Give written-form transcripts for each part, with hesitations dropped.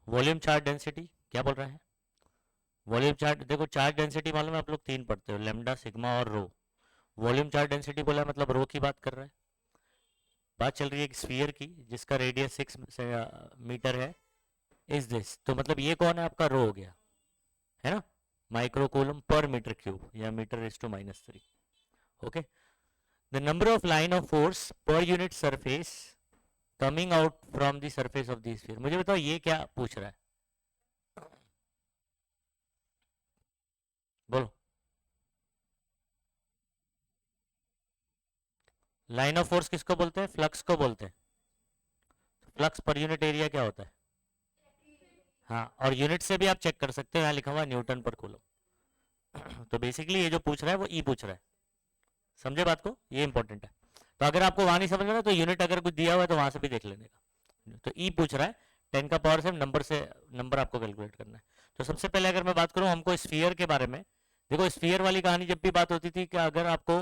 Volume charge density क्या बोल रहे हैं? वॉल्यूम चार्ज, देखो चार्ज डेंसिटी मालूम है आप लोग तीन पढ़ते हो, लेमडा सिग्मा और रो। वॉल्यूम चार्ज डेंसिटी बोला मतलब रो की बात कर रहा है। बात चल रही है एक स्फीयर की जिसका रेडियस 6 मीटर है। इज दिस, तो मतलब ये कौन है आपका? रो हो गया, है ना? माइक्रो कूलम पर मीटर क्यूब या metre is to -3। Okay. The number of line of force per unit surface coming out from the surface of the sphere. मुझे बताओ ये क्या पूछ रहा है? बोलो। लाइन ऑफ फोर्स किसको बोलते हैं? फ्लक्स को बोलते हैं। फ्लक्स पर यूनिट एरिया क्या होता है? हाँ, और यूनिट से भी आप चेक कर सकते हो, यहाँ लिखा हुआ है न्यूटन पर कूलम। तो बेसिकली ये जो पूछ रहा है वो ई पूछ रहा है। समझे बात को? ये इंपॉर्टेंट है। तो अगर आपको वहां नहीं समझ में ना तो यूनिट अगर कुछ दिया हुआ है तो वहां से भी देख लेने का। तो ई पूछ रहा है, 10 का पावर से नंबर आपको कैलकुलेट करना है। तो सबसे पहले अगर मैं बात करूं हमको स्फीयर के बारे में, देखो स्फीयर वाली कहानी जब भी बात होती थी कि अगर आपको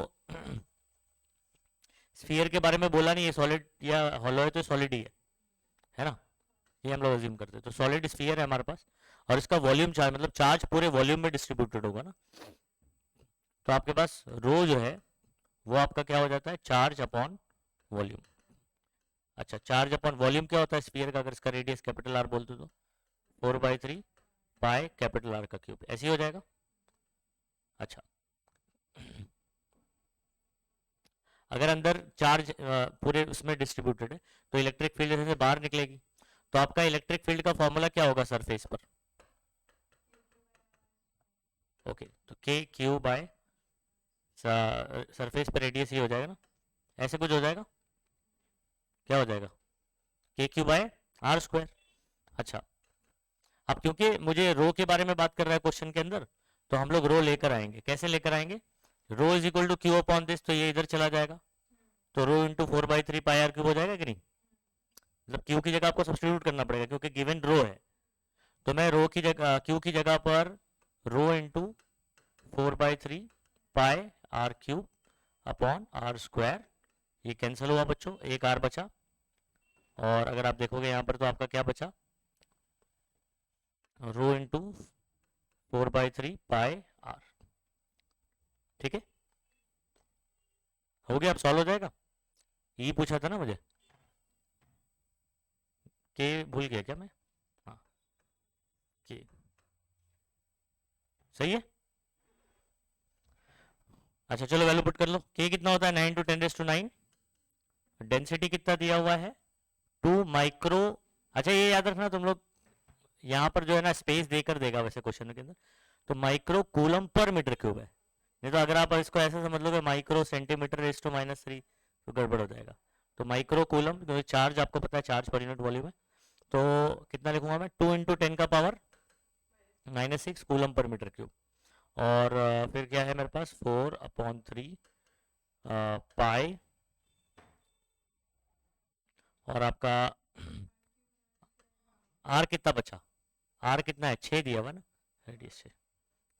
स्फीयर के बारे में बोला नहीं, ये सॉलिड या हॉलो है तो सॉलिड ही है ना? ये हम लोग अज्यूम करते हैं। तो सॉलिड स्फीयर है हमारे पास, और इसका वॉल्यूम चार्ज मतलब चार्ज पूरे वॉल्यूम में डिस्ट्रीब्यूटेड होगा ना। तो आपके पास रो जो है वो आपका क्या हो जाता है? Charge upon volume. अच्छा, चार्ज अपॉन वॉल्यूम क्या होता है स्फीयर का? अगर इसका रेडियस कैपिटल आर बोलते तो 4/3 पाई कैपिटल आर का क्यूब, ऐसे ही हो जाएगा। अच्छा, अगर अंदर चार्ज पूरे उसमें डिस्ट्रीब्यूटेड है तो इलेक्ट्रिक फील्ड जैसे बाहर निकलेगी। तो आपका इलेक्ट्रिक फील्ड का फॉर्मूला क्या होगा सरफेस पर? ओके, तो के क्यू बाय सरफेस पर रेडियस ही हो जाएगा ना, ऐसे कुछ हो जाएगा। क्या हो जाएगा? के क्यू बाय आर स्क्वायर। अच्छा, अब क्योंकि मुझे रो के बारे में बात कर रहा है क्वेश्चन के अंदर, तो हम लोग रो लेकर आएंगे। कैसे लेकर आएंगे? Rho is equal to q upon this, तो ये इधर चला जाएगा। तो rho into 4/3 pi r cube हो जाएगा कि नहीं? मतलब क्यू की जगह आपको सब्सटीट्यूट करना पड़ेगा क्योंकि गिवन रो है। तो मैं रो की जगह क्यू की जगह पर rho into 4/3 pi r cube upon r square. ये कैंसिल हुआ बच्चों, एक आर बचा। और अगर आप देखोगे यहाँ पर तो आपका क्या बचा? रो इंटू 4/3 पाई आर। ठीक है, हो गया, अब सॉल्व हो जाएगा। ये पूछा था ना मुझे, के भूल गया क्या मैं? हाँ, के सही है। अच्छा चलो वैल्यू पुट कर लो। के कितना होता है? 9 × 10⁻⁹। डेंसिटी कितना दिया हुआ है? 2 माइक्रो। अच्छा ये याद रखना तुम लोग, यहाँ पर जो है ना स्पेस देकर देगा वैसे क्वेश्चन के अंदर। तो माइक्रो कूलम पर मीटर क्यूब है। नहीं तो अगर आप इसको ऐसे समझ लोगे माइक्रो सेंटीमीटर रेज टू -3 तो गड़बड़ हो जाएगा। तो माइक्रो कूलम, क्योंकि चार्ज आपको पता है चार्ज पर यूनिट वॉल्यूम है। तो कितना लिखूंगा मैं? 2 × 10⁻⁻⁶ कूलम पर मीटर क्यूब। और फिर क्या है मेरे पास? 4/3 पाई। और आपका आर कितना बचा? आर कितना है? 6 दिया हुआ ना रेडियस से,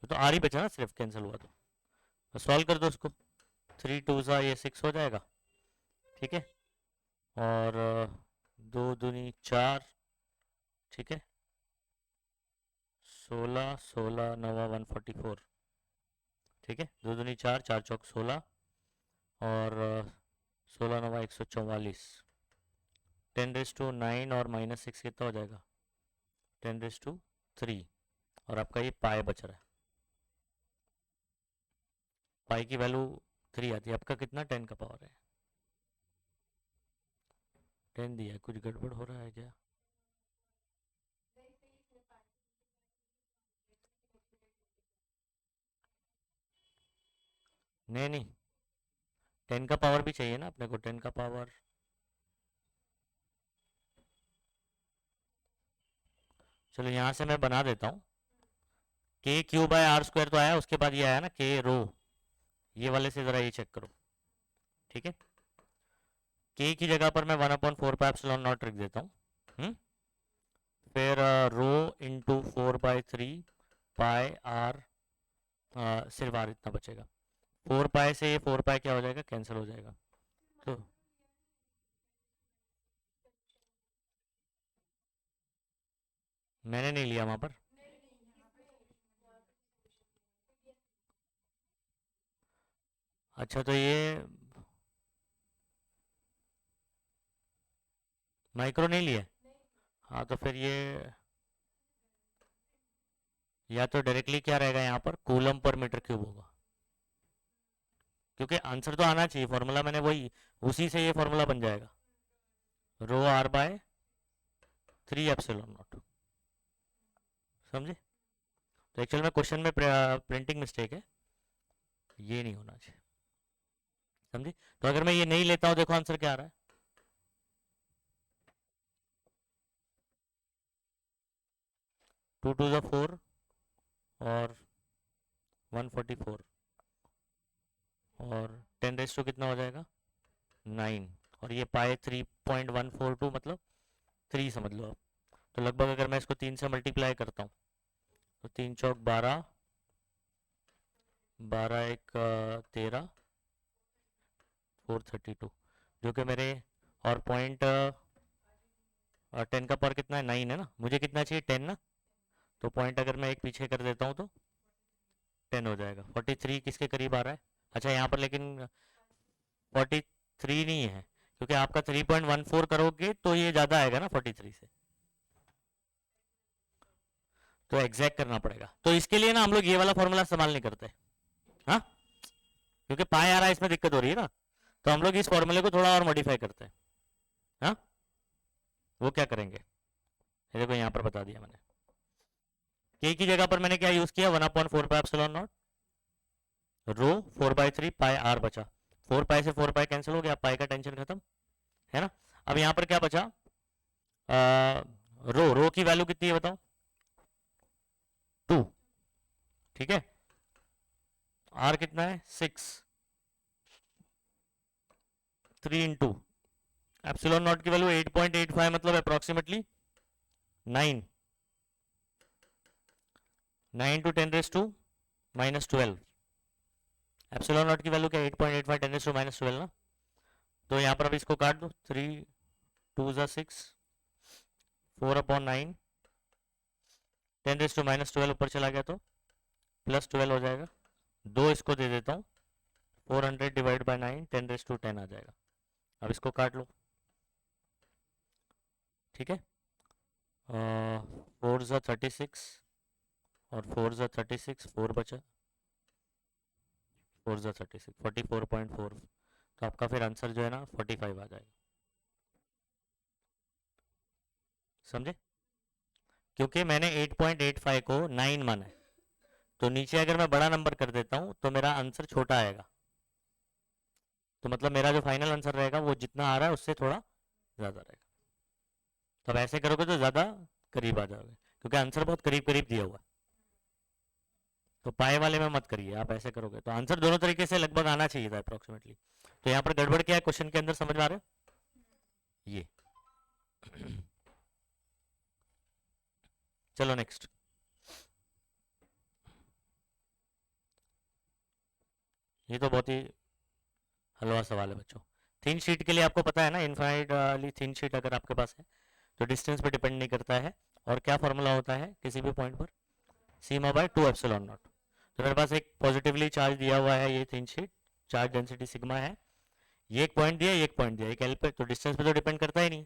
तो आर ही बचा ना, सिर्फ कैंसिल हुआ तो सॉल्व कर दो उसको। 3 × 2 ये 6 हो जाएगा। ठीक है, और 2 दूनी 4। ठीक है, 16 16 9 144। ठीक है, 2 दूनी 4, 4 चौक 16, और 16 9 144। 10⁻⁹ और -6 कितना हो जाएगा? 10⁻⁵। और आपका ये पाई बच रहा है। पाई की वैल्यू 3 आती है। आपका कितना 10 का पावर है? 10 दिया है, कुछ गड़बड़ हो रहा है क्या? नहीं नहीं, 10 का पावर भी चाहिए ना अपने को, 10 का पावर। चलो यहाँ से मैं बना देता हूँ। के क्यू बाय आर स्क्वायर तो आया, उसके बाद ये आया ना के रो। ये वाले से जरा ये चेक करो। ठीक है, के की जगह पर मैं 1/4 पाई एप्सिलॉन नॉट रख देता हूँ। फिर रो इंटू 4/3 पाई आर, सिर्फ आर इतना बचेगा। 4 पाई से ये 4 पाई क्या हो जाएगा? कैंसिल हो जाएगा। तो मैंने नहीं लिया वहां पर। अच्छा तो ये माइक्रो नहीं लिया। हाँ तो फिर ये या तो डायरेक्टली क्या रहेगा यहाँ पर कूलम पर मीटर क्यूब होगा, क्योंकि आंसर तो आना चाहिए, फॉर्मूला मैंने वही, उसी से ये फॉर्मूला बन जाएगा, रो आर बाय 3 एप्सिलॉन नॉट। समझे? तो एक्चुअल में क्वेश्चन में प्रिंटिंग मिस्टेक है, ये नहीं होना चाहिए। समझे? तो अगर मैं ये नहीं लेता हूँ, देखो आंसर क्या आ रहा है, 2 टू द 4 और 144 और 10 रेस टू कितना हो जाएगा 9, और ये पाए 3.142 मतलब 3 समझ लो आप। तो लगभग अगर मैं इसको 3 से मल्टीप्लाई करता हूँ तो 3 चौक 12, 12 एक 13, 432, जो कि मेरे, और पॉइंट 10 का पावर कितना है 9 है ना, मुझे कितना चाहिए 10 ना, तो पॉइंट अगर मैं एक पीछे कर देता हूँ तो 10 हो जाएगा। 43 किसके करीब आ रहा है? अच्छा यहाँ पर लेकिन 43 नहीं है, क्योंकि आपका 3.14 करोगे तो ये ज़्यादा आएगा ना 43 से, तो एग्जैक्ट करना पड़ेगा। तो इसके लिए ना हम लोग ये वाला फॉर्मूला इस्तेमाल नहीं करते, हाँ, क्योंकि पाए आ रहा है इसमें दिक्कत हो रही है ना, तो हम लोग इस फॉर्मूले को थोड़ा और मॉडिफाई करते हैं। हाँ, वो क्या करेंगे, ये देखो यहाँ पर बता दिया मैंने, के की जगह पर मैंने क्या यूज किया 1/4 pi epsilon naught, rho 4/3 pi r बचा, 4 पाई से 4 पाई कैंसिल हो गया, पाई का टेंशन खत्म है ना। अब यहाँ पर क्या बचा, रो रो की वैल्यू कितनी है बताओ, 2, ठीक है, आर कितना है 6, 3 इंटू एप्सिलॉन नॉट की वैल्यू 8.85 मतलब approximately 9, 9 to 10 raise to -12, epsilon naught की वैल्यू क्या 8.85 10 रेस टू -12 ना। तो यहाँ पर अब इसको काट दो, 3 2 ज़ा 6, 4/9, 10 रेस टू -12 ऊपर चला गया तो +12 हो जाएगा, 2 इसको दे देता हूँ, 400 डिवाइड बाई 9, 10 रेस टू 10 आ जाएगा। अब इसको काट लो, ठीक है, 4 ज़ा 36 और 4 ज़ा 36, 4 बचा, 4 ज़ा 36, 44.4, तो आपका फिर आंसर जो है ना 45 आ जाएगा। समझे? क्योंकि मैंने 8.85 को 9 माना है, तो नीचे अगर मैं बड़ा नंबर कर देता हूँ तो मेरा आंसर छोटा आएगा, तो मतलब मेरा जो फाइनल आंसर रहेगा वो जितना आ रहा है उससे थोड़ा ज़्यादा रहेगा। तब ऐसे करोगे तो ज़्यादा करीब आ जाओगे, क्योंकि आंसर बहुत करीब करीब दिया हुआ है। तो पाए वाले में मत करिए, आप ऐसे करोगे तो आंसर दोनों तरीके से लगभग आना चाहिए था अप्रोक्सीमेटली। तो यहाँ पर गड़बड़ क्या है क्वेश्चन के अंदर, समझ में आ रहे हो ये? चलो नेक्स्ट, ये तो बहुत ही हलवा सवाल है बच्चों। थिन शीट के लिए आपको पता है ना, इनफाइनाइट वाली थिन शीट अगर आपके पास है तो डिस्टेंस पे डिपेंड नहीं करता है, और क्या फॉर्मूला होता है किसी भी पॉइंट पर, सीमा बाय 2 एप्सिलॉन नॉट। तो मेरे पास एक पॉजिटिवली चार्ज दिया हुआ है, ये thin sheet, charge density sigma है, ये एक पॉइंट दिया, ये एक पॉइंट दिया, एक एल पे, तो डिस्टेंस पे तो डिपेंड करता ही नहीं।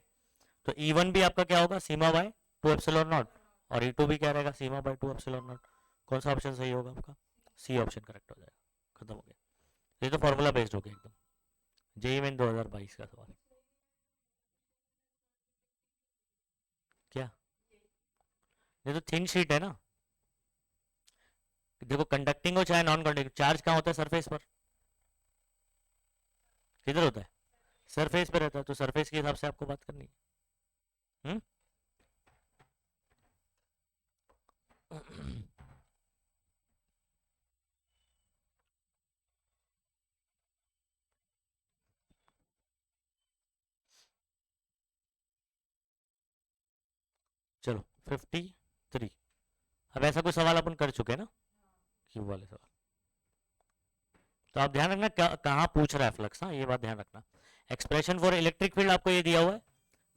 तो E1 भी आपका क्या होगा, सीमा बाय 2 एप्सिलॉन नॉट, और E2 भी क्या रहेगा, सीमा बाय 2 एप्सिलॉन नॉट। कौन सा ऑप्शन सही होगा आपका, सी ऑप्शन करेक्ट हो जाएगा, खत्म हो गया। ये तो फॉर्मूला बेस्ड हो गया एकदम, जेईई मेन 2022 का सवाल। क्या? ये तो थिन शीट है ना, देखो कंडक्टिंग हो चाहे नॉन कंडक्टिंग, चार्ज कहाँ होता है, सरफेस पर, किधर होता है, सरफेस पर रहता है, तो सरफेस के हिसाब से आपको बात करनी है। चलो 53, अब ऐसा कोई सवाल अपन कर चुके हैं ना, क्यूब वाले सवाल, तो आप ध्यान रखना कहाँ पूछ रहा है फ्लक्स, हाँ ये बात ध्यान रखना। एक्सप्रेशन फॉर इलेक्ट्रिक फील्ड आपको ये दिया हुआ है,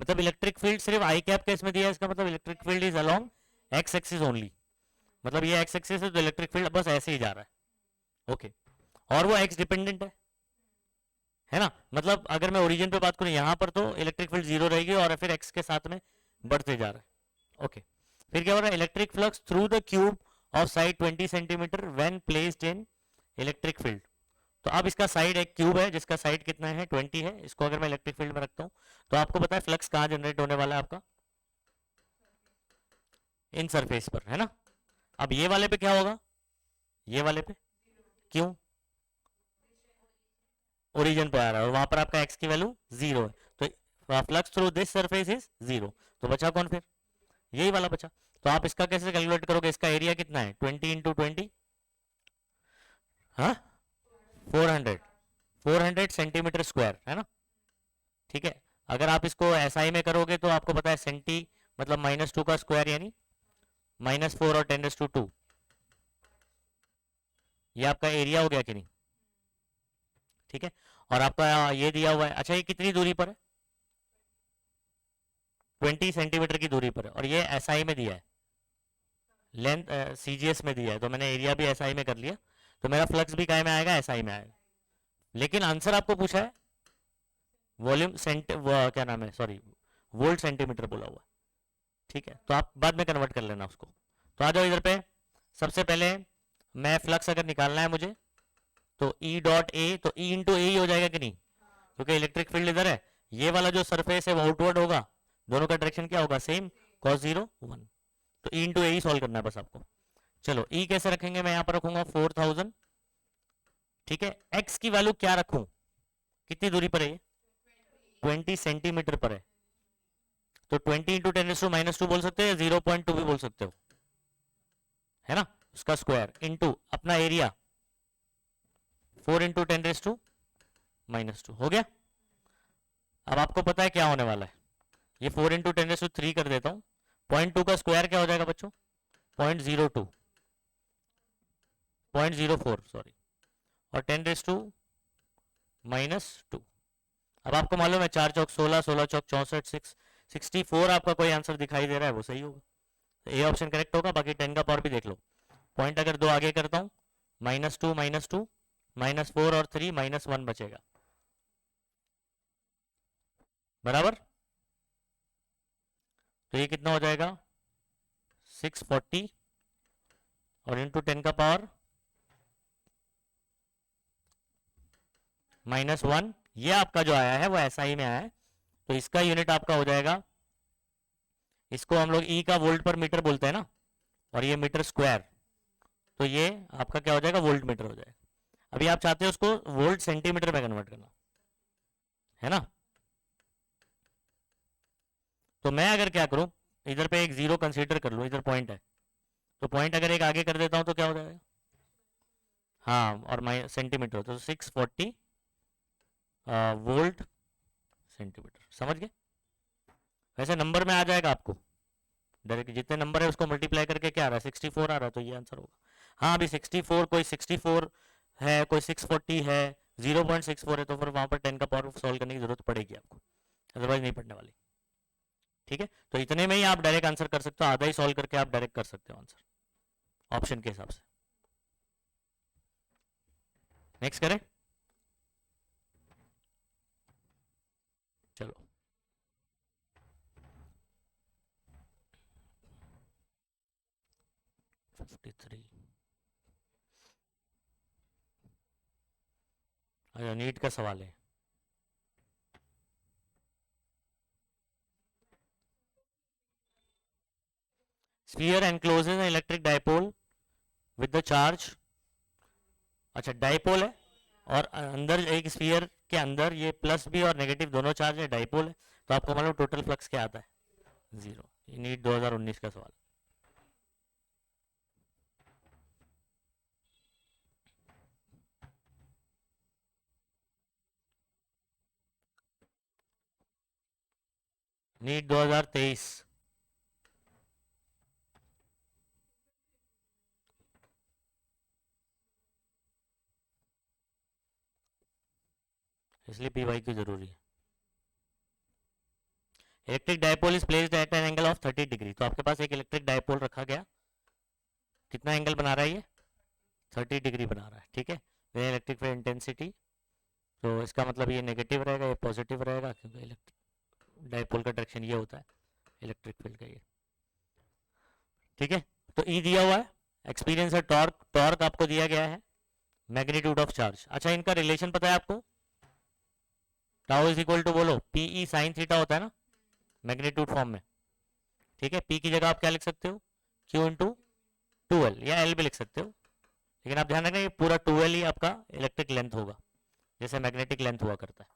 मतलब इलेक्ट्रिक फील्ड सिर्फ आई कैप केस में दिया है, इसका मतलब electric field is along x axis only, मतलब ये एक्स एक्सिस है तो इलेक्ट्रिक फील्ड बस ऐसे ही जा रहा है, ओके। और वो एक्स डिपेंडेंट है ना, मतलब अगर मैं ओरिजिन पे बात करूं यहां पर तो इलेक्ट्रिक फील्ड जीरो रहेगी और फिर एक्स के साथ में बढ़ते जा रहा है, ओके। फिर क्या हो रहा है, electric flux through the cube of side 20 centimetre when placed in electric field. तो अब इसका साइड एक क्यूब है जिसका साइड कितना है 20 है, इसको अगर मैं इलेक्ट्रिक फील्ड में रखता हूं तो आपको पता है फ्लक्स कहां जनरेट होने वाला है आपका, इन सरफेस पर, है ना। अब ये वाले पे क्या होगा, ये वाले पे, क्यों, ओरिजिन पे आ रहा है और वहां पर आपका एक्स की वैल्यू जीरो है, तो flux through this surface is zero, तो बचा कौन फिर, यही वाला बचा। तो आप इसका कैसे कैलकुलेट करोगे, इसका एरिया कितना है 20 × 20, हाँ 400, 400 सेंटीमीटर स्क्वायर, है ना, ठीक है। अगर आप इसको एसआई में करोगे तो आपको पता है सेंटी मतलब -2 का स्क्वायर यानी -4 और 10⁻², ये आपका एरिया हो गया कि नहीं, ठीक है। और आपका ये दिया हुआ है, अच्छा ये कितनी दूरी पर है, 20 सेंटीमीटर की दूरी पर है और ये एसआई में दिया है, लेंथ सीजीएस में दिया है, तो मैंने एरिया भी एसआई में कर लिया, तो मेरा फ्लक्स भी काय में आएगा, एसआई में आएगा। लेकिन आंसर आपको पूछा है वॉल्यूम क्या नाम है, सॉरी वोल्ट सेंटीमीटर बोला हुआ, ठीक है, तो आप बाद में कन्वर्ट कर लेना उसको। तो आ जाओ इधर पे, सबसे पहले मैं फ्लक्स अगर निकालना है मुझे तो ई डॉट ए, तो ई इंटू ए ही हो जाएगा कि नहीं, क्योंकि इलेक्ट्रिक फील्ड इधर है, ये वाला जो सरफेस है वो आउटवर्ड होगा, दोनों का डायरेक्शन क्या होगा सेम, cos 0 1, तो ई इंटू ए ही सॉल्व करना है बस आपको। चलो ई कैसे रखेंगे, मैं यहाँ पर रखूंगा 4000, ठीक है। एक्स की वैल्यू क्या रखूं, कितनी दूरी पर है ये, 20 सेंटीमीटर पर है, तो 20 × 10⁻² बोल सकते हो या 0.2 भी बोल सकते हो, है ना, उसका स्क्वायर इंटू अपना एरिया 4 × 10⁻² हो गया। अब आपको पता है क्या होने वाला है, ये 4 × 10⁻³ कर देता हूं, 0.2 का स्क्वायर क्या हो जाएगा बच्चों, 0.02, 0.04 सॉरी, और 10⁻²। अब आपको मालूम है 4 चौक 16, 16 चौक 64, 64 आपका कोई आंसर दिखाई दे रहा है वो सही होगा, तो ए ऑप्शन करेक्ट होगा, बाकी 10 का पावर भी देख लो। पॉइंट अगर दो आगे करता हूं, -2 -2 -4 और 3 -1 बचेगा, बराबर, तो ये कितना हो जाएगा 640 और इंटू 10 का पावर -1, ये आपका जो आया है वो एसआई में आया है, तो इसका यूनिट आपका हो जाएगा, इसको हम लोग ई का वोल्ट पर मीटर बोलते हैं ना, और ये मीटर स्क्वायर, तो ये आपका क्या हो जाएगा वोल्ट मीटर हो जाएगा। अभी आप चाहते हो उसको वोल्ट सेंटीमीटर में कन्वर्ट करना, है ना, तो मैं अगर क्या करूं, इधर पे एक जीरो कंसीडर कर लूं, इधर पॉइंट है, तो पॉइंट अगर एक आगे कर देता हूं तो क्या हो जाएगा, हाँ और सेंटीमीटर, तो 640 वोल्ट सेंटीमीटर, समझ गए। वैसे नंबर में आ जाएगा आपको डायरेक्ट, जितने नंबर है उसको मल्टीप्लाई करके क्या आ रहा है 64 आ रहा है, तो ये आंसर होगा। हाँ अभी 64 कोई 64 है, कोई 640 है, 0.64 है, तो फिर वहां पर 10 का पावर सॉल्व करने की जरूरत पड़ेगी आपको, अदरवाइज नहीं पड़ने वाली, ठीक है। तो इतने में ही आप डायरेक्ट आंसर कर सकते हो, आधा ही सॉल्व करके आप डायरेक्ट कर सकते हो आंसर ऑप्शन के हिसाब से। नेक्स्ट करें, चलो 53, अच्छा नीट का सवाल है, sphere encloses an electric dipole with the charge, अच्छा डायपोल है और अंदर एक स्फीयर के अंदर ये प्लस भी और नेगेटिव दोनों चार्ज है, डायपोल है, तो आपको मालूम टोटल फ्लक्स क्या आता है, जीरो। ये नीट 2019 का सवाल। नीट 2023, इसलिए पीवाई की जरूरी है। Electric dipole is placed at an angle of 30 degree. तो आपके पास एक इलेक्ट्रिक डायपोल रखा गया, कितना एंगल बना रहा है ये? 30 डिग्री बना रहा है, ठीक है। इलेक्ट्रिक फील्ड इंटेंसिटी, तो इसका मतलब ये नेगेटिव रहेगा, ये पॉजिटिव रहेगा, क्योंकि इलेक्ट्रिक डायपोल का डायरेक्शन ये होता है इलेक्ट्रिक फील्ड का, ये ठीक है। तो ई दिया हुआ है, एक्सपीरियंस है टॉर्क, टॉर्क आपको दिया गया है, मैग्नीट्यूड ऑफ चार्ज। अच्छा, इनका रिलेशन पता है आपको? टाउ इज इक्वल टू बोलो पीई साइन थीटा होता है ना मैग्नीट्यूड फॉर्म में, ठीक है। पी की जगह आप क्या लिख सकते हो? क्यू इंटू 2l, या एल भी लिख सकते हो, लेकिन आप ध्यान रखना ये पूरा 2l ही आपका इलेक्ट्रिक लेंथ होगा, जैसे मैग्नेटिक लेंथ हुआ करता है।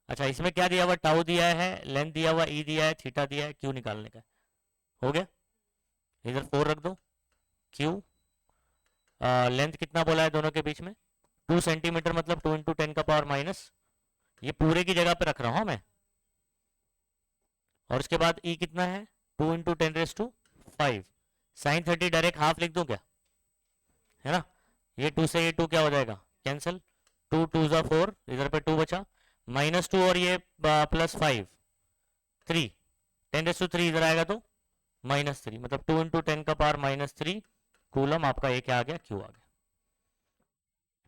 अच्छा, इसमें क्या दिया हुआ? टाउ दिया है, लेंथ दिया हुआ ई दिया है, थीटा दिया है, क्यू निकालने का हो गया। इधर 4 रख दो, क्यू लेंथ कितना बोला है दोनों के बीच में? 2 सेंटीमीटर, मतलब 2 इंटू 10 का पावर माइनस, ये पूरे की जगह पे रख रहा हूं मैं। और उसके बाद ई कितना है? 2 इंटू 10⁵ साइन 30 डायरेक्ट हाफ लिख दूं क्या? है ना, ये 2 से ये 2 क्या हो जाएगा? कैंसिल, 2 2 जा 4, इधर पे 2 बचा, -2 और ये +5 3, 10⁻³ इधर आएगा तो -3, मतलब 2 इंटू 10 का पावर -3 कूलम आपका ये क्या आ गया? क्यू आ गया,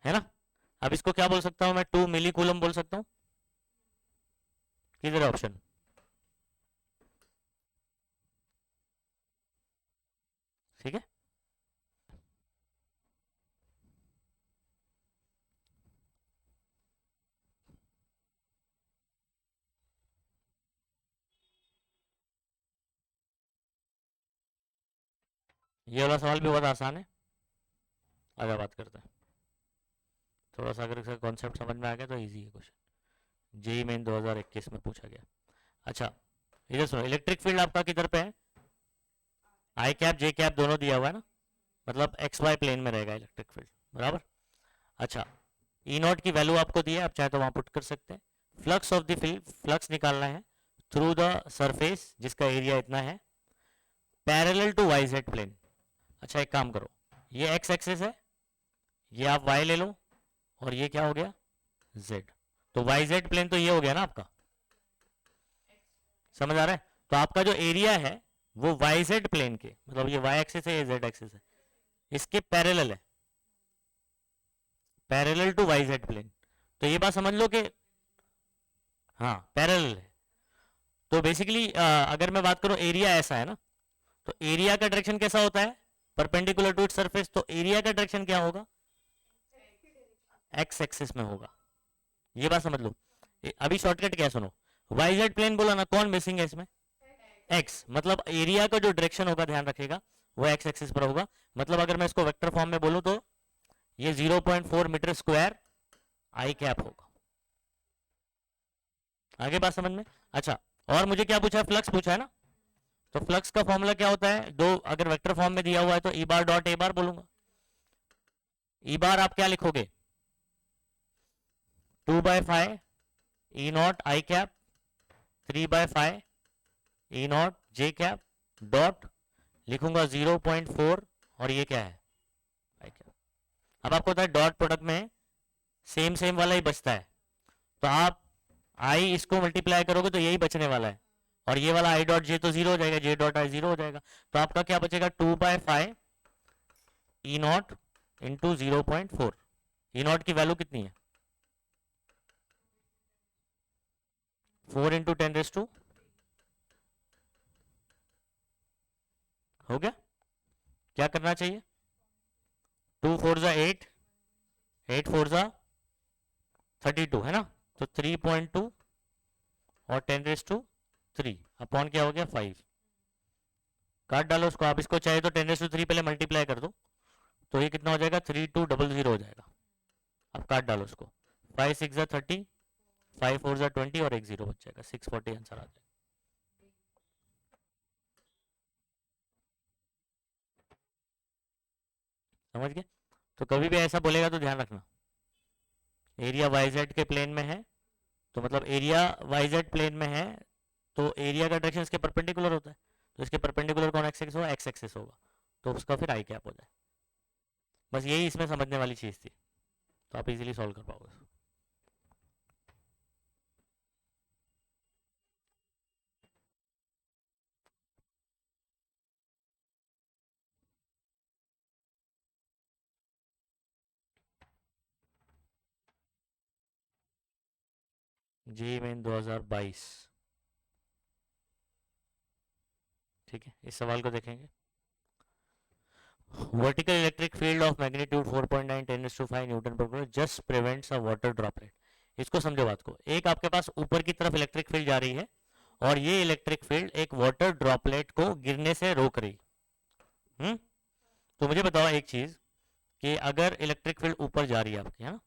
है ना। अब इसको क्या बोल सकता हूं मैं? 2 मिली कूलम बोल सकता हूं। किधर है ऑप्शन? ठीक है, ये वाला सवाल भी बहुत आसान है, आगे बात करते हैं। थोड़ा सा अगर इसका कॉन्सेप्ट समझ में आ गया तो इजी है क्वेश्चन, जेई मेन 2021 में पूछा गया। अच्छा, इधर सुनो, इलेक्ट्रिक फील्ड आपका किधर पे है? आई कैप जे कैप दोनों दिया हुआ है ना, मतलब एक्स वाई प्लेन में रहेगा इलेक्ट्रिक फील्ड, बराबर। अच्छा, ई नॉट की वैल्यू आपको दी है, आप चाहे तो वहां पुट कर सकते हैं। Flux of the field, flux निकालना है थ्रू द सरफेस जिसका एरिया इतना है, parallel to y z plane. अच्छा, एक काम करो, ये एक्स एक्सिस है, ये आप वाई ले लो, और ये क्या हो गया? जेड। तो वाई जेड प्लेन तो ये हो गया ना आपका, समझ आ रहा है? तो आपका जो एरिया है वो वाई जेड प्लेन के, मतलब ये वाई एक्सिस है, ये जेड एक्सिस है, इसके पैरेलल है, parallel to y z plane. तो ये बात समझ लो कि हाँ पैरेलल है। तो बेसिकली अगर मैं बात करूं, एरिया ऐसा है ना, तो एरिया का डायरेक्शन कैसा होता है? Perpendicular to its surface. तो एरिया का डायरेक्शन क्या होगा? एक्स एक्सिस में होगा, ये बात समझ लो। अभी शॉर्टकट क्या सुनो, वाई जेड प्लेन बोला ना, कौन मिसिंग है इसमें? एक्स, मतलब एरिया का जो डायरेक्शन होगा, ध्यान रखिएगा, वो एक्स एक्सिस पर होगा। मतलब अगर मैं इसको वेक्टर फॉर्म में बोलूं तो ये 0.4 मीटर स्क्वायर आई कैप होगा। आगे बात समझ में? अच्छा, और मुझे क्या पूछा है? फ्लक्स पूछा है ना। तो फ्लक्स का फॉर्मूला क्या होता है? दो, अगर वेक्टर फॉर्म में दिया हुआ है तो ई बार डॉट ए बार बोलूंगा। ई बार आप क्या लिखोगे? 2/5 e nought i cap, 3/5 e nought j cap, dot लिखूंगा 0.4, और ये क्या है? I cap. अब आपको पता है डॉट प्रोडक्ट में सेम सेम वाला ही बचता है, तो आप आई इसको मल्टीप्लाई करोगे तो यही बचने वाला है, और ये वाला आई डॉट जे तो जीरो हो जाएगा, जे डॉट आई जीरो हो जाएगा। तो आपका क्या बचेगा? 2/5 e not into 0.4। E not की वैल्यू कितनी है? 4 इंटू 10⁻, हो गया। क्या करना चाहिए? 2 4 जा 8, 8 4 जा 32, है ना। तो 3.2 और 10⁻³ अपॉन क्या हो गया? 5। काट डालो उसको, आप इसको चाहे तो 10⁻³ पहले मल्टीप्लाई कर दो, तो ये कितना हो जाएगा? 3200 हो जाएगा। अब काट डालो उसको, 5 6 जा 30, 5 4 जा 20, और एक जीरो बच जाएगा, 640 आंसर आ जाएगा। समझ गए? तो कभी भी ऐसा बोलेगा तो ध्यान रखना, एरिया वाई जेड के प्लेन में है, तो मतलब एरिया वाई जेड प्लेन में है, तो एरिया का डायरेक्शन इसके परपेंडिकुलर होता है, तो इसके परपेंडिकुलर कौन एक्स एक्सिस होगा? एक्स एक्सिस होगा, तो उसका फिर आई कैप हो जाए। बस यही इसमें समझने वाली चीज़ थी, तो आप इजीली सॉल्व कर पाओगे। JEE Main 2022। ठीक है, इस सवाल को देखेंगे। Vertical electric field of magnitude 4.9 10⁵ newton per metre just prevents a water droplet. इसको समझो बात को, एक आपके पास ऊपर की तरफ इलेक्ट्रिक फील्ड जा रही है और ये इलेक्ट्रिक फील्ड एक वाटर ड्रॉपलेट को गिरने से रोक रही। तो मुझे बताओ एक चीज कि अगर इलेक्ट्रिक फील्ड ऊपर जा रही है आपकी, है ना,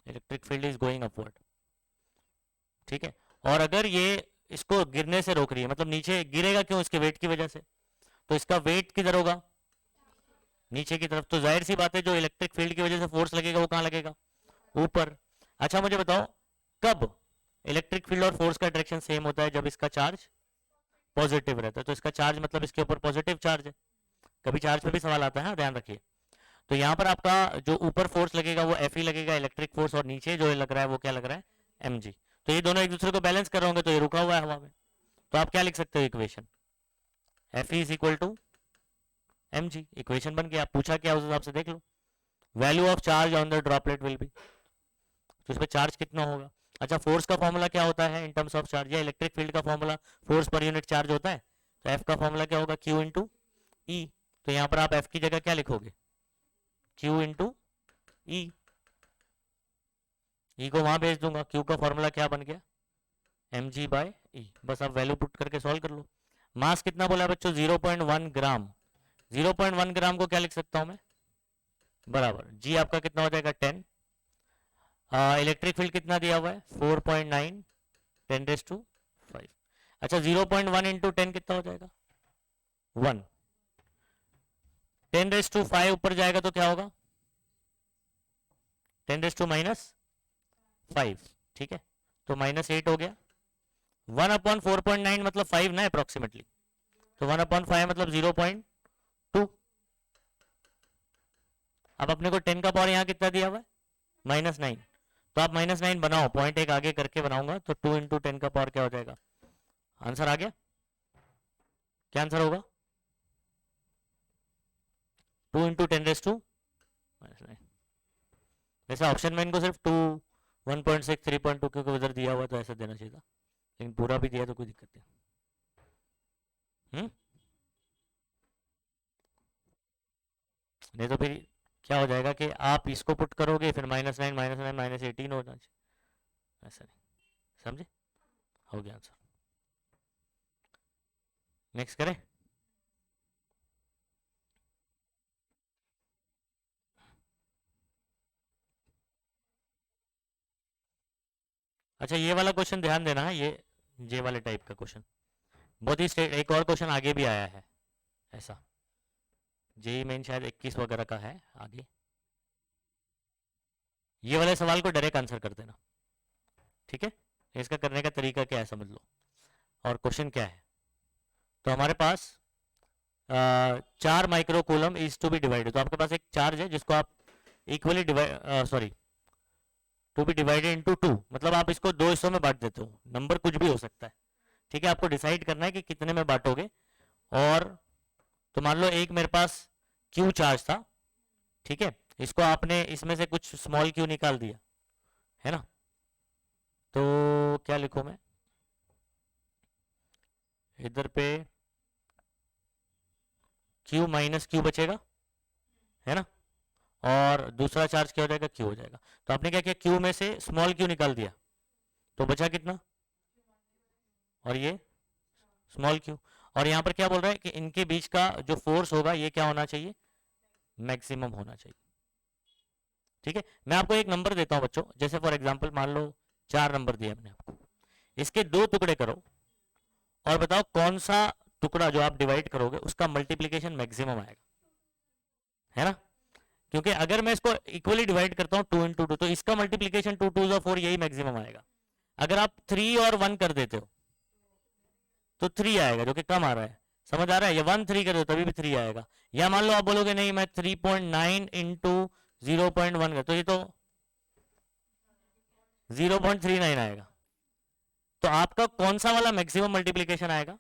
electric field is going upward, ठीक है, और अगर ये इसको गिरने से रोक रही है, मतलब नीचे गिरेगा क्यों, इसके वेट की वजह से, तो इसका वेट किधर होगा, नीचे की तरफ। तो जाहिर सी बात है जो इलेक्ट्रिक फील्ड की वजह से फोर्स लगेगा वो कहां लगेगा, ऊपर। अच्छा मुझे बताओ कब इलेक्ट्रिक फील्ड और फोर्स का डायरेक्शन सेम होता है, जब इसका चार्ज पॉजिटिव रहता है। तो इसका चार्ज मतलब इसके ऊपर पॉजिटिव चार्ज है। कभी चार्ज पे भी सवाल आता है, ध्यान रखिए। तो यहाँ पर आपका जो ऊपर फोर्स लगेगा वो एफ लगेगा, इलेक्ट्रिक फोर्स, और नीचे जो लग रहा है वो क्या लग रहा है, एम। तो ये दोनों एक दूसरे को बैलेंस कर रहे होंगे, तो ये रुका हुआ है हवा में। तो आप क्या लिख सकते हो equation, F is equal to m g. Equation बन गया। पूछा क्या उस हिसाब से देख लो, value of charge on the droplet will be, तो इस पर चार्ज कितना होगा। अच्छा फोर्स का फॉर्मूला क्या होता है इन टर्म्स ऑफ चार्ज, या इलेक्ट्रिक फील्ड का formula force per unit charge होता है, तो एफ का फॉर्मूला क्या होगा, क्यू इंटू ई। तो यहाँ पर आप एफ की जगह क्या लिखोगे, क्यू इंटू ई। ई को वहां भेज दूंगा, क्यू का फॉर्मूला क्या बन गया, एम जी बाय ई। बस आप वैल्यू पुट करके सॉल्व कर लो। मास कितना बोला बच्चों, 0.1 ग्राम। 0.1 ग्राम को क्या लिख सकता हूं मैं, बराबर जी आपका कितना हो जाएगा 10। इलेक्ट्रिक फील्ड कितना दिया हुआ है 4.9 10⁵। अच्छा 0.1 इंटू 10 कितना हो जाएगा 1। 10⁵ ऊपर जाएगा तो क्या होगा 10⁻⁻⁵, ठीक है, तो -8 हो गया। 1/4.9 मतलब 5 ना अप्रोक्सीमेटली, तो 1/5 मतलब 0.2। अब अपने को 10 का पावर यहाँ कितना दिया हुआ है -9, तो आप -9 बनाओ, पॉइंट एक आगे करके बनाऊंगा, तो 2 इंटू 10 का पावर क्या हो जाएगा, आंसर आ गया। क्या आंसर होगा 2 इंटू 10⁻⁻⁹। वैसे ऑप्शन में इनको सिर्फ 2 1.6 3.2 क्योंकि उधर दिया हुआ तो ऐसा देना चाहिए था, लेकिन पूरा भी दिया तो कोई दिक्कत नहीं। नहीं तो फिर क्या हो जाएगा कि आप इसको पुट करोगे फिर -9 -9 -18 होना चाहिए, ऐसा नहीं, समझे। हो गया आंसर। नेक्स्ट करें। अच्छा ये वाला क्वेश्चन ध्यान देना है, ये वाले टाइप का क्वेश्चन बहुत ही स्ट्रेट। एक और क्वेश्चन आगे भी आया है ऐसा, जेईई मेन शायद 21 वगैरह का है आगे। ये वाले सवाल को डायरेक्ट आंसर कर देना, ठीक है। इसका करने का तरीका क्या है समझ लो, और क्वेश्चन क्या है। तो हमारे पास 4 microcoulomb is to be divided, तो आपके पास एक चार्ज है जिसको आप equally to be divided into 2, मतलब आप इसको 2 हिस्सों में बांट देते हो, नंबर कुछ भी हो सकता है, ठीक है। आपको डिसाइड करना है कि कितने में बांटोगे। और तो मान लो एक मेरे पास क्यू चार्ज था, ठीक है, इसको आपने इसमें से कुछ स्मॉल क्यू निकाल दिया, है ना, तो क्या लिखूं मैं इधर पे, क्यू माइनस क्यू बचेगा, है ना, और दूसरा चार्ज क्या हो जाएगा, क्यू हो जाएगा। तो आपने क्या किया, क्यू में से स्मॉल क्यू निकाल दिया, तो बचा कितना, और ये स्मॉल क्यू। और यहां पर क्या बोल रहा है कि इनके बीच का जो फोर्स होगा ये क्या होना चाहिए, मैक्सिमम होना चाहिए, ठीक है। मैं आपको एक नंबर देता हूं बच्चों, जैसे फॉर एग्जांपल मान लो 4 नंबर दिए हमने आपको, इसके 2 टुकड़े करो और बताओ कौन सा टुकड़ा जो आप डिवाइड करोगे उसका मल्टीप्लीकेशन मैक्सिमम आएगा, है ना। क्योंकि अगर मैं इसको इक्वली डिवाइड करता हूं 2 इंटू 2, तो इसका मल्टीप्लीकेशन 2 2 4 यही मैक्सिमम आएगा। अगर आप 3 और 1 कर देते हो तो 3 आएगा, जो कि कम आ रहा है, समझ आ रहा है। या 1 3 कर दो तभी भी 3 आएगा। या मान लो आप बोलोगे नहीं मैं 3.9 इंटू 0.1 कर, तो ये तो 0.39 आएगा। तो आपका कौन सा वाला मैक्सिमम मल्टीप्लीकेशन आएगा,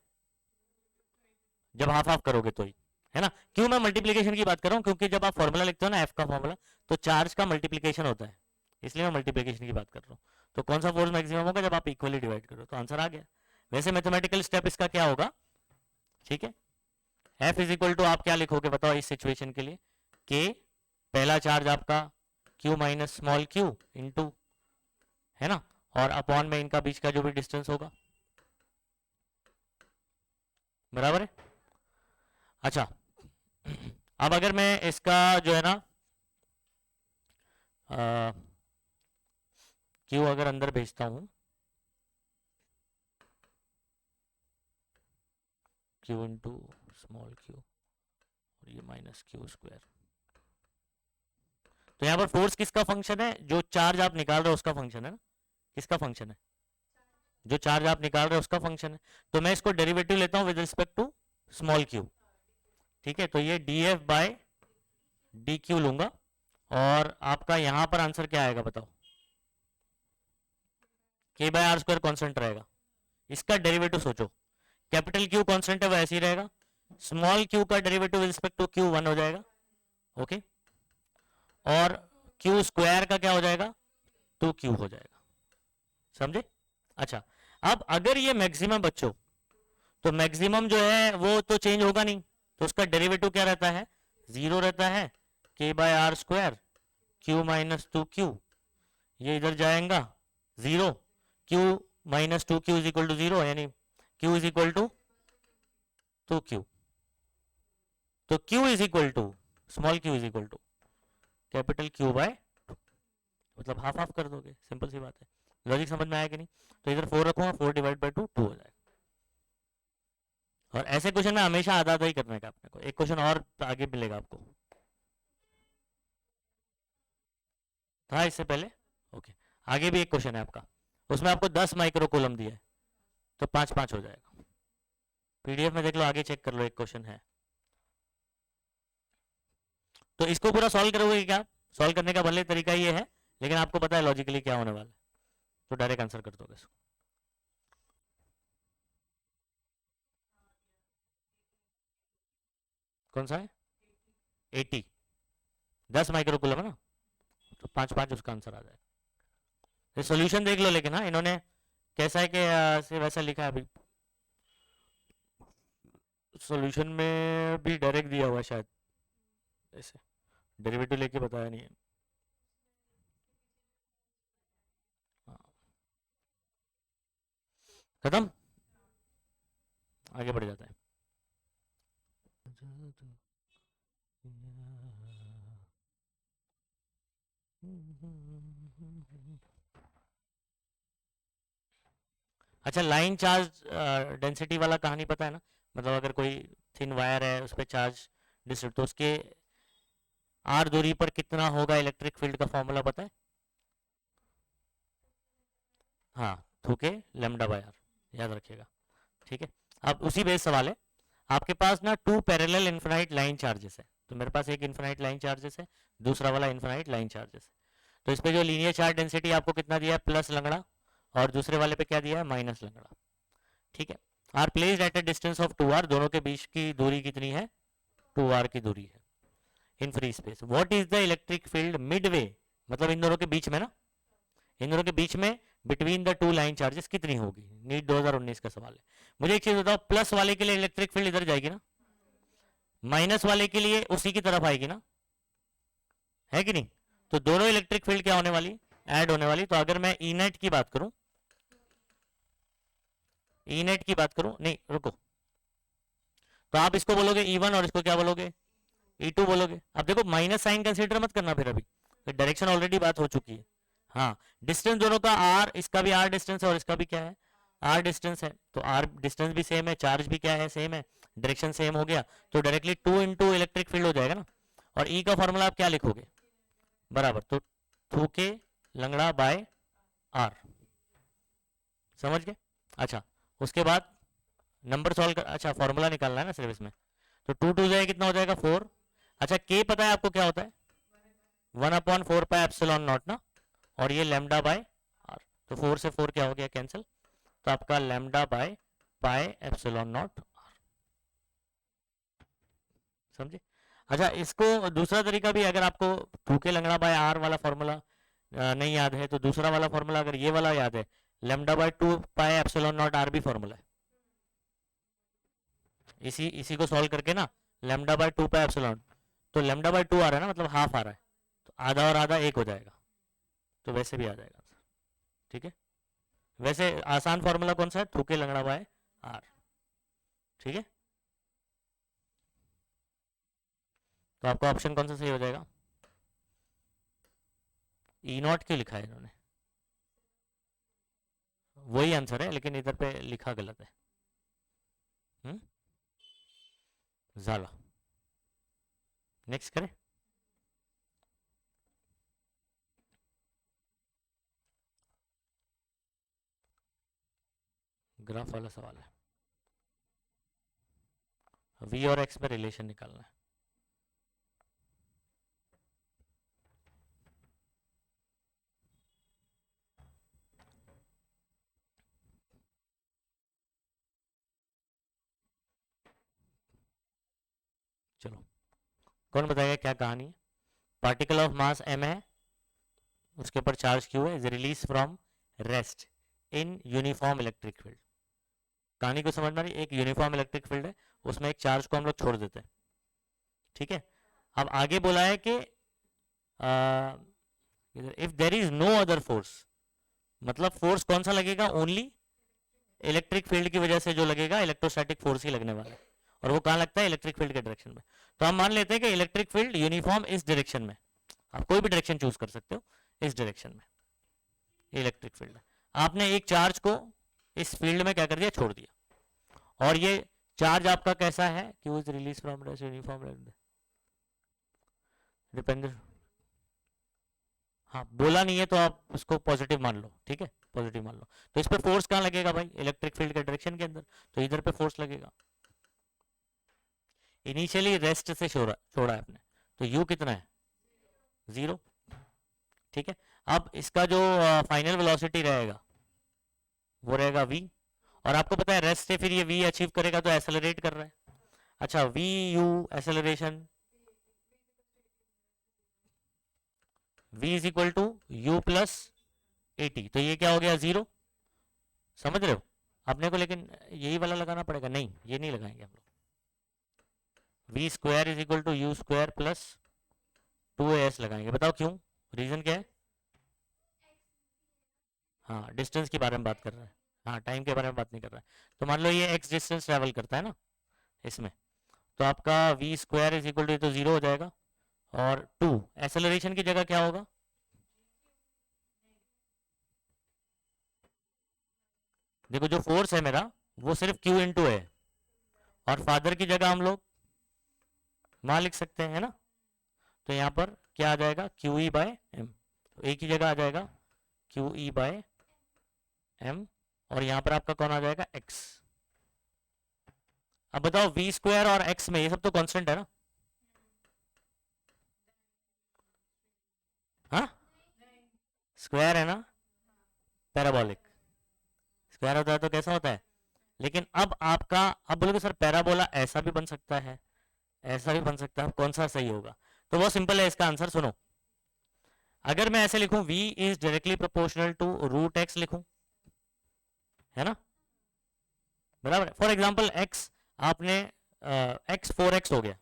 जब हाफ हाफ करोगे तो ही, है ना। क्यों मैं मल्टीप्लीकेशन की बात कर रहा हूं, क्योंकि जब आप फॉर्मूला लिखते हो ना एफ का फॉर्मूला, तो चार्ज का मल्टीप्लीकेशन होता है, इसलिए मैं मल्टीप्लीकेशन की बात कर रहा हूं। तो कौन सा फोर्स मैक्सिमम होगा, जब आप इक्वली डिवाइड करो, तो आंसर आ गया। वैसे मैथमेटिकल स्टेप इसका क्या होगा, ठीक है, F इज इक्वल टू आप क्या लिखोगे बताओ इस सिचुएशन के लिए, K पहला चार्ज आपका Q minus small q into, है ना, और अपॉन में इनका बीच का जो भी डिस्टेंस होगा, बराबर है। अच्छा अब अगर मैं इसका जो है ना Q अगर अंदर भेजता हूं, Q इंटू स्मॉल q और ये माइनस q स्क्वायर, तो यहां पर फोर्स किसका फंक्शन है, जो चार्ज आप निकाल रहे हो उसका फंक्शन है ना, किसका फंक्शन है, जो चार्ज आप निकाल रहे हो उसका फंक्शन है। तो मैं इसको डेरिवेटिव लेता हूं with respect to small q, ठीक है, तो ये df बाय dq लूंगा, और आपका यहां पर आंसर क्या आएगा बताओ, k by are square constant रहेगा, इसका डेरिवेटिव सोचो, कैपिटल Q कॉन्स्टेंट है वो ऐसे ही रहेगा, स्मॉल q का derivative with respect to q 1 हो जाएगा, ओके, और q स्क्वायर का क्या हो जाएगा 2q हो जाएगा, समझे। अच्छा अब अगर ये मैक्सिमम बच्चों, तो मैक्सिमम जो है वो तो चेंज होगा नहीं, तो उसका डेरिवेटिव क्या रहता है, 0 रहता है, k by are square q minus 2q, ये इधर जाएगा 0, q minus 2q is equal to 0, यानी q is equal to 2q, तो q is equal to small q is equal to capital Q by, मतलब हाफ हाफ कर दोगे, simple सी बात है, लॉजिक समझ में आया कि नहीं। तो इधर 4 रखूंगा, 4 डिवाइड बाय 2 2 हो जाएगा। और ऐसे क्वेश्चन में हमेशा आधा आधा ही करने का अपने को, एक क्वेश्चन और आगे मिलेगा आपको, था इससे पहले, ओके, आगे भी एक क्वेश्चन है आपका, उसमें आपको 10 माइक्रो कूलम दिया है, तो 5 5 हो जाएगा, पीडीएफ में देख लो, आगे चेक कर लो, एक क्वेश्चन है। तो इसको पूरा सॉल्व करोगे क्या, सॉल्व करने का भले तरीका ये है, लेकिन आपको पता है लॉजिकली क्या होने वाला है, तो डायरेक्ट आंसर कर दोगे इसको। कौन सा है 80, 10 माइक्रो कूलम है ना, तो 5 5 उसका आंसर आ जाएगा। ये सॉल्यूशन देख लो, लेकिन हाँ इन्होंने कैसा है कि से वैसा लिखा है, अभी सॉल्यूशन में भी डायरेक्ट दिया हुआ है शायद, ऐसे डेरिवेटिव लेके बताया नहीं है। हाँ, खत्म, आगे बढ़ जाता है। अच्छा लाइन चार्ज डेंसिटी वाला कहानी पता है ना, मतलब अगर कोई थिन वायर है उस पर चार्ज डिस्ट्रीब्यूट, तो उसके आर दूरी पर कितना होगा इलेक्ट्रिक फील्ड का फॉर्मूला पता है, हाँ थूके लेमडा बाय आर, याद रखिएगा, ठीक है। अब उसी बेस सवाल है, आपके पास ना 2 पैरेलल इन्फिनाइट लाइन चार्जेस है, तो मेरे पास एक इन्फिनाइट लाइन चार्जेस है, दूसरा वाला इन्फिनाइट लाइन चार्जेस है, तो इस पे जो लीनियर चार्ज डेंसिटी आपको कितना दिया है प्लस लंगड़ा, और दूसरे वाले पे क्या दिया है माइनस लंगड़ा, ठीक है। Are placed at a distance of 2r, दोनों के बीच की दूरी कितनी है 2r की दूरी है in free space, what is the electric field midway, मतलब इन दोनों के बीच में ना, इन दोनों के बीच में between the two line charges कितनी होगी, नीट 2019 का सवाल है। मुझे एक चीज बताओ, प्लस वाले के लिए इलेक्ट्रिक फील्ड इधर जाएगी ना, माइनस वाले के लिए उसी की तरफ आएगी ना, है कि नहीं, तो दोनों इलेक्ट्रिक फील्ड क्या होने वाली, ऐड होने वाली। तो अगर मैं ई नेट की बात करूं, ई नेट की बात करूं, नहीं रुको, तो आप इसको बोलोगे E1 और इसको क्या बोलोगे E2 बोलोगे। अब देखो माइनस साइन कंसीडर मत करना फिर, अभी डायरेक्शन ऑलरेडी बात हो चुकी है, हाँ डिस्टेंस दोनों का r, इसका भी r डिस्टेंस है और इसका भी क्या है r डिस्टेंस है, तो r डिस्टेंस भी सेम है, चार्ज भी क्या है सेम है, डायरेक्शन सेम हो गया, तो डायरेक्टली 2 इंटू इलेक्ट्रिक फील्ड हो जाएगा ना। और E का फॉर्मूला आप क्या लिखोगे बराबर, तो थूके लंगड़ा बाय r, समझ गए। अच्छा उसके बाद नंबर सॉल्व कर, अच्छा फॉर्मूला निकालना है ना सिर्फ इसमें, तो 2 2 जाए कितना हो जाएगा 4। अच्छा k पता है आपको क्या होता है 1/4 पाई एप्सिलॉन नॉट ना, और ये लैम्डा बाय आर, तो 4 से 4 क्या हो गया कैंसिल, तो आपका lambda by pi epsilon not R, समझे। अच्छा इसको दूसरा तरीका भी, अगर आपको थूके लंगड़ा बाय आर वाला फॉर्मूला नहीं याद है तो दूसरा वाला फॉर्मूला, अगर ये वाला याद है, lambda by 2 pi epsilon not R भी फॉर्मूला है। इसी को सॉल्व करके ना, लेमडा बाय 2 पाई एप्सिलॉन, तो लेमडा बाय 2 आ रहा है ना, मतलब हाफ आ रहा है, तो आधा और आधा एक हो जाएगा, तो वैसे भी आ जाएगा। ठीक है, वैसे आसान फॉर्मूला कौन सा है, थूके लंगड़ा बाय आर। ठीक है, तो आपका ऑप्शन कौन सा सही हो जाएगा? ई नॉट क्यों लिखा है इन्होंने? वही आंसर है लेकिन इधर पे लिखा गलत है। जाला। नेक्स्ट करें। ग्राफ वाला सवाल है, वी और एक्स में रिलेशन निकालना है। चलो, कौन बताएगा क्या कहानी है? पार्टिकल ऑफ मास m है, उसके ऊपर चार्ज q है, is release from rest in uniform electric field. कहानी को समझ में आ रही? एक यूनिफॉर्म इलेक्ट्रिक फील्ड है, उसमें एक चार्ज को हम लोग छोड़ देते हैं। ठीक है, अब आगे बोला है कि if there is no other force, मतलब फोर्स कौन सा लगेगा? ओनली इलेक्ट्रिक फील्ड की वजह से जो लगेगा, इलेक्ट्रोस्टैटिक फोर्स ही लगने वाला है, और वो कहाँ लगता है? इलेक्ट्रिक फील्ड के डायरेक्शन में। तो हम मान लेते हैं कि इलेक्ट्रिक फील्ड यूनिफॉर्म इस डायरेक्शन में, आप कोई भी डायरेक्शन चूज कर सकते हो, इस डायरेक्शन में इलेक्ट्रिक फील्ड। आपने एक चार्ज को इस फील्ड में क्या कर दिया? छोड़ दिया, और ये चार्ज आपका कैसा है? Q is release from uniform dependent. हाँ, बोला नहीं है तो आप उसको पॉजिटिव मान लो। ठीक है, पॉजिटिव मान लो, तो इस पे फोर्स कहाँ लगेगा भाई? इलेक्ट्रिक फील्ड के डायरेक्शन के अंदर, तो इधर पे फोर्स लगेगा। इनिशियली रेस्ट से छोड़ा है आपने, तो यू कितना है? 0। ठीक है, अब इसका जो फाइनल वेलोसिटी रहेगा वो रहेगा v, और आपको पता है रेस्ट से फिर ये v अचीव करेगा तो एक्सेलरेट कर रहा है। अच्छा, v u acceleration, v is equal to U plus A T, तो ये क्या हो गया? 0। समझ रहे हो अपने को? लेकिन यही वाला लगाना पड़ेगा, नहीं ये नहीं लगाएंगे हम लोग। V square is equal to U square plus 2as लगाएंगे। बताओ क्यों? रीजन क्या है? हाँ, डिस्टेंस के बारे में बात कर रहा है, हाँ टाइम के बारे में बात नहीं कर रहा है। तो मान लो ये x डिस्टेंस ट्रेवल करता है ना इसमें, तो आपका V square is equal to, तो 0 हो जाएगा, और 2 एक्सेलरेशन की जगह क्या होगा? देखो, जो फोर्स है मेरा वो सिर्फ q इंटू है, और फादर की जगह हम लोग माँ लिख सकते हैं, है ना? तो यहाँ पर क्या आ जाएगा? क्यू ई बाय एम, तो एक ही जगह आ जाएगा क्यू ई बाय एम, और यहाँ पर आपका कौन आ जाएगा? x। अब बताओ v स्क्वायर और x में ये सब तो कांस्टेंट है ना? हाँ, स्क्वायर है ना, पैराबोलिक। स्क्वायर होता है तो कैसा होता है? लेकिन अब आपका, अब बोलोगे सर पैराबोला ऐसा भी बन सकता है, ऐसा भी बन सकता है, कौन सा सही होगा? तो वो सिंपल है इसका आंसर, सुनो। अगर मैं ऐसे लिखूं v is directly proportional to root x लिखूं, है ना, बराबर? फॉर एग्जांपल x, आपने x 4x हो गया,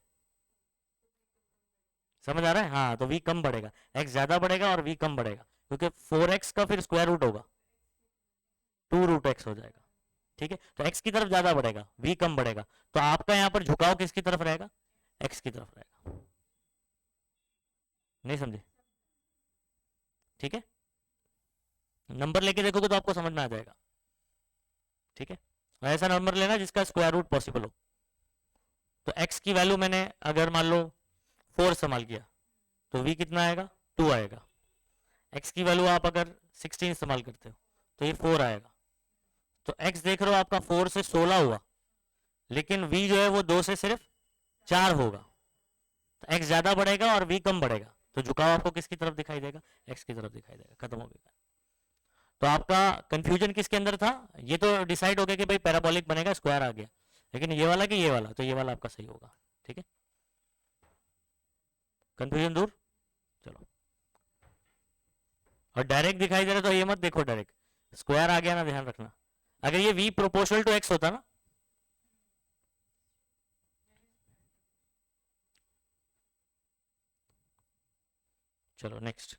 समझ आ रहा है? हाँ, तो v कम बढ़ेगा, x ज्यादा बढ़ेगा और v कम बढ़ेगा, क्योंकि 4x का फिर स्क्वायर रूट होगा, 2 रूट x हो जाएगा। ठीक है, तो x की तरफ ज्यादा बढ़ेगा, v कम बढ़ेगा, तो आपका यहाँ पर झुकाव किसकी तरफ रहेगा? x की तरफ रहेगा। नहीं समझे? ठीक है, नंबर लेके देखोगे तो आपको समझ में आ जाएगा। ठीक है, ऐसा नंबर लेना जिसका स्क्वायर रूट पॉसिबल हो। तो x की वैल्यू मैंने अगर मान लो 4 इस्तेमाल किया, तो v कितना आएगा? 2 आएगा। x की वैल्यू आप अगर 16 इस्तेमाल करते हो तो ये 4 आएगा। तो x देख रहे हो आपका 4 से 16 हुआ, लेकिन v जो है वो 2 से सिर्फ 4 होगा, तो x ज्यादा बढ़ेगा और v कम बढ़ेगा, तो झुकाव आपको किसकी तरफ दिखाई देगा? x की तरफ दिखाई देगा। खत्म हो गया। तो आपका कंफ्यूजन किसके अंदर था? ये तो डिसाइड हो गया कि भाई पैराबोलिक बनेगा, स्क्वायर आ गया, लेकिन ये वाला कि ये वाला, तो ये वाला आपका सही होगा। ठीक है, कंफ्यूजन दूर। चलो, और डायरेक्ट दिखाई दे रहा तो ये मत देखो, डायरेक्ट स्क्वायर आ गया ना, ध्यान रखना। अगर ये v प्रोपोर्शनल टू x होता ना, चलो नेक्स्ट।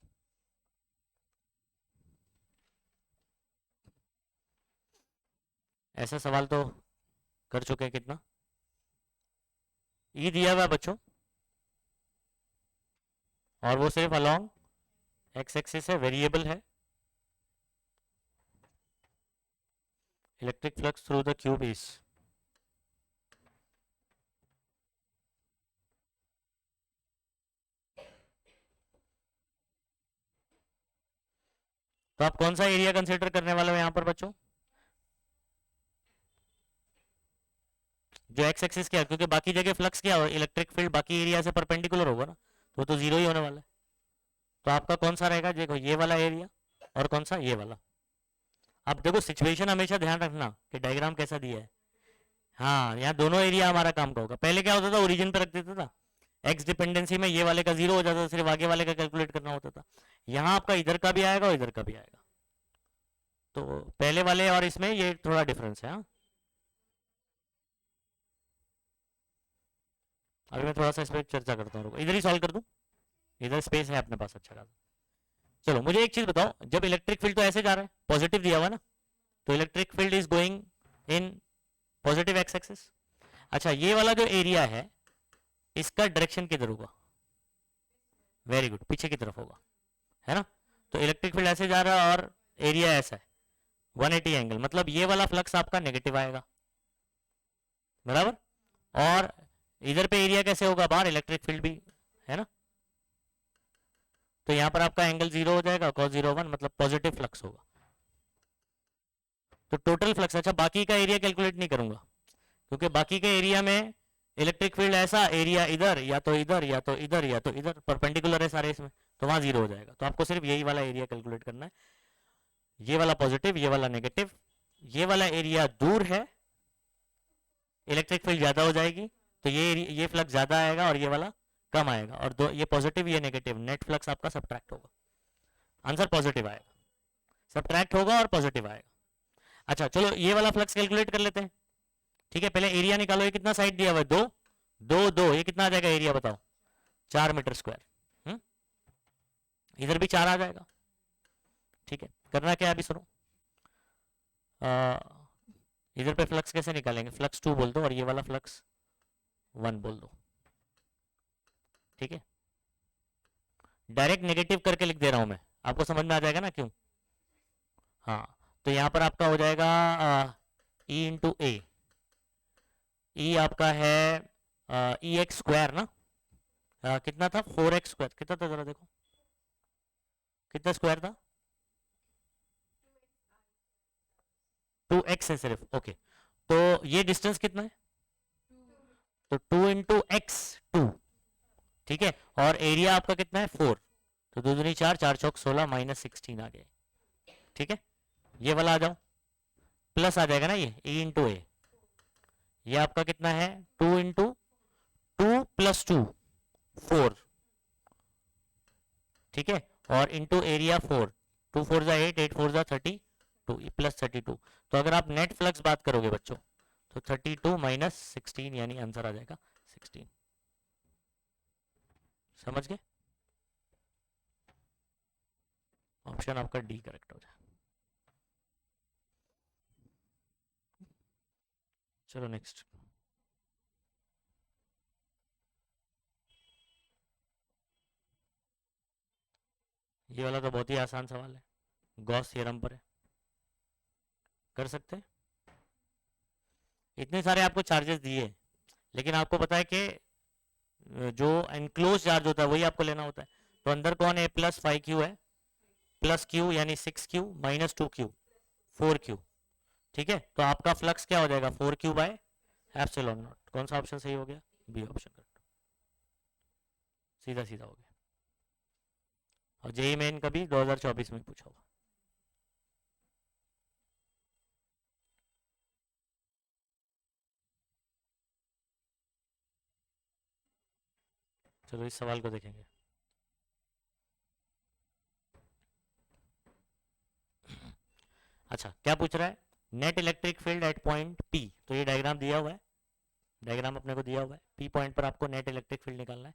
ऐसा सवाल तो कर चुके हैं कितना। ई दिया हुआ है बच्चों, और वो सिर्फ अलोंग एक्स एक्सिस है, वेरिएबल है। Electric flux through the cube is, तो आप कौन सा एरिया कंसिडर करने वाले हो यहां पर बच्चों? जो एक्स एक्सिस क्या है, क्योंकि बाकी जगह फ्लक्स क्या हो, इलेक्ट्रिक फील्ड बाकी एरिया से परपेंडिकुलर होगा ना, तो जीरो ही होने वाला है। तो आपका कौन सा रहेगा, देखो ये वाला एरिया, और कौन सा, ये वाला। अब देखो सिचुएशन हमेशा ध्यान रखना कि डायग्राम कैसा दिया है। हाँ, यहाँ दोनों एरिया हमारा काम का होगा। पहले क्या होता था, ओरिजिन पे रख देता था, एक्स डिपेंडेंसी में ये वाले का जीरो हो जाता था, सिर्फ आगे वाले का कैलकुलेट करना होता था। यहाँ आपका इधर का भी आएगा और इधर का भी आएगा, तो पहले वाले और इसमें ये थोड़ा डिफरेंस है। हाँ, अभी मैं थोड़ा सा इस पर चर्चा करता हूँ, इधर ही सॉल्व कर दूं, इधर स्पेस है अपने पास अच्छा खासा। चलो मुझे एक चीज बताओ, जब इलेक्ट्रिक फील्ड तो ऐसे जा रहा है, पॉजिटिव दिया हुआ ना, तो electric field is going in positive x axis. अच्छा, ये वाला जो एरिया है इसका डायरेक्शन किधर होगा? वेरी गुड, पीछे की तरफ होगा, है ना। तो इलेक्ट्रिक फील्ड ऐसे जा रहा है और एरिया ऐसा है, 180 एंगल, मतलब ये वाला फ्लक्स आपका नेगेटिव आएगा, बराबर। और इधर पे एरिया कैसे होगा, बाहर इलेक्ट्रिक फील्ड भी है ना, तो यहां पर आपका एंगल जीरो हो जाएगा, cos 0 1, मतलब पॉजिटिव फ्लक्स होगा। तो टोटल फ्लक्स, अच्छा बाकी का एरिया कैलकुलेट नहीं करूंगा, क्योंकि बाकी के एरिया में इलेक्ट्रिक फील्ड ऐसा, एरिया इधर या तो इधर या तो इधर या तो इधर, परपेंडिकुलर है सारे इसमें, तो वहां जीरो हो जाएगा। तो आपको सिर्फ यही वाला एरिया कैलकुलेट करना है, ये वाला पॉजिटिव, ये वाला नेगेटिव, ये वाला एरिया दूर है, इलेक्ट्रिक फील्ड ज्यादा हो जाएगी, तो ये फ्लक्स ज्यादा आएगा और ये वाला कम आएगा, और दो ये पॉजिटिव ये नेगेटिव, नेट फ्लक्स आपका सब्ट्रैक्ट होगा, आंसर पॉजिटिव आएगा, सब्ट्रैक्ट होगा और पॉजिटिव आएगा। अच्छा चलो ये वाला फ्लक्स कैलकुलेट कर लेते हैं। ठीक है, पहले एरिया निकालो, ये कितना साइड दिया हुआ है, दो दो दो, ये कितना आ जाएगा एरिया बताओ, 4 मीटर स्क्वायर। इधर भी 4 आ जाएगा। ठीक है, करना क्या है अभी सुनो, इधर पे फ्लक्स कैसे निकालेंगे, फ्लक्स 2 बोल दो और ये वाला फ्लक्स 1 बोल दो। ठीक है, डायरेक्ट नेगेटिव करके लिख दे रहा हूं मैं, आपको समझ में आ जाएगा ना क्यों। हाँ, तो यहां पर आपका हो जाएगा ई इंटू ए, ई आपका है ई एक्स स्क्वायर ना, कितना था 4x स्क्वायर, कितना था जरा देखो, कितना स्क्वायर था, 2x है सिर्फ, ओके। तो ये डिस्टेंस कितना है, तो 2 इंटू एक्स 2, ठीक है, और एरिया आपका कितना है 4, तो दो दूनी 4, 4 चौक 16, -16 आ गए। ठीक है, ये वाला आ जाओ, प्लस आ जाएगा ना ये ई इंटू ए, ये आपका कितना है 2 इंटू 2 + 2 4, ठीक है, और इंटू एरिया 4, 2 4 = 8, 8 4 = 32 +32। तो अगर आप नेट फ्लक्स बात करोगे बच्चों, तो 32 - 16, यानी आंसर आ जाएगा 16। समझ गए, ऑप्शन आपका डी करेक्ट हो जाए। चलो नेक्स्ट। ये वाला तो बहुत ही आसान सवाल है, गॉस थ्योरम पर है, कर सकते हैं। इतने सारे आपको चार्जेस दिए, लेकिन आपको पता है कि जो एनक्लोज चार्ज होता है वही आपको लेना होता है। तो अंदर कौन है, +5q है, प्लस क्यू यानी 6q, -2q 4q। ठीक है, तो आपका फ्लक्स क्या हो जाएगा 4q/ε0। कौन सा ऑप्शन सही हो गया, बी ऑप्शन करेक्ट, सीधा सीधा हो गया। और जेई मेन कभी 2024 में पूछा होगा। चलो इस सवाल को देखेंगे। अच्छा क्या पूछ रहा है, net electric field at point P, तो ये डायग्राम दिया हुआ है, डायग्राम अपने को दिया हुआ है, पी पॉइंट पर आपको नेट इलेक्ट्रिक फील्ड निकालना है,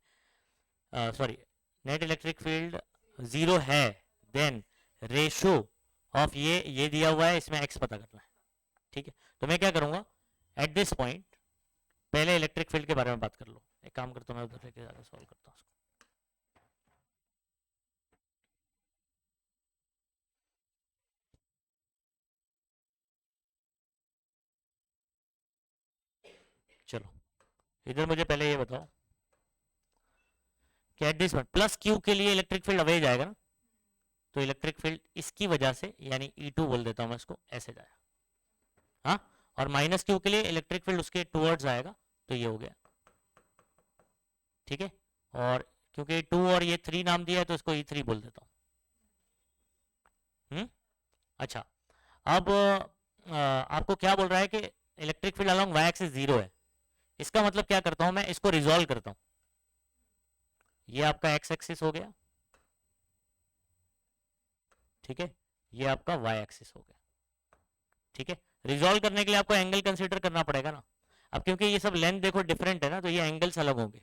सॉरी नेट इलेक्ट्रिक फील्ड 0 है, देन रेशो ऑफ ये दिया हुआ है, इसमें एक्स पता करना है, ठीक है। तो मैं क्या करूंगा, एट दिस पॉइंट पहले इलेक्ट्रिक फील्ड के बारे में बात कर लो, एक काम करता हूँ मैं उधर लेके जाकर सॉल्व करता हूँ उसको। चलो इधर मुझे पहले ये बताओ कि at this point plus Q के लिए इलेक्ट्रिक फील्ड अवे जाएगा ना, तो इलेक्ट्रिक फील्ड इसकी वजह से यानी E2 बोल देता हूं मैं इसको, ऐसे जाएगा, हाँ, और माइनस क्यू के लिए इलेक्ट्रिक फील्ड उसके टूवर्ड्स आएगा, तो ये हो गया, ठीक है। और क्योंकि 2 और ये 3 नाम दिया है तो इसको E3 बोल देता हूँ। अच्छा अब आपको क्या बोल रहा है कि electric field along Y axis 0 है, इसका मतलब क्या करता हूं मैं, इसको रिजॉल्व करता हूं, ये आपका एक्स एक्सिस हो गया, ठीक है, ये आपका वाई एक्सिस हो गया, ठीक है। रिजॉल्व करने के लिए आपको एंगल कंसीडर करना पड़ेगा ना, अब क्योंकि ये सब लेंथ देखो डिफरेंट है ना, तो ये एंगल्स अलग होंगे,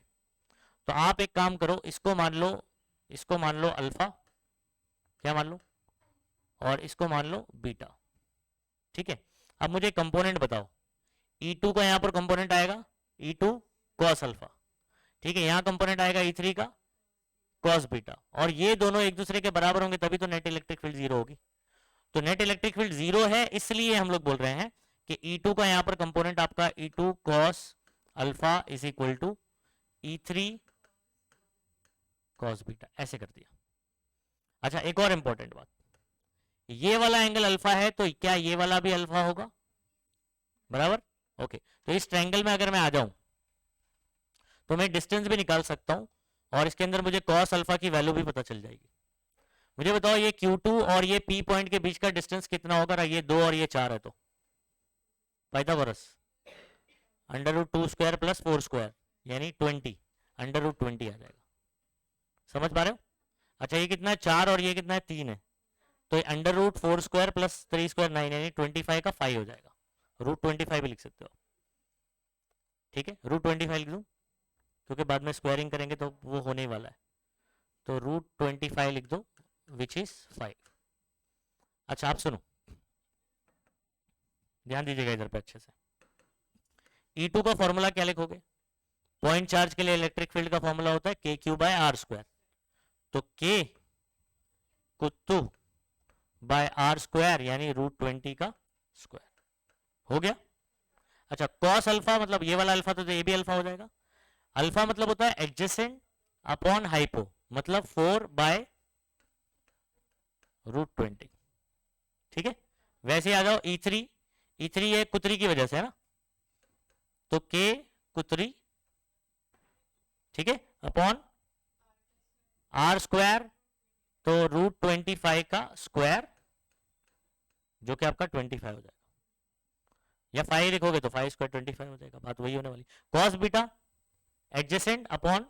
तो आप एक काम करो, इसको मान लो अल्फा, क्या मान लो, और इसको मान लो बीटा, ठीक है। अब मुझे कंपोनेंट बताओ, E2 का यहां पर कंपोनेंट आएगा E2 cos अल्फा, ठीक है, यहां कंपोनेंट आएगा E3 का cos बीटा, और ये दोनों एक दूसरे के बराबर होंगे तभी तो नेट इलेक्ट्रिक फील्ड 0 होगी, तो नेट इलेक्ट्रिक फील्ड 0 है, इसलिए हम लोग बोल रहे हैं कि E2 का यहां पर कंपोनेंट आपका E2 cos alpha is equal to E3 cos beta, ऐसे कर दिया। अच्छा एक और इंपॉर्टेंट बात, ये वाला एंगल अल्फा है तो क्या ये वाला भी अल्फा होगा, बराबर, ओके। तो इस ट्रायंगल में अगर मैं आ जाऊं तो मैं डिस्टेंस भी निकाल सकता हूं, और इसके अंदर मुझे cos अल्फा की वैल्यू भी पता चल जाएगी। मुझे बताओ ये Q2 और ये P पॉइंट के बीच का डिस्टेंस कितना होगा, ये 2 और ये 4 है, तो पाइथागोरस √2 स्क्वायर प्लस 4 स्क्वायर यानी 20, √20 आ जाएगा, समझ पा रहे हो। अच्छा ये कितना है 4 और ये कितना है 3 है, तो √4 स्क्वायर प्लस 3 स्क्वायर 9 यानी 25 का 5 हो जाएगा, √25 भी लिख सकते हो, ठीक है, √25 लिख दूं क्योंकि बाद में स्क्वायरिंग करेंगे तो वो होने ही वाला है, तो √25 लिख दो विच इज 5। अच्छा आप सुनो, ध्यान दीजिएगा इधर पे अच्छे से, E2 का फॉर्मूला क्या लिखोगे, पॉइंट चार्ज के लिए इलेक्ट्रिक फील्ड का फॉर्मूला होता है KQ/R², तो K कुत्तू बाय R² यानी √20 का स्क्वायर हो गया। अच्छा cos अल्फा मतलब ये वाला अल्फा, तो ये भी अल्फा हो जाएगा, अल्फा मतलब होता है एडजेसेंट अपॉन हाइपो, मतलब 4/√20, ठीक है। वैसे आ जाओ E3 ये कुतरी की वजह से है ना, तो K कुतरी, ठीक है, अपॉन R², तो √25 का स्क्वायर जो कि आपका 25 हो जाएगा, या 5 लिखोगे तो 5² 25 हो जाएगा, बात वही होने वाली। cos बीटा एडजेसेंट अपॉन,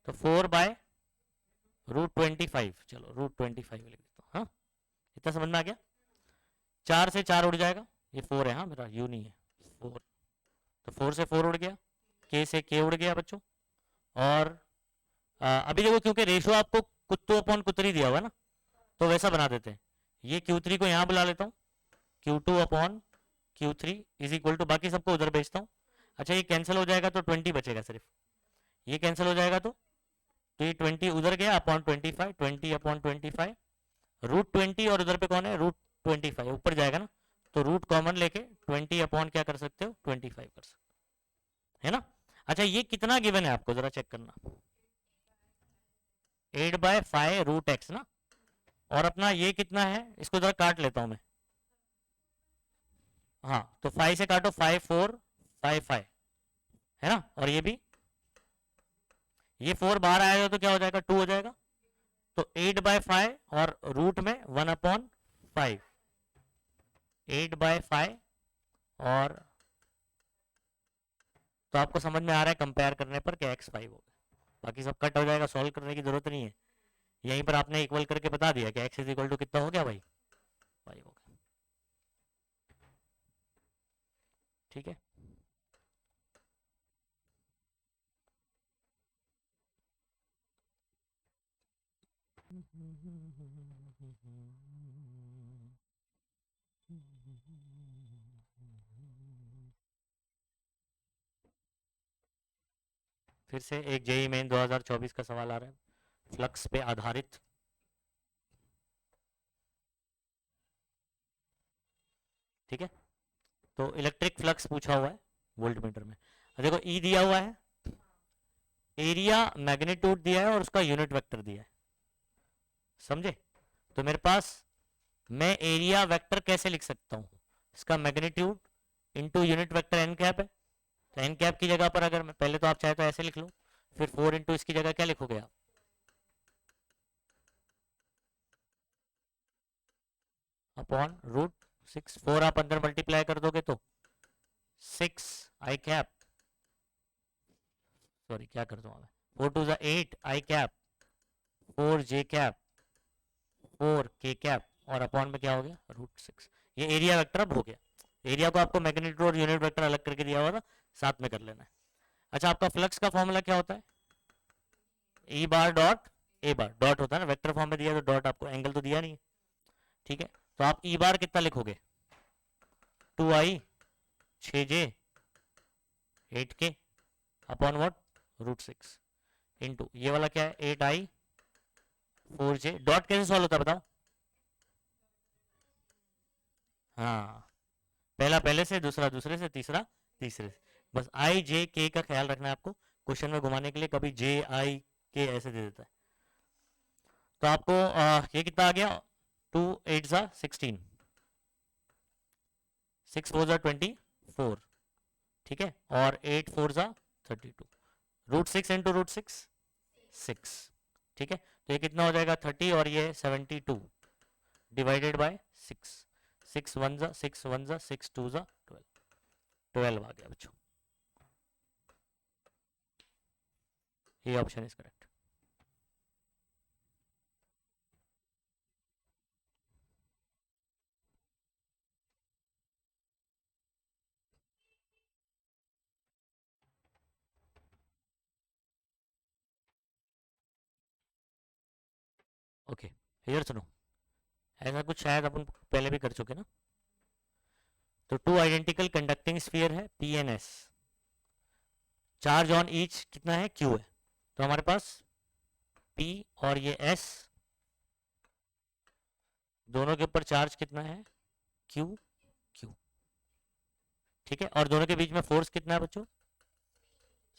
तो 4/√25, चलो √25 लिख देता हूँ, हाँ इतना समझ में आ गया, 4 से 4 उड़ जाएगा, ये 4 है, हाँ मेरा यू नहीं है 4, तो 4 से 4 उड़ गया, K से K उड़ गया बच्चों, और अभी देखो क्योंकि रेशो आपको कुत्तों अपॉन कुतरी दिया हुआ है ना, तो वैसा बना देते हैं, ये Q3 को यहां बुला लेता हूं, Q2 upon Q3 is equal to, बाकी सबको उधर भेजता हूं। अच्छा ये कैंसिल हो जाएगा तो 20 बचेगा सिर्फ, ये कैंसिल हो जाएगा तो ये 20 उधर गया अपॉन 25, 20 अपॉन 25, √20 और उधर पे कौन है √25 ऊपर जाएगा ना, तो रूट कॉमन लेके 20 अपॉन क्या कर सकते हो 25 कर सकते है ना। अच्छा ये कितना गिवन है आपको जरा चेक करना, 8/5 √x ना, और अपना ये कितना है, इसको जरा काट लेता हूं मैं, हाँ तो 5 से काटो 5 4 5 5 है ना, और ये 4 बाहर आएगा तो क्या हो जाएगा 2 हो जाएगा, तो 8/5 और रूट में 1/5, 8/5 और, तो आपको समझ में आ रहा है कंपेयर करने पर कि x 5 हो गया, बाकी सब कट हो जाएगा, सॉल्व करने की जरूरत नहीं है, यहीं पर आपने इक्वल करके बता दिया कि x इज इक्वल टू कितना हो गया भाई 5 हो गया, ठीक है। फिर से एक जेई मेन 2024 का सवाल आ रहा है फ्लक्स पे आधारित। ठीक है, तो इलेक्ट्रिक फ्लक्स पूछा हुआ है वोल्टमीटर में। देखो ई दिया हुआ है, एरिया मैग्नीट्यूड दिया है और उसका यूनिट वेक्टर दिया है, समझे? तो मेरे पास मैं एरिया वेक्टर कैसे लिख सकता हूँ, इसका magnitude into unit vector N cap है। तो एन कैप की जगह पर अगर मैं पहले तो आप चाहे तो ऐसे लिख लो, फिर 4 इंटू इसकी जगह क्या लिखोगे आप, अपॉन रूट 6। 4 आप अंदर मल्टीप्लाई कर दोगे तो 6 आई कैप, सॉरी क्या करता हूँ मैं, 4 टू ज़ा 8 आई कैप, 4 जे कैप, 4 के कैप, और अपॉन में क्या हो गया रूट 6। ये एरिया वेक्टर अब हो गया। एरिया को आपको मैग्नीट्यूड और यूनिट वेक्टर अलग करके दिया हुआ था, साथ में कर लेना है। अच्छा, आपका फ्लक्स का फॉर्मूला क्या होता है, ई बार डॉट ए बार, डॉट होता है ना, वेक्टर फॉर्म में दिया तो डॉट, आपको एंगल तो दिया नहीं है। ठीक है, तो आप ई बार कितना लिखोगे, 2i 6j 8k upon what root 6 into ये वाला क्या है 8i 4j। डॉट कैसे सॉल्व होता है बताओ? हाँ, पहला पहले से, दूसरा दूसरे से, तीसरा तीसरे से। बस आई जे के का ख्याल रखना है आपको, क्वेश्चन में घुमाने के लिए कभी जे आई के ऐसे दे देता है। तो आपको ये कितना आ गया, 2 8 ज़ा 16, 6 4 ज़ा 24, ठीक है, और 8 4 ज़ा 32, रूट 6 इंटू रूट 6 6। ठीक है, तो ये कितना हो जाएगा 30 और ये 72 डिवाइडेड बाय 6। 6 1 ज़ा 6 1 ज़ा 6 2 ज़ा 12, 12 आ गया बच्चों। ये option is correct. Okay, here सुनो, ऐसा कुछ शायद अपन पहले भी कर चुके ना। तो टू आइडेंटिकल कंडक्टिंग स्फीयर है P N S, charge on each कितना है क्यू है। तो हमारे पास पी और ये एस, दोनों के ऊपर चार्ज कितना है क्यू क्यू, ठीक है, और दोनों के बीच में फोर्स कितना है बच्चों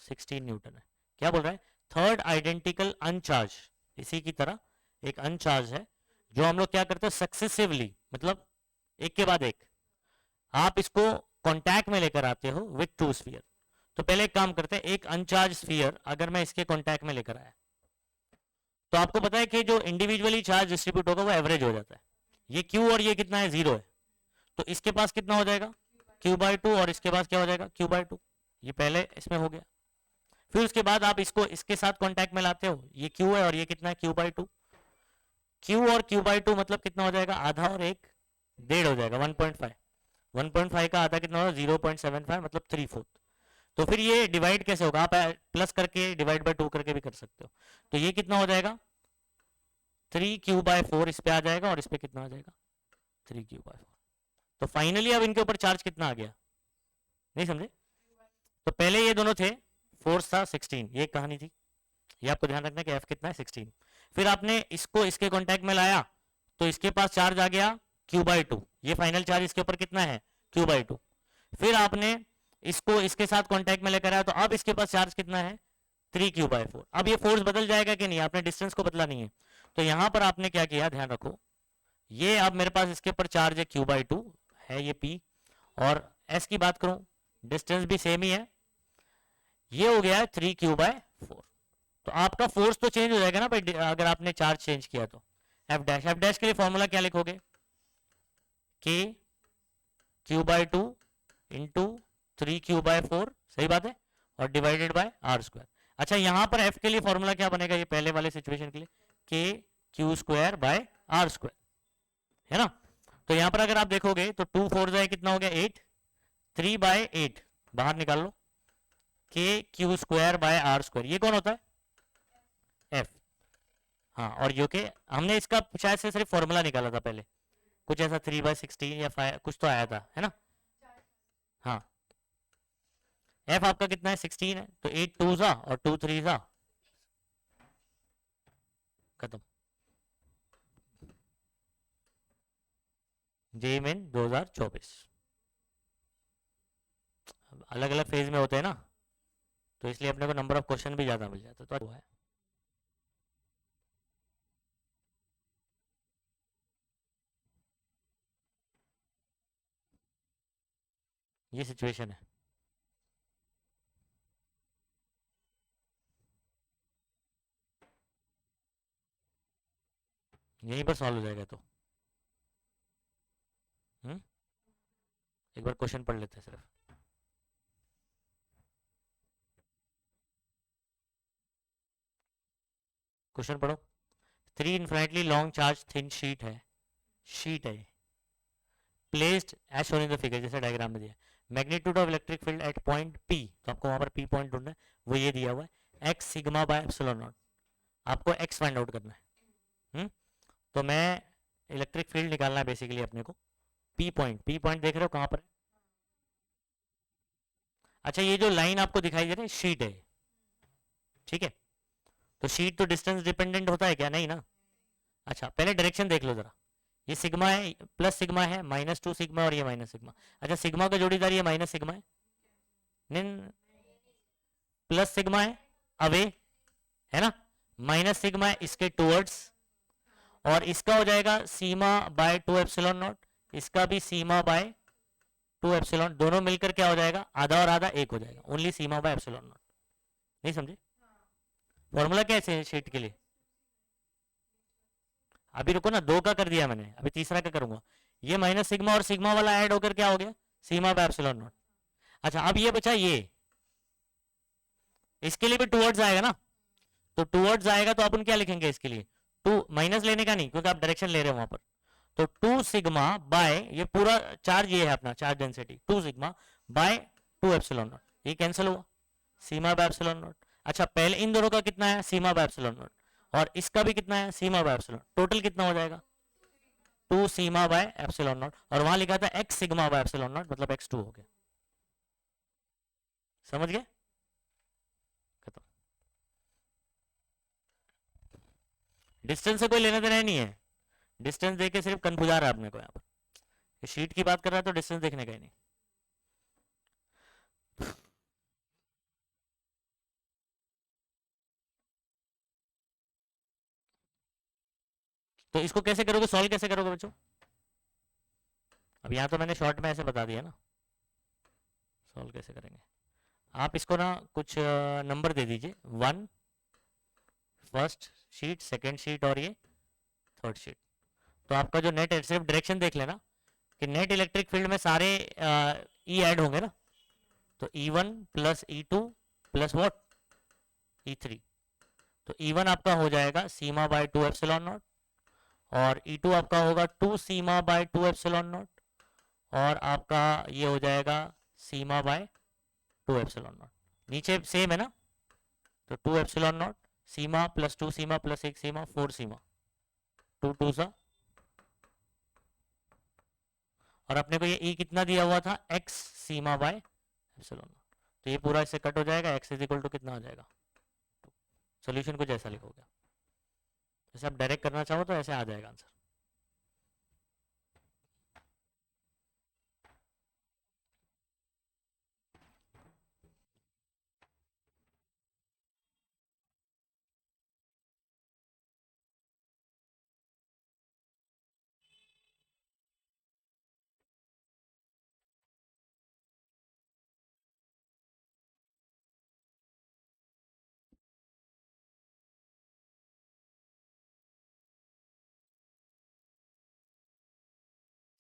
16 न्यूटन है। क्या बोल रहा है, थर्ड आइडेंटिकल अनचार्ज, इसी की तरह एक अनचार्ज है जो हम लोग क्या करते हैं सक्सेसिवली, मतलब एक के बाद एक, आप इसको कांटेक्ट में लेकर आते हो विथ टू स्फीयर। तो पहले एक काम करते हैं, एक अनचार्ज स्फीयर अगर मैं इसके कांटेक्ट में लेकर आया, तो आपको पता है कि जो इंडिविजुअली चार्ज डिस्ट्रीब्यूट होगा वो एवरेज हो जाता है। ये क्यू और ये कितना है 0 है, तो इसके पास कितना हो जाएगा q/2 और इसके पास क्या हो जाएगा q/2। ये पहले इसमें हो गया, फिर उसके बाद आप इसको इसके साथ कांटेक्ट में लाते हो, ये q है और ये कितना है q/2। q और q/2 मतलब कितना हो जाएगा, आधा और एक डेढ़ हो जाएगा 1.5। 1.5 का आधा कितना होगा 0.75 मतलब 3/4। तो फिर ये डिवाइड कैसे होगा, आप प्लस करके डिवाइड बाय 2 करके भी कर सकते हो। तो ये कितना हो जाएगा 3q/4 इस पे आ जाएगा और इस पे कितना आ जाएगा 3q/4। तो फाइनली अब इनके ऊपर चार्ज कितना आ गया, नहीं समझे? तो पहले ये दोनों थे, फोर्स था 16, ये कहानी थी, ये आपको ध्यान रखना कि एफ कितना है 16। फिर आपने इसको इसके कांटेक्ट में लाया तो इसके पास चार्ज आ गया q/2, ये फाइनल चार्ज इसके ऊपर कितना है q/2। फिर आपने इसको इसके साथ कांटेक्ट में लेकर आया तो अब इसके पास चार्ज कितना है 3q/4। अब ये फोर्स बदल जाएगा कि नहीं, आपने डिस्टेंस को बदला नहीं है। तो यहां पर आपने क्या किया ध्यान रखो, ये अब मेरे पास इसके ऊपर चार्ज है q/2 है ये p, और s की बात करूं डिस्टेंस भी सेम ही है, ये हो गया है 3q/4। तो आपका फोर्स तो चेंज हो जाएगा ना भाई, अगर आपने चार्ज चेंज किया तो। एफ डैश के लिए फॉर्मूला क्या लिखोगे, k q/2 इंटू 3q/4, सही बात है, और डिवाइडेड बाय r²। अच्छा, यहां पर f के लिए फॉर्मूला क्या बनेगा, ये पहले वाले सिचुएशन के लिए k q²/r², है ना। तो यहां पर अगर आप देखोगे तो 2 4 कितना हो गया 8, 3/8 बाहर निकाल लो, K Q square by are square, ये कौन होता है? एफ। हाँ, और यू के हमने इसका शायद से सिर्फ फॉर्मूला निकाला था पहले, कुछ ऐसा 3/16 या 5 कुछ तो आया था, है ना? हाँ, एफ आपका कितना है? 16 है, तो 8 2 जा और 2 3 जा, खत्म। जे मेन 2024। अलग अलग फेज में होते हैं ना, तो इसलिए अपने को नंबर ऑफ क्वेश्चन भी ज़्यादा मिल जाता है, तो वो है। ये सिचुएशन है। यहीं पर सॉल्व हो जाएगा तो। हम्म, एक बार क्वेश्चन पढ़ लेते हैं सिर्फ। क्वेश्चन पढ़ो। 3 infinitely long charge thin sheet है placed as shown in the figure, जैसे डायग्राम में दिया। Magnitude of electric field at point P, तो आपको वहां पर पी पॉइंट ढूंढना है, वो ये दिया हुआ है, x sigma bye epsilon not. आपको एक्स फाइंड आउट करना है। तो मैं इलेक्ट्रिक फील्ड निकालना है बेसिकली अपने को। पी पॉइंट देख रहे हो कहां पर है? अच्छा, ये जो लाइन आपको दिखाई दे रही है शीट है, ठीक है? तो शीट तो डिस्टेंस डिपेंडेंट होता है क्या? नहीं ना। अच्छा, पहले डायरेक्शन देख लो जरा। ये सिग्मा है, प्लस सिग्मा है, -2 सिग्मा, और ये माइनस सिग्मा। अच्छा, सिग्मा का जोड़ीदार ये माइनस सिग्मा है, नहीं, प्लस सिग्मा है अवे, है ना? माइनस सिग्मा है इसके टूवर्ड्स, और इसका हो जाएगा सीमा बाय 2 एप्सिलॉन नॉट, इसका भी सीमा बाय 2 एप्सिलॉन, दोनों मिलकर क्या हो जाएगा? आधा और आधा एक हो जाएगा, only Seema by epsilon not. नहीं समझे? फॉर्मूला कैसे है शीट के लिए? अभी रुको ना, दो का कर दिया मैंने, अभी तीसरा का करूंगा। ये माइनस सिग्मा और सिग्मा वाला ऐड होकर क्या हो गया? सीमा बाय एप्सिलॉन नॉट। अच्छा, अब ये बचा ये, इसके लिए भी टूवर्ड्स आएगा ना, तो टूवर्ड्स आएगा तो अपन क्या लिखेंगे इसके लिए? टू, माइनस लेने का नहीं क्योंकि आप डायरेक्शन ले रहे हो वहां पर। तो 2 सिग्मा बाय, ये पूरा चार्ज ये है अपना charge density, 2 sigma bye 2 epsilon not, ये कैंसिल हुआ, सीमा बाय एप्सिलॉन नॉट। अच्छा, पहले इन दोनों का कितना है? सीमा बाय एप्सिलॉन नॉट, और इसका भी कितना है? सीमा बाय एप्सिलॉन, टोटल कितना हो जाएगा? 2 सीमा बाय एप्सिलॉन नॉट, और वहां लिखा था x sigma bye epsilon not, मतलब x2 हो गया। समझ गए? खत्म। डिस्टेंस से कोई लेना देना नहीं है, डिस्टेंस देके सिर्फ कन्फ्यूजा रहा है अपने को यहाँ पर। शीट की बात कर रहा है तो डिस्टेंस देखने का ही नहीं। तो इसको कैसे करोगे, सॉल्व कैसे करोगे बच्चों? अब यहाँ तो मैंने शॉर्ट में ऐसे बता दिया ना, सॉल्व कैसे करेंगे। आप इसको ना कुछ नंबर दे दीजिए, 1 फर्स्ट शीट, सेकेंड शीट, और ये थर्ड शीट। तो आपका जो नेट है, सिर्फ डायरेक्शन देख लेना कि नेट इलेक्ट्रिक फील्ड में सारे ई ऐड होंगे ना, तो E1 plus E2 plus what E3। तो E1 आपका हो जाएगा सीमा बाय 2 एप्सिलॉन नॉट, और E2 आपका होगा 2 सीमा बाय 2 एप्सिलॉन नॉट, और आपका ये हो जाएगा सीमा बाय 2 एप्सिलॉन नॉट। नीचे सेम है ना, तो 2 epsilon not, Seema plus 2 Seema plus 1 सीमा, 4 सीमा, 2 2 सा, और अपने को ये E कितना दिया हुआ था? x Seema by epsilon not. तो ये पूरा इससे कट हो जाएगा, x इज इक्वल टू कितना हो जाएगा? सोल्यूशन कुछ ऐसा लिखोगे, जैसे आप डायरेक्ट करना चाहो तो ऐसे आ जाएगा answer.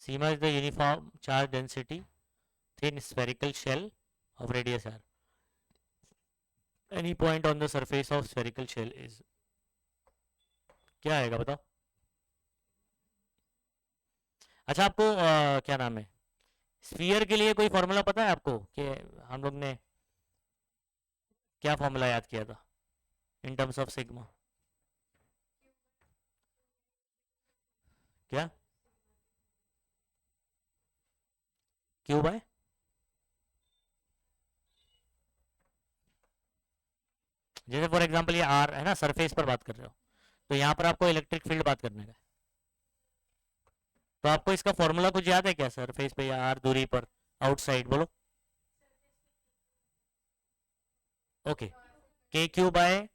Seema is the uniform charge density thin spherical shell of radius r. Any point on the surface of spherical shell is, क्या आएगा बताओ? अच्छा, आपको क्या नाम है, स्फीयर के लिए कोई फॉर्मूला पता है आपको कि हम लोग ने क्या फॉर्मूला याद किया था इन टर्म्स ऑफ सिग्मा? क्या? क्यू बाय जैसे फॉर एग्जांपल ये आर है ना, सरफेस पर बात कर रहे हो, तो यहाँ पर आपको इलेक्ट्रिक फील्ड बात करने का है। तो आपको इसका फॉर्मूला कुछ याद है क्या, सरफेस पे या आर दूरी पर आउटसाइड? बोलो। Okay, K Q by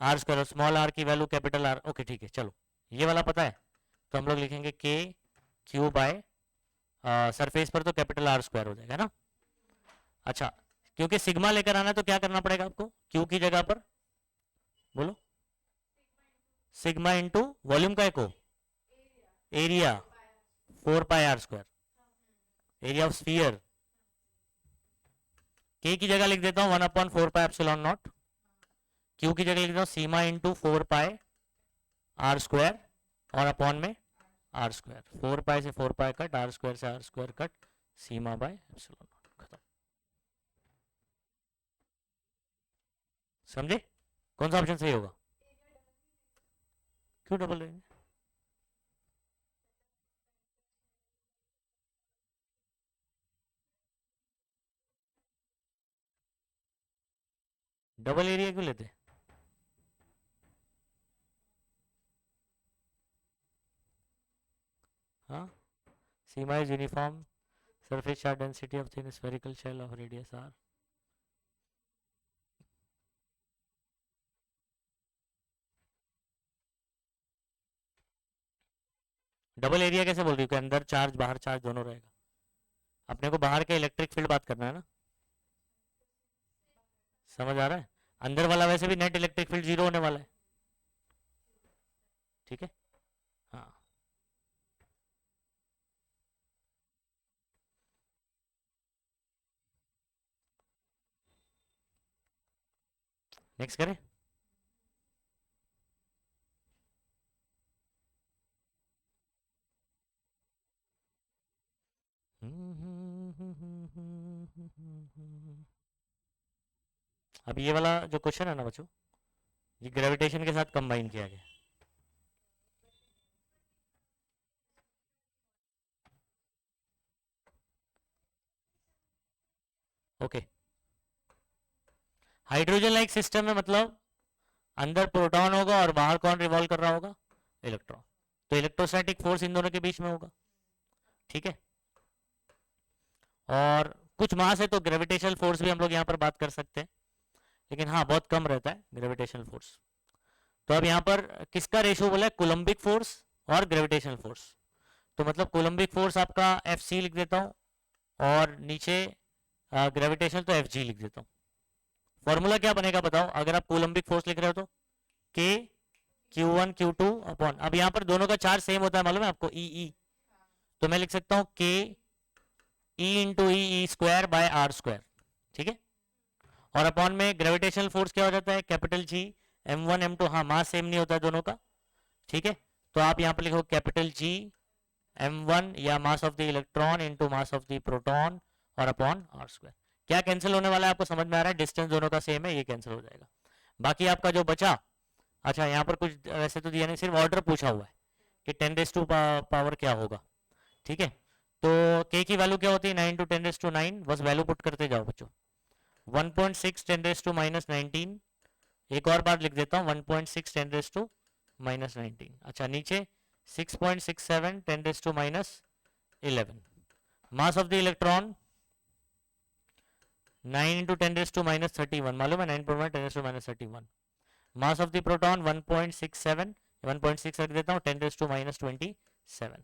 are square, small R की वैल्यू कैपिटल आर। ओके ठीक है, चलो ये वाला पता है, तो हम लोग लिखेंगे के क्यू बाय सरफेस पर तो कैपिटल आर स्क्वायर हो जाएगा ना। अच्छा, क्योंकि सिग्मा लेकर आना है तो क्या करना पड़ेगा आपको क्यू की जगह पर? बोलो। सिग्मा इंटू वॉल्यूम का एको area 4 pi are square, area of sphere. के की जगह लिख देता हूं 1/4 पाई एप्सिलॉन नॉट, क्यू की जगह लिख देता हूं sigma into 4 pi are square और अपॉन में आर स्क्वायर। 4 पाई से 4 पाई कट, आर स्क्वायर से R square cut, sigma by epsilon not, खत्म। समझे कौन सा ऑप्शन सही होगा? क्यों डबल लेंगे? डबल एरिया क्यों लेते? हाँ, sigma is uniform surface charge density of thin spherical shell of radius r। Double area कैसे बोल रही हूँ कि अंदर चार्ज बाहर चार्ज दोनों रहेगा? अपने को बाहर के इलेक्ट्रिक फील्ड बात करना है ना, समझ आ रहा है? अंदर वाला वैसे भी नेट इलेक्ट्रिक फील्ड जीरो होने वाला है, ठीक है। हाँ, नेक्स्ट करें। अब ये वाला जो क्वेश्चन है ना बच्चों, ये ग्रेविटेशन के साथ कंबाइन किया गया। ओके, हाइड्रोजन लाइक सिस्टम में मतलब अंदर प्रोटॉन होगा और बाहर कौन रिवॉल्व कर रहा होगा? इलेक्ट्रॉन। तो इलेक्ट्रोस्टैटिक फोर्स इन दोनों के बीच में होगा, ठीक है। और कुछ मास है तो ग्रेविटेशनल फोर्स भी हम लोग यहाँ पर बात कर सकते हैं, लेकिन हाँ बहुत कम रहता है ग्रेविटेशनल फोर्स। तो अब यहाँ पर किसका रेशियो बोला है? कोलम्बिक फोर्स और ग्रेविटेशनल फोर्स। तो मतलब कोलम्बिक फोर्स आपका एफ सी लिख देता हूँ और नीचे ग्रेविटेशनल तो एफ जी लिख देता हूँ। फॉर्मूला क्या बनेगा बताओ अगर आप कोलम्बिक फोर्स लिख रहे हो तो? के Q1 Q2 अपॉन, अब यहाँ पर दोनों का चार्ज सेम होता है मालूम है आपको, ई ई, तो मैं लिख सकता हूँ K E into E square by are square, ठीक है। और अपॉन में ग्रेविटेशनल फोर्स क्या हो जाता है? कैपिटल जी M1 M2, हाँ मास सेम नहीं होता है दोनों का, ठीक है। तो आप यहाँ पर लिखो कैपिटल जी M1 या mass of the electron into mass of the proton और अपॉन आर स्क्वायर। क्या कैंसिल होने वाला है आपको समझ में आ रहा है? डिस्टेंस दोनों का सेम है, ये कैंसिल हो जाएगा। बाकी आपका जो बचा, अच्छा यहाँ पर कुछ वैसे तो दिया नहीं, सिर्फ ऑर्डर पूछा हुआ है कि 10 पावर क्या होगा, ठीक है। तो k की वैल्यू क्या होती है? 9 × 10⁹, बस वैल्यू पुट करते जाओ बच्चों। 1.6 10⁻19, एक और बार लिख देता हूँ 1.6 10⁻19। अच्छा नीचे 6.67 10⁻11। मास ऑफ द इलेक्ट्रॉन 9 × 10⁻31, मालूम है 9.1 10⁻31। मास ऑफ द प्रोटॉन 1.67, 1.6 रख देता हूँ 10⁻27,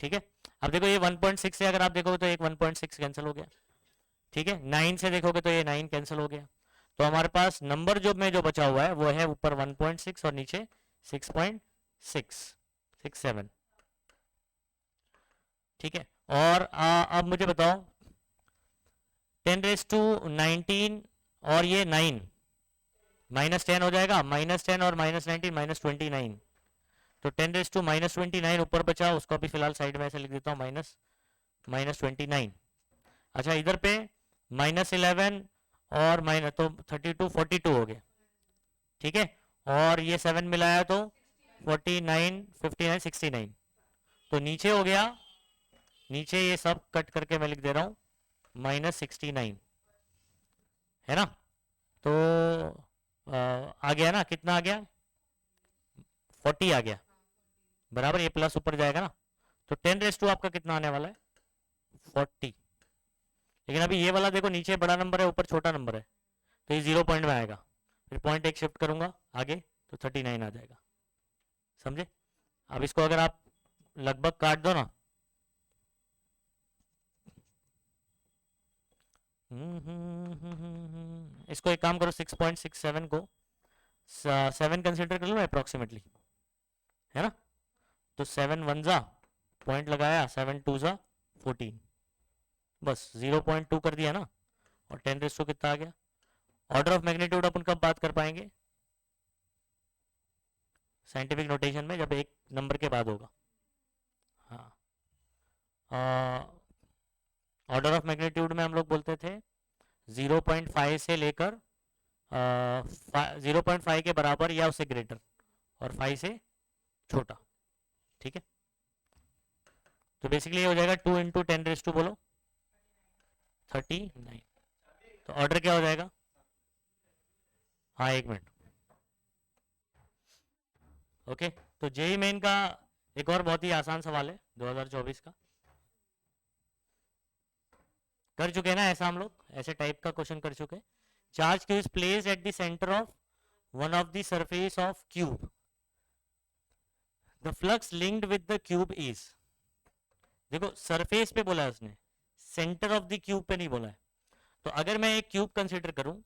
ठीक है। अब देखो ये 1.6 से अगर आप देखोगे तो एक 1.6 कैंसिल हो गया, ठीक है। 9 से देखोगे तो ये 9 कैंसिल हो गया। तो हमारे पास नंबर जो में जो बचा हुआ है वो है ऊपर 1.6 और नीचे 6.667, ठीक है। और अब मुझे बताओ 10⁻19 और ये 9 -10 हो जाएगा, -10 और -19 -29, तो 10⁻29 ऊपर बचा, उसको भी फिलहाल साइड में ऐसे लिख देता हूँ -29। अच्छा इधर पे -11 और माइनस तो 32 42 हो गया, ठीक है। और ये 7 मिलाया तो 49 59 69। तो नीचे हो गया, नीचे ये सब कट करके मैं लिख दे रहा हूँ -69, है ना। तो आ गया ना, कितना आ गया, 40 आ गया, बराबर। ये प्लस ऊपर जाएगा ना, तो 10 आपका कितना आने वाला है, 40। लेकिन अभी ये वाला देखो, नीचे बड़ा नंबर है, ऊपर छोटा नंबर है, तो ये 0 पॉइंट में आएगा। फिर पॉइंट एक शिफ्ट करूंगा आगे तो 39 आ जाएगा, समझे। अब इसको अगर आप लगभग काट दो ना, इसको एक काम करो, 6.67 को 7 कंसिडर कर लो अप्रोक्सीमेटली, है ना। तो 7 1 जा पॉइंट लगाया, 7 2 जा 14, बस 0.2 कर दिया ना। और 10 कितना आ गया। ऑर्डर ऑफ मैग्नीट्यूड अपन कब बात कर पाएंगे, साइंटिफिक नोटेशन में, जब एक नंबर के बाद होगा। हाँ, ऑर्डर ऑफ मैग्नीट्यूड में हम लोग बोलते थे 0.5 से लेकर 0.5 के बराबर या उससे ग्रेटर, और 5 से छोटा, ठीक है। तो बेसिकली ये हो जाएगा 2 इंटू 10 बोलो 39। तो ऑर्डर क्या हो जाएगा, हाँ एक मिनट, ओके। तो जेई मेन का एक और बहुत ही आसान सवाल है 2024 का, कर चुके हैं ना ऐसा हम लोग, ऐसे टाइप का क्वेश्चन कर चुके हैं। Charge Q is placed at the centre of one of the surface of cube, the flux linked with the cube is, देखो सरफेस पे बोला है उसने, सेंटर ऑफ द क्यूब पे नहीं बोला है। तो अगर मैं एक क्यूब कंसीडर करूं,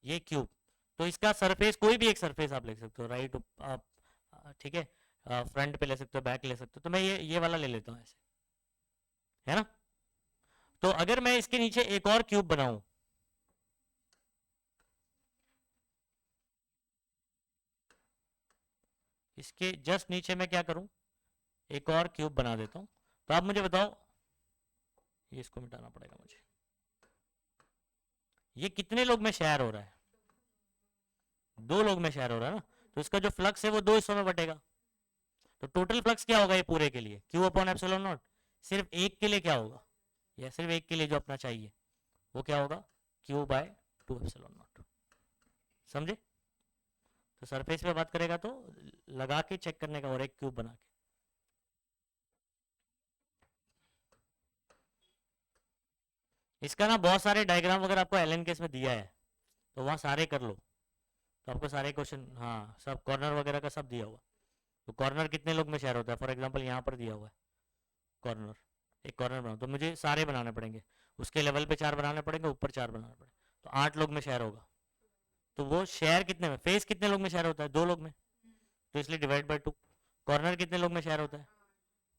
ये क्यूब, तो इसका सरफेस कोई भी एक सरफेस आप ले सकते हो, राइट आप, ठीक है, फ्रंट पे ले सकते हो, बैक ले सकते हो। तो मैं ये वाला ले लेता हूं ऐसे, है ना। तो अगर मैं इसके नीचे एक और क्यूब बनाऊं, इसके जस्ट नीचे मैं क्या करूं, एक और क्यूब बना देता हूं। तो आप मुझे बताओ, ये इसको मिटाना पड़ेगा मुझे, ये कितने लोग में शेयर हो रहा है, 2 लोग में शेयर हो रहा है ना। तो इसका जो फ्लक्स है वो 2 हिस्सों में बटेगा। तो टोटल फ्लक्स क्या होगा ये पूरे के लिए, क्यू अपॉन एप्सिलॉन नॉट। सिर्फ एक के लिए क्या होगा, या सिर्फ एक के लिए जो अपना चाहिए, वो क्या होगा, क्यू बाय 2 एप्सिलॉन नॉट, समझे। तो सरफेस पे बात करेगा तो लगा के चेक करने का, और एक क्यूब बना के। इसका ना बहुत सारे डायग्राम अगर आपको एलन केस में दिया है तो वहां सारे कर लो, तो आपको सारे क्वेश्चन, हाँ सब कॉर्नर वगैरह का सब दिया हुआ। तो कॉर्नर कितने लोग में शेयर होता है, फॉर एग्जांपल यहाँ पर दिया हुआ है कॉर्नर, एक कॉर्नर बनाओ, तो मुझे सारे बनाने पड़ेंगे, उसके लेवल पे 4 बनाने पड़ेंगे, ऊपर 4 बनाने पड़ेंगे, तो 8 लोग में शेयर होगा। तो वो शेयर कितने में, फेस कितने लोग में शेयर होता है, 2 लोग में, तो इसलिए डिवाइड बाय 2। कॉर्नर कितने लोग में शेयर होता है,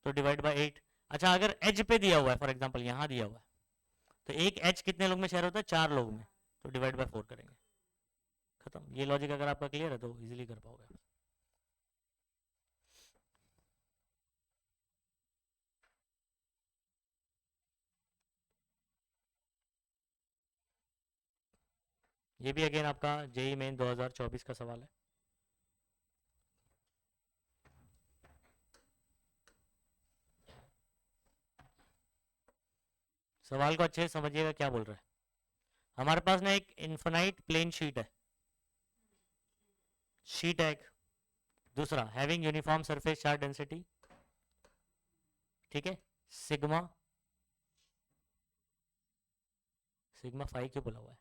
तो डिवाइड बाय 8। अच्छा अगर एज पे दिया हुआ है, फॉर एग्जाम्पल यहाँ दिया हुआ है, तो एक एच कितने लोग में शेयर होता है, 4 लोग में, तो डिवाइड बाय 4 करेंगे, खत्म। ये लॉजिक अगर आपका क्लियर है तो इजीली कर पाओगे। ये भी अगेन आपका जेई मेन 2024 का सवाल है। सवाल को अच्छे से समझिएगा क्या बोल रहा है। हमारे पास ना एक इन्फिनाइट प्लेन शीट है, शीट है एक। दूसरा having uniform surface charge density, ठीक है, सिग्मा, सिग्मा 5 क्यों बोला हुआ है,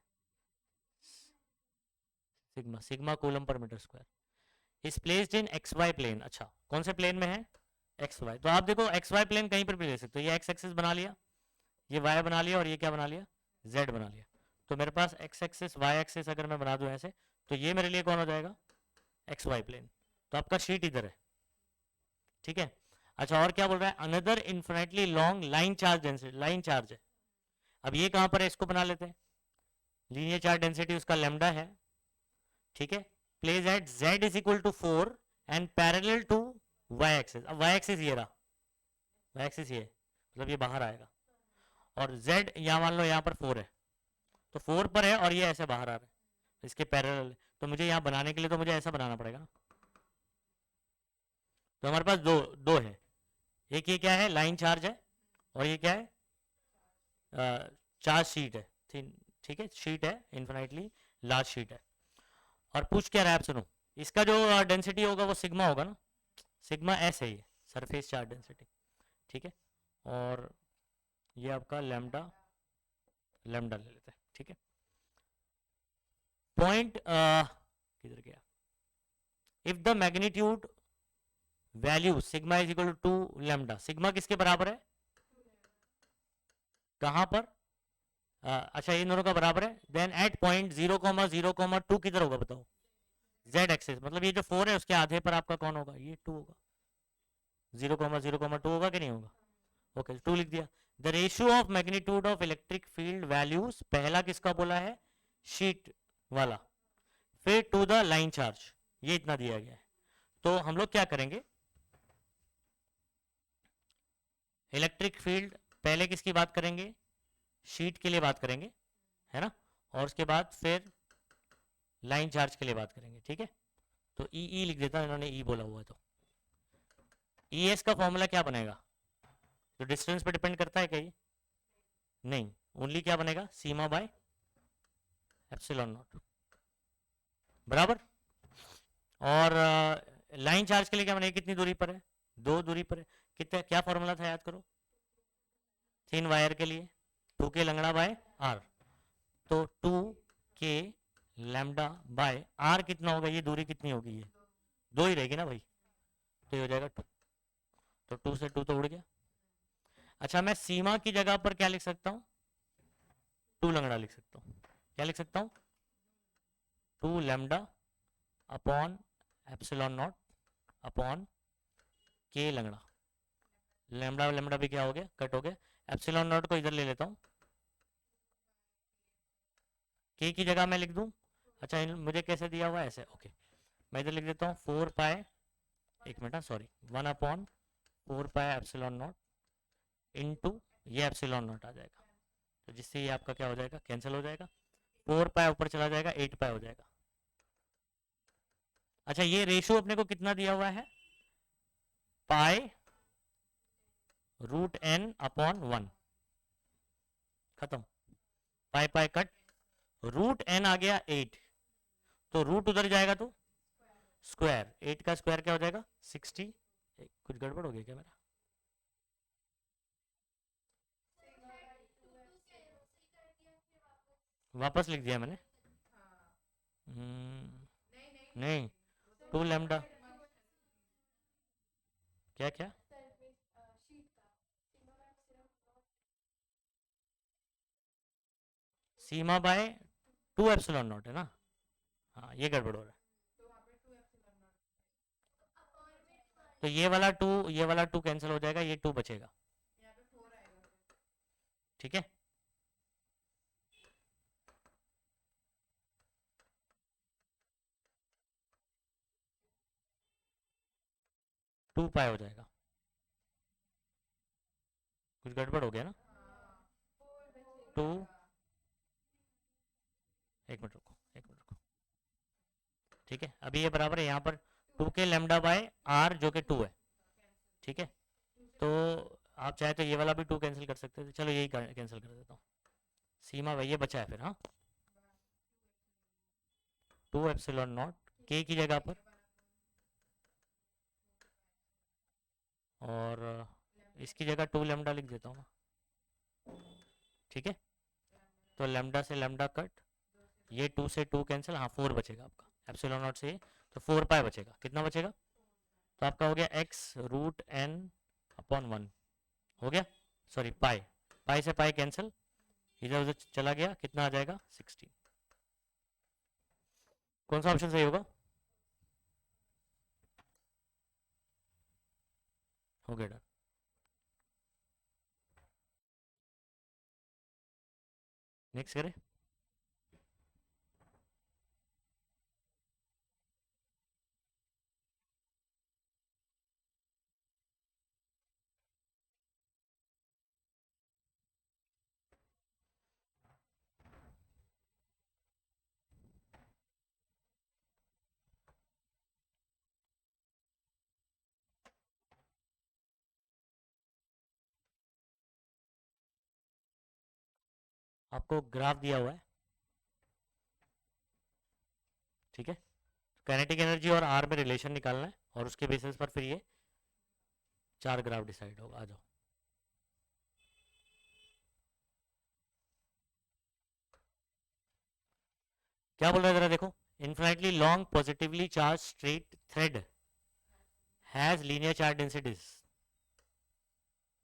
सिग्मा, सिग्मा कूलम पर metre square is placed in X Y plane. अच्छा कौन से प्लेन में है, एक्स वाई। तो आप देखो एक्स वाई प्लेन कहीं पर भी ले सकते हो, ये एक्स एक्सिस बना लिया, ये वाई बना लिया, और ये क्या बना लिया, जेड बना लिया। तो मेरे पास एक्स एक्सिस वाई एक्सिस अगर मैं बना दूं ऐसे, तो ये मेरे लिए कौन हो जाएगा, एक्स वाई प्लेन। तो आपका शीट इधर है, ठीक है। अच्छा और क्या बोल रहा है, another infinitely long line charge density, line charge है। अब ये कहां पर है, इसको बना लेते हैं। लीनियर चार्ज डेंसिटी उसका लेमडा है, ठीक है, place at z is equal to 4 and parallel to Y axis. अब वाई एक्सिस ये रहा, वाई एक्सिस ये मतलब ये बाहर आएगा, और z यहाँ मान लो यहाँ पर 4 है, तो 4 पर है और ये ऐसे बाहर आ रहा है, इसके पैरेलल है। तो मुझे यहाँ बनाने के लिए तो मुझे ऐसा बनाना पड़ेगा ना। तो हमारे पास दो दो है, एक ये क्या है, लाइन चार्ज है, और ये क्या है, चार्ज शीट है। ठीक है, शीट है, इन्फिनाइटली लार्ज शीट है। और पूछ क्या रहा है आप सुनो, इसका जो डेंसिटी होगा वो सिग्मा होगा ना, सिग्मा एस है ये सरफेस चार्ज डेंसिटी। ठीक है, और ये आपका लैम्डा, लैम्डा ले लेते हैं। ठीक है, पॉइंट किधर गया, if the magnitude value sigma is equal to lambda, sigma किसके बराबर है, कहां पर, अच्छा इन दोनों का बराबर है, देन एट पॉइंट 0,0,2 किधर होगा बताओ, z एक्सिस, मतलब ये जो 4 है उसके आधे पर आपका कौन होगा, ये 2 होगा, 0,0,2 होगा कि नहीं होगा, ओके 2 लिख दिया। The ratio of magnitude of electric field values, पहला किसका बोला है, शीट वाला, फिर टू द लाइन चार्ज, ये इतना दिया गया है। तो हम लोग क्या करेंगे, इलेक्ट्रिक फील्ड पहले किसकी बात करेंगे, शीट के लिए बात करेंगे, है ना, और उसके बाद फिर लाइन चार्ज के लिए बात करेंगे। ठीक है, तो ई लिख देता हूं, इन्होंने ई बोला हुआ है, तो ई एस का फॉर्मूला क्या बनेगा, तो डिस्टेंस पे डिपेंड करता है क्या ये, नहीं, ओनली क्या बनेगा, सीमा बाय एप्सिलॉन नॉट, बराबर। और लाइन चार्ज के लिए क्या बनेगा, कितनी दूरी पर है, 2 दूरी पर है, कितना, क्या फॉर्मूला था याद करो, थिन वायर के लिए 2k लंगड़ा बाय आर, तो 2k लैम्डा बाय आर कितना होगा, ये दूरी कितनी होगी, ये 2 ही रहेगी ना भाई, तो ये हो जाएगा 2, तो 2 से 2 तो उड़ गया। अच्छा मैं सीमा की जगह पर क्या लिख सकता हूँ, 2 लंगड़ा लिख सकता हूँ, क्या लिख सकता हूँ, 2 lambda upon epsilon not upon के लंगड़ा, लैम्डा लैम्डा भी क्या हो गया, कट हो गया, एप्सिलॉन नॉट को इधर ले लेता हूँ, के की जगह मैं लिख दूं, अच्छा मुझे कैसे दिया हुआ है ऐसे, ओके मैं इधर लिख देता हूँ 4 पाए, एक मिनट सॉरी, 1 अपॉन 4 पाए एप्सिलॉन नॉट इनटू ये एप्सिलॉन नॉट आ जाएगा, तो जिससे ये आपका क्या हो जाएगा, कैंसिल हो जाएगा, 4 पाए ऊपर चला जाएगा, 8 पाए हो जाएगा। अच्छा ये रेशियो अपने को कितना दिया हुआ है, पाई रूट एन अपॉन 1, खत्म, पाई पाई कट, रूट एन आ गया 8, तो रूट उधर जाएगा तो स्क्वायर, 8 का स्क्वायर क्या हो जाएगा 60, कुछ गड़बड़ हो गया क्या मेरा, वापस लिख दिया मैंने, नहीं 2 लैम्डा, क्या क्या, सीमा बाय 2 एप्सिलॉन नॉट है ना, हाँ ये गड़बड़ हो रहा है, तो ये वाला 2 कैंसिल हो जाएगा, ये 2 बचेगा, ठीक है, टू पाई हो जाएगा, कुछ गड़बड़ हो गया ना, 2, एक मिनट रुको, एक मिनट रुको, ठीक है, अभी ये बराबर है यहाँ पर 2k लैम्डा बाय आर जो कि 2 है, ठीक है, तो आप चाहे तो ये वाला भी 2 कैंसिल कर सकते थे, चलो यही कैंसिल कर देता हूँ, सीमा भाई ये बचा है फिर, हाँ 2 एप्सिलॉन नॉट के की जगह पर, और इसकी जगह 2 लैम्डा लिख देता हूँ ना, ठीक है, तो लैम्डा से लैम्डा कट, ये 2 से 2 कैंसिल, हाँ 4 बचेगा आपका एप्सिलॉन नॉट से, तो 4 पाई बचेगा, कितना बचेगा, तो आपका हो गया x रूट एन अपॉन 1 हो गया, सॉरी पाई, पाई से पाई कैंसिल, इधर उधर चला गया, कितना आ जाएगा 16, कौन सा ऑप्शन सही होगा, हो गया डन। नेक्स्ट करें, आपको ग्राफ दिया हुआ है, ठीक है। काइनेटिक एनर्जी और आर में रिलेशन निकालना है और उसके बेसिस पर फिर ये 4 ग्राफ डिसाइड होगा। आ जाओ। क्या बोल रहा है जरा देखो। Infinitely long positively charge straight thread has linear charge densities,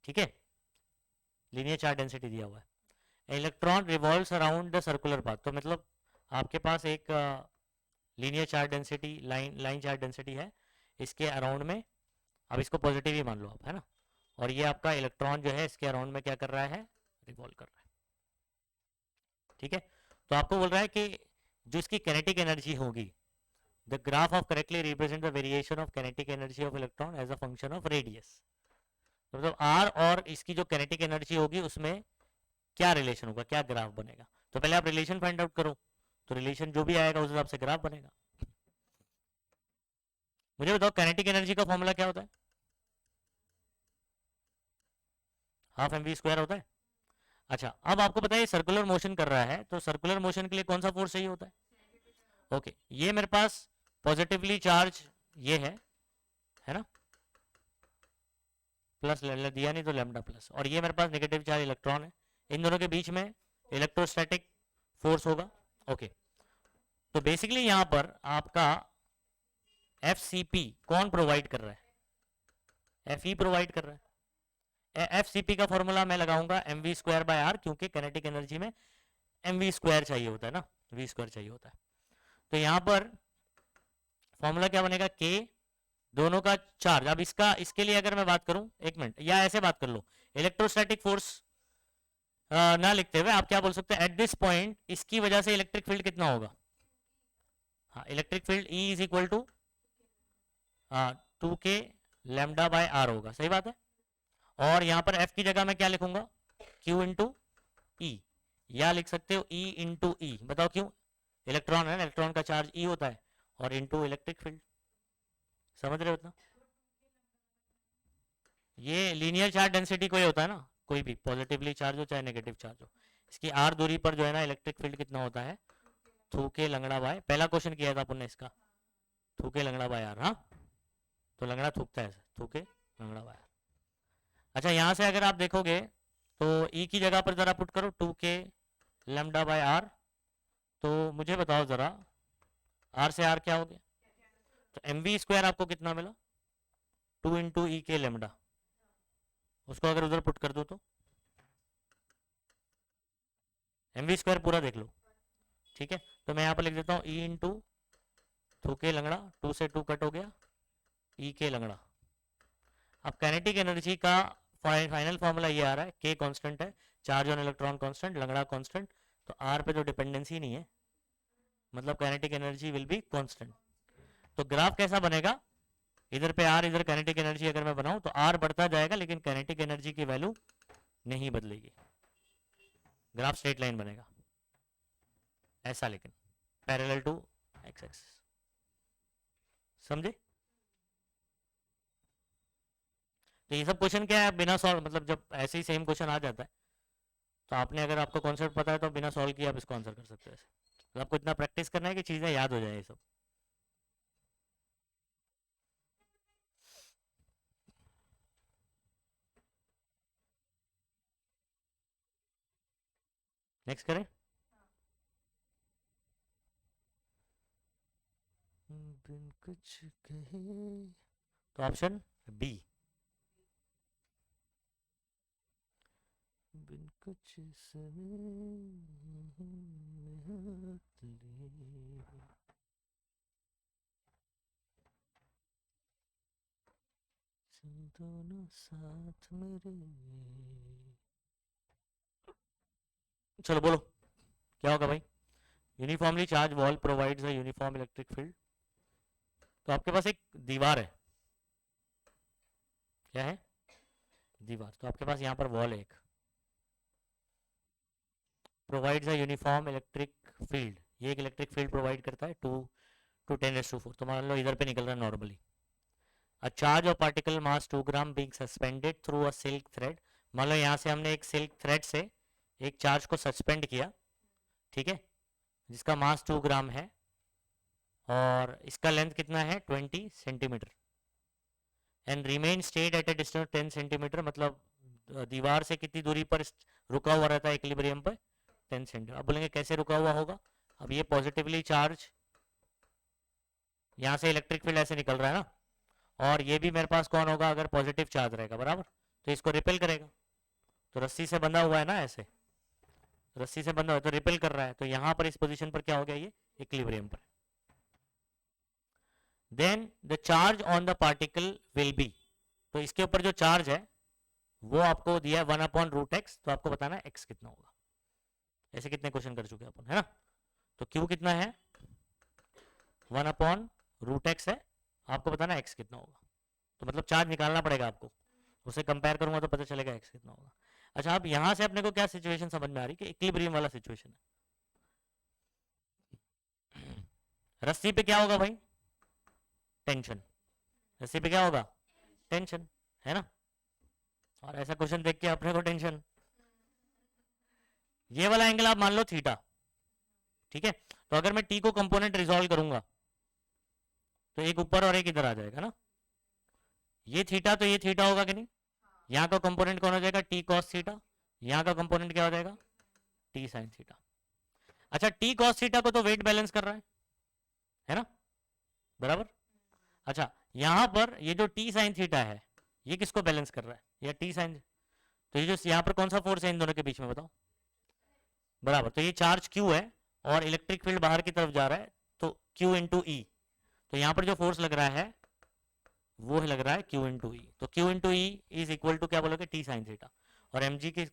ठीक है, लीनियर चार्ज डेंसिटी दिया हुआ है। Electron revolves around the circular path, तो मतलब आपके पास एक linear charge density, line line charge density है इसके अराउंड में। अब इसको पॉजिटिव ही मान लो आप, है ना। और ये आपका इलेक्ट्रॉन जो है इसके अराउंड में क्या कर रहा है, रिवॉल्व कर रहा है, ठीक है। तो आपको बोल रहा है कि जो इसकी काइनेटिक एनर्जी होगी, the graph of correctly represent the variation of kinetic energy of electron as a function of radius. तो मतलब आर और इसकी जो काइनेटिक एनर्जी होगी उसमें क्या रिलेशन होगा, क्या ग्राफ बनेगा। तो पहले आप रिलेशन फाइंड आउट करो, तो रिलेशन जो भी आएगा उस हिसाब से ग्राफ बनेगा। मुझे बताओ काइनेटिक एनर्जी का फॉर्मूला क्या होता है, हाफ एम वी स्क्वायर होता है। अच्छा, अब आपको पता है सर्कुलर मोशन कर रहा है, तो सर्कुलर मोशन के लिए कौन सा फोर्स चाहिए होता है। ओके, ये मेरे पास पॉजिटिवली चार्ज ये है ना, प्लस दिया नहीं तो लेमडा प्लस, और ये मेरे पास नेगेटिव चार्ज इलेक्ट्रॉन है। इन दोनों के बीच में इलेक्ट्रोस्टैटिक फोर्स होगा। ओके, तो बेसिकली यहां पर आपका एफ सी पी कौन प्रोवाइड कर रहा है, एफ ई प्रोवाइड कर रहा है। एफ सी पी का फॉर्मूला मैं लगाऊंगा M V square by R, क्योंकि काइनेटिक एनर्जी में एम वी स्क्वायर चाहिए होता है ना, वी स्क्वायर चाहिए होता है। तो यहां पर फॉर्मूला क्या बनेगा, के दोनों का चार्ज। अब इसका, इसके लिए अगर मैं बात करूं, एक मिनट, या ऐसे बात कर लो, इलेक्ट्रोस्टैटिक फोर्स ना लिखते हुए आप क्या बोल सकते हैं, एट दिस पॉइंट इसकी वजह से इलेक्ट्रिक फील्ड कितना होगा। हाँ, electric field E is equal to 2k lambda by R होगा, सही बात है। और यहां पर एफ की जगह मैं क्या लिखूंगा, क्यू इंटू ई, या लिख सकते हो ई इंटू ई। बताओ क्यों, इलेक्ट्रॉन है ना, इलेक्ट्रॉन का चार्ज ई होता है, और इंटू इलेक्ट्रिक फील्ड, समझ रहे हो इतना। ये लीनियर चार्ज डेंसिटी कोई होता है ना, कोई भी पॉजिटिवली चार्ज हो चाहे नेगेटिव चार्ज हो, इसकी आर दूरी पर जो है ना इलेक्ट्रिक फील्ड कितना होता है, थूके लंगड़ा बाय, पहला क्वेश्चन किया था अपन ने इसका, थूके लंगड़ा बाय आर। हाँ, तो लंगड़ा थूकता है, थूके लंगड़ा बाय आर। अच्छा, यहां से अगर आप देखोगे तो ई की जगह पर जरा पुट करो 2k लेमडा बाय आर, तो मुझे बताओ जरा आर से आर क्या हो गया, तो एम वी स्क्वायर आपको कितना मिला, 2 इंटू ई के लेमडा, उसको अगर उधर पुट कर दो तो एम वी स्क्वायर पूरा देख लो, ठीक है। तो मैं यहाँ पर लिख देता हूँ ई इंटू टू के लंगड़ा, 2 से 2 कट हो गया, ई के लंगड़ा। अब काइनेटिक एनर्जी का फाइनल फॉर्मूला ये आ रहा है, के कांस्टेंट है, चार्ज ऑन इलेक्ट्रॉन कांस्टेंट, लंगड़ा कांस्टेंट, तो आर पे तो डिपेंडेंसी नहीं है, मतलब kinetic energy will be constant. तो ग्राफ कैसा बनेगा, इधर पे आर, इधर काइनेटिक एनर्जी अगर मैं बनाऊं तो आर बढ़ता जाएगा लेकिन काइनेटिक एनर्जी की वैल्यू नहीं बदलेगी, ग्राफ स्ट्रेट लाइन बनेगा ऐसा, लेकिन पैरेलल टू एक्स एक्सिस, समझे। तो ये सब क्वेश्चन क्या है, बिना सॉल्व, मतलब जब ऐसे ही सेम क्वेश्चन आ जाता है तो आपने, अगर आपको कॉन्सेप्ट पता है तो बिना सॉल्व किए आप इसको आंसर कर सकते हो ऐसे। तो आपको इतना प्रैक्टिस करना है कि चीजें याद हो जाए ये सब। नेक्स्ट करें, बिन कुछ कहे, तो ऑप्शन बी, बिन कुछ दोनों साथ मेरे, चलो बोलो क्या होगा भाई। Uniformly charge wall provides a uniform electric field, तो आपके पास एक दीवार है, क्या है, दीवार, तो आपके पास यहाँ पर वॉल है एक, provides a uniform electric field, ये एक इलेक्ट्रिक फील्ड प्रोवाइड करता है 2 × 10⁴। तो मान लो इधर पे निकल रहा है normally, a charge of particle mass 2 gram being suspended through a silk thread, मान लो यहाँ से हमने एक सिल्क थ्रेड से एक चार्ज को सस्पेंड किया, ठीक है, जिसका मास 2 ग्राम है और इसका लेंथ कितना है 20 centimetre, and remain stayed at a distance 10 centimetre, मतलब दीवार से कितनी दूरी पर रुका हुआ रहता है इक्विलिब्रियम पर 10 सेंटीमीटर। अब बोलेंगे कैसे रुका हुआ होगा, अब ये पॉजिटिवली चार्ज, यहाँ से इलेक्ट्रिक फील्ड ऐसे निकल रहा है ना, और ये भी मेरे पास कौन होगा अगर पॉजिटिव चार्ज रहेगा, बराबर, तो इसको रिपेल करेगा। तो रस्सी से बंधा हुआ है ना, ऐसे रस्सी से बंधा हुआ है तो रिपेल कर रहा है, तो यहाँ पर इस पोजीशन पर क्या हो गया, ये इक्विलिब्रियम पर। Then the charge on the particle will be, तो इसके ऊपर जो चार्ज है वो आपको दिया है 1/√x, तो आपको बताना है x कितना होगा। ऐसे कितने क्वेश्चन कर चुके अपन, है ना। तो q कितना है 1/√x है, आपको बताना x कितना होगा, तो मतलब चार्ज निकालना पड़ेगा आपको, उसे कंपेयर करूंगा तो पता चलेगा x कितना होगा। अच्छा, अब यहां से अपने को क्या सिचुएशन समझ में आ रही कि इक्विलिब्रियम वाला सिचुएशन है। रस्सी पे क्या होगा भाई, टेंशन, रस्सी पे क्या होगा, टेंशन, है ना। और ऐसा क्वेश्चन देख के अपने को टेंशन, ये वाला एंगल आप मान लो थीटा, ठीक है, तो अगर मैं टी को कंपोनेंट रिजॉल्व करूंगा तो एक ऊपर और एक इधर आ जाएगा ना, ये थीटा तो ये थीटा होगा कि नहीं, यहाँ का कंपोनेंट कौन हो जाएगा टी कॉस थीटा, यहाँ का कंपोनेंट क्या हो जाएगा टी साइन थीटा। अच्छा, टी कॉस थीटा को तो वेट बैलेंस कर रहा है ना, बराबर। अच्छा, यहां पर ये जो टी साइन थीटा है ये किसको बैलेंस कर रहा है, या टी साइन, तो ये जो यहाँ पर कौन सा फोर्स है इन दोनों के बीच में बताओ, बराबर, तो ये चार्ज क्यू है और इलेक्ट्रिक फील्ड बाहर की तरफ जा रहा है, तो क्यू इंटू ई, तो यहाँ पर जो फोर्स लग रहा है वो लग रहा है क्यू इंटू ई, तो Q into E is equal to क्या बोलोगे टी साइन थीटा, और एम जी की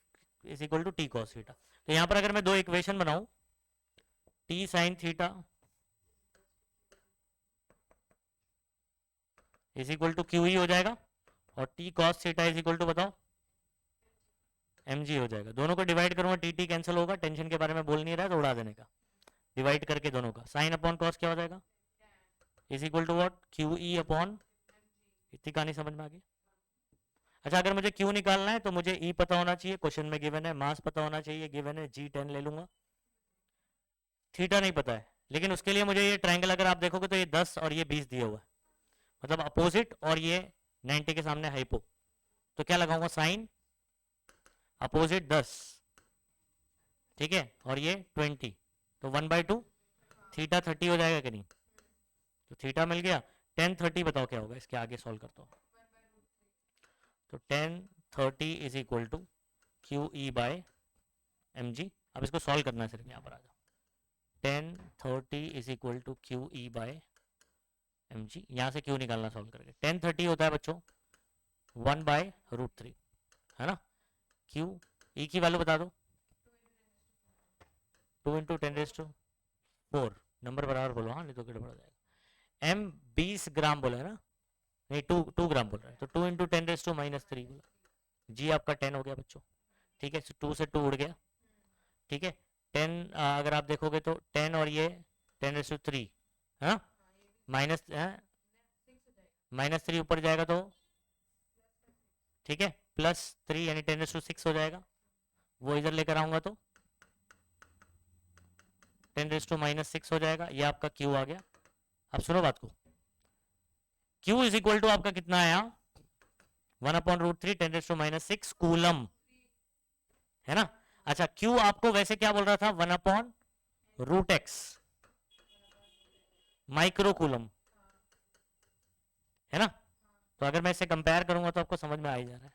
is equal to T cos theta. तो यहाँ पर अगर मैं दो इक्वेशन बनाऊं, T sine theta is equal to Q E हो जाएगा, और T cos theta is equal to बताओ एम जी हो जाएगा। दोनों को डिवाइड करूंगा, टी टी कैंसिल होगा, टेंशन के बारे में बोल नहीं रहा है तो उड़ा देने का, डिवाइड करके दोनों का साइन अपॉन कॉस क्या हो जाएगा is equal to what Q E upon, इतनी कहानी समझ में आ गई। अच्छा, अगर मुझे क्यू निकालना है तो मुझे ई पता होना चाहिए, क्वेश्चन में गिवन है, मास पता होना चाहिए, गिवन है G10 ले लूंगा, थीटा नहीं पता है, लेकिन उसके लिए मुझे ये ट्रायंगल अगर आप देखोगे तो ये 10 और ये 20 दिया हुआ है, मतलब अपोजिट, और ये 90 के सामने हाइपो, तो क्या लगाऊंगा साइन अपोजिट 10, ठीक है, और ये 20, तो 1/2 थीटा 30 हो जाएगा कि नहीं, तो थीटा मिल गया। 10/30 बताओ क्या होगा, इसके आगे सॉल्व करता हूँ, तो 10/30 is equal to Q E by M G. अब इसको सॉल्व करना है, सिर्फ यहाँ पर आ जाओ, 10/30 is equal to Q E by M G, यहाँ से क्यू निकालना सॉल्व करके, 10/30 होता है बच्चों 1/√3, है ना। क्यू ई की वैल्यू बता दो, 2 इंटू 10⁴, नंबर बराबर बोलो, हाँ नहीं तो गड़बड़ हो जाएगा। एम 20 ग्राम बोला है ना, नहीं 2 ग्राम बोल रहा है, तो 2 इंटू 10⁻³ बोला, जी आपका 10 हो गया बच्चों, ठीक है, 2 से 2 उड़ गया, ठीक है, 10 अगर आप देखोगे तो 10 और ये 10⁻3, हाँ, -3 ऊपर जाएगा तो ठीक है +3 यानी 10⁻6 हो जाएगा, वो इधर लेकर आऊंगा तो 10⁻6 हो जाएगा, ये आपका Q आ गया। अब सुनो बात को, Q इज इक्वल टू आपका कितना आया 1/√3 10⁻6 कूलम, है ना। अच्छा, Q आपको वैसे क्या बोल रहा था 1/√x माइक्रो कूलम, है ना। तो अगर मैं इसे कंपेयर करूंगा तो आपको समझ में आ ही जा रहा है,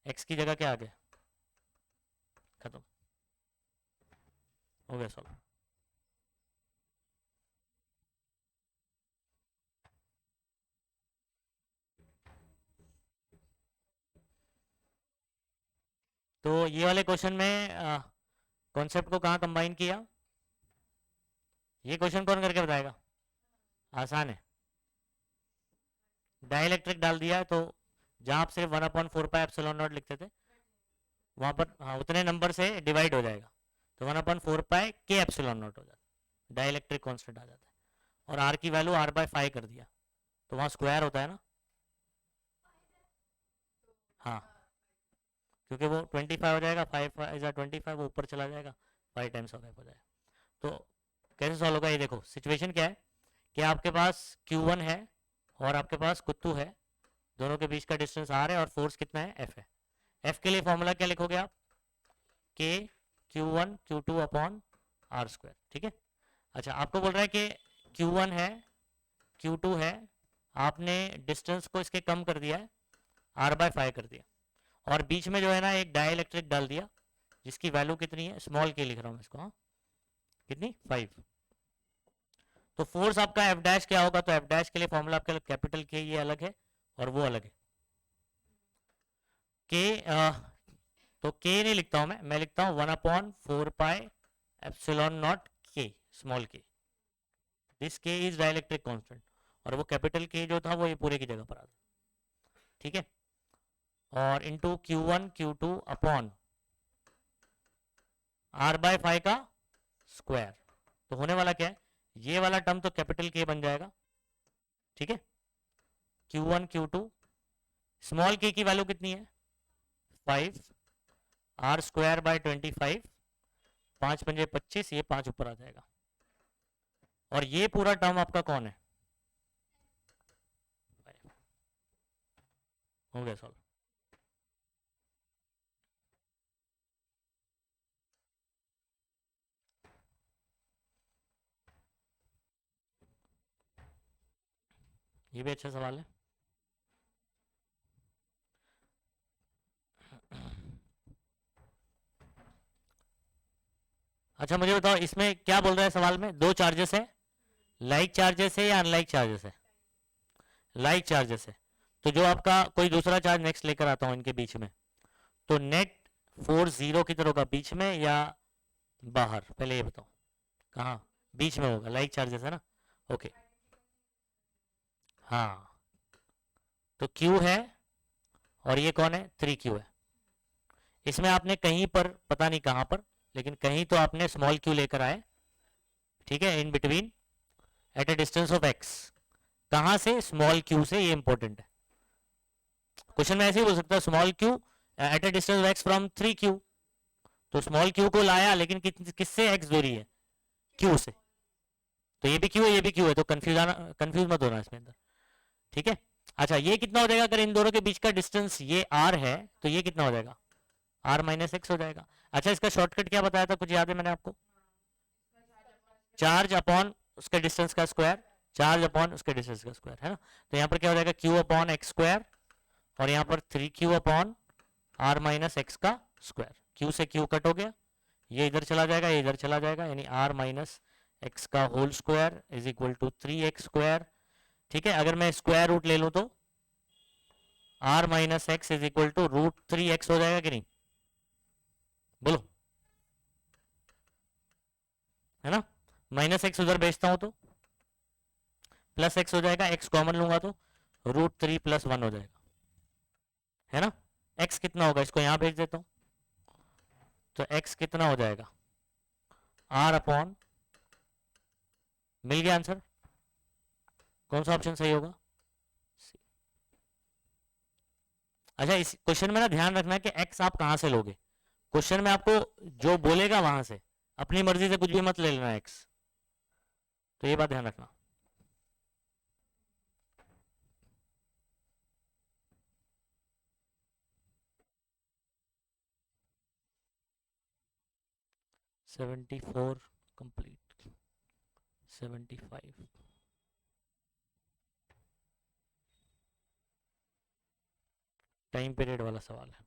x की जगह क्या आ गया, खत्म हो गया सॉल्व। तो ये वाले क्वेश्चन में कॉन्सेप्ट को कहाँ कंबाइन किया, ये क्वेश्चन कौन करके बताएगा, आसान है, डाइलेक्ट्रिक डाल दिया है, तो जहां आप सिर्फ 1/4πε0 लिखते थे वहां पर हाँ उतने नंबर से डिवाइड हो जाएगा, तो 1/4π(k∈0) हो जाता है, डाइलेक्ट्रिक कांस्टेंट आ जाता है, और r की वैल्यू r/5 कर दिया, तो वहां स्क्वायर होता है ना, हाँ, क्योंकि वो 25 हो जाएगा, 5 वो ऊपर चला जाएगा, 5 टाइम्स ऑफ एफ हो जाएगा। तो कैसे सॉल्व होगा ये देखो, सिचुएशन क्या है कि आपके पास Q1 है और आपके पास कुत्तू है, दोनों के बीच का डिस्टेंस R है और फोर्स कितना है, F है। F के लिए फॉर्मूला क्या लिखोगे आप, K Q1 Q2 upon R square, ठीक है। अच्छा, आपको बोल रहा है कि Q1 है, Q2 है, आपने डिस्टेंस को इसके कम कर दिया है, R/5 कर दिया, और बीच में जो है ना एक डाइलेक्ट्रिक डाल दिया जिसकी वैल्यू कितनी है, स्मॉल के लिख रहा हूं मैं इसको, हाँ कितनी, 5। तो फोर्स आपका एफ डैश क्या होगा, तो एफ डैश के लिए फॉर्मूला आपके कैपिटल के ये अलग है और वो अलग है। के तो के नहीं लिखता हूं मैं लिखता हूं 1/4 एप्सिलॉन नॉट के, स्मॉल के। दिस के इज डाइलेक्ट्रिक कांस्टेंट, और वो कैपिटल के जो था वो ये पूरे की जगह पर आ गया, ठीक है। और into Q1 Q2 upon R/5 का स्क्वायर। तो होने वाला क्या है, ये वाला टर्म तो कैपिटल के बन जाएगा, ठीक है। Q1 Q2, स्मॉल के की वैल्यू कितनी है, 5, R स्क्वायर बाय 25, 5 पंजे 25, ये 5 ऊपर आ जाएगा, और ये पूरा टर्म आपका कौन है, हो गया सॉल्व। ये भी अच्छा सवाल है। अच्छा मुझे बताओ, इसमें क्या बोल रहा है सवाल में, दो चार्जेस है, लाइक चार्जेस है या अनलाइक चार्जेस है, लाइक चार्जेस है। तो जो आपका कोई दूसरा चार्ज नेक्स्ट लेकर आता हूं इनके बीच में, तो नेट फोर्स 0 किधर होगा, बीच में या बाहर, पहले ये बताओ, कहाँ, बीच में होगा, लाइक चार्जेस है ना, ओके। हाँ, तो Q है और ये कौन है, 3Q है। इसमें आपने कहीं पर, पता नहीं कहां पर, लेकिन कहीं तो आपने स्मॉल q लेकर आए, ठीक है, in between at a distance of x। कहां से, स्मॉल q से, ये इंपॉर्टेंट है। क्वेश्चन में ऐसे ही बोल सकता है, small q at a distance of x from 3Q। तो स्मॉल q को लाया, लेकिन किससे x दूरी है, q से। तो ये भी q है, ये भी q है, तो कंफ्यूज मत होना इसमें अंदर, ठीक है। अच्छा, ये कितना हो जाएगा, अगर इन दोनों के बीच का डिस्टेंस ये r है, तो ये कितना हो जाएगा, R-x हो जाएगा। अच्छा, इसका शॉर्टकट क्या बताया था, कुछ याद है मैंने आपको, चार्ज अपॉन उसके डिस्टेंस का स्क्वायर, चार्ज अपॉन उसके डिस्टेंस का स्क्वायर, है ना। तो यहाँ पर क्या हो जाएगा, Q अपॉन एक्स स्क्वायर, और यहाँ पर 3Q अपॉन R-x का स्क्वायर। Q से Q कट हो गया, ये इधर चला जाएगा, ये इधर चला जाएगा, यानी R-x का whole square is equal to 3x square, ठीक है। अगर मैं स्क्वायर रूट ले लूं तो R-x is equal to √3x हो जाएगा कि नहीं, बोलो, है ना। -x उधर भेजता हूं तो +x हो जाएगा, x कॉमन लूंगा तो √3 + 1 हो जाएगा, है ना। x कितना होगा, इसको यहां भेज देता हूं, तो x कितना हो जाएगा, R अपॉन, मिल गया आंसर, कौन सा ऑप्शन सही होगा। अच्छा, इस क्वेश्चन में ना ध्यान रखना है कि x आप कहां से लोगे, क्वेश्चन में आपको जो बोलेगा वहां से, अपनी मर्जी से कुछ भी मत ले लेना x, तो ये बात ध्यान रखना। $74 कंप्लीट, 75। टाइम पीरियड वाला सवाल है।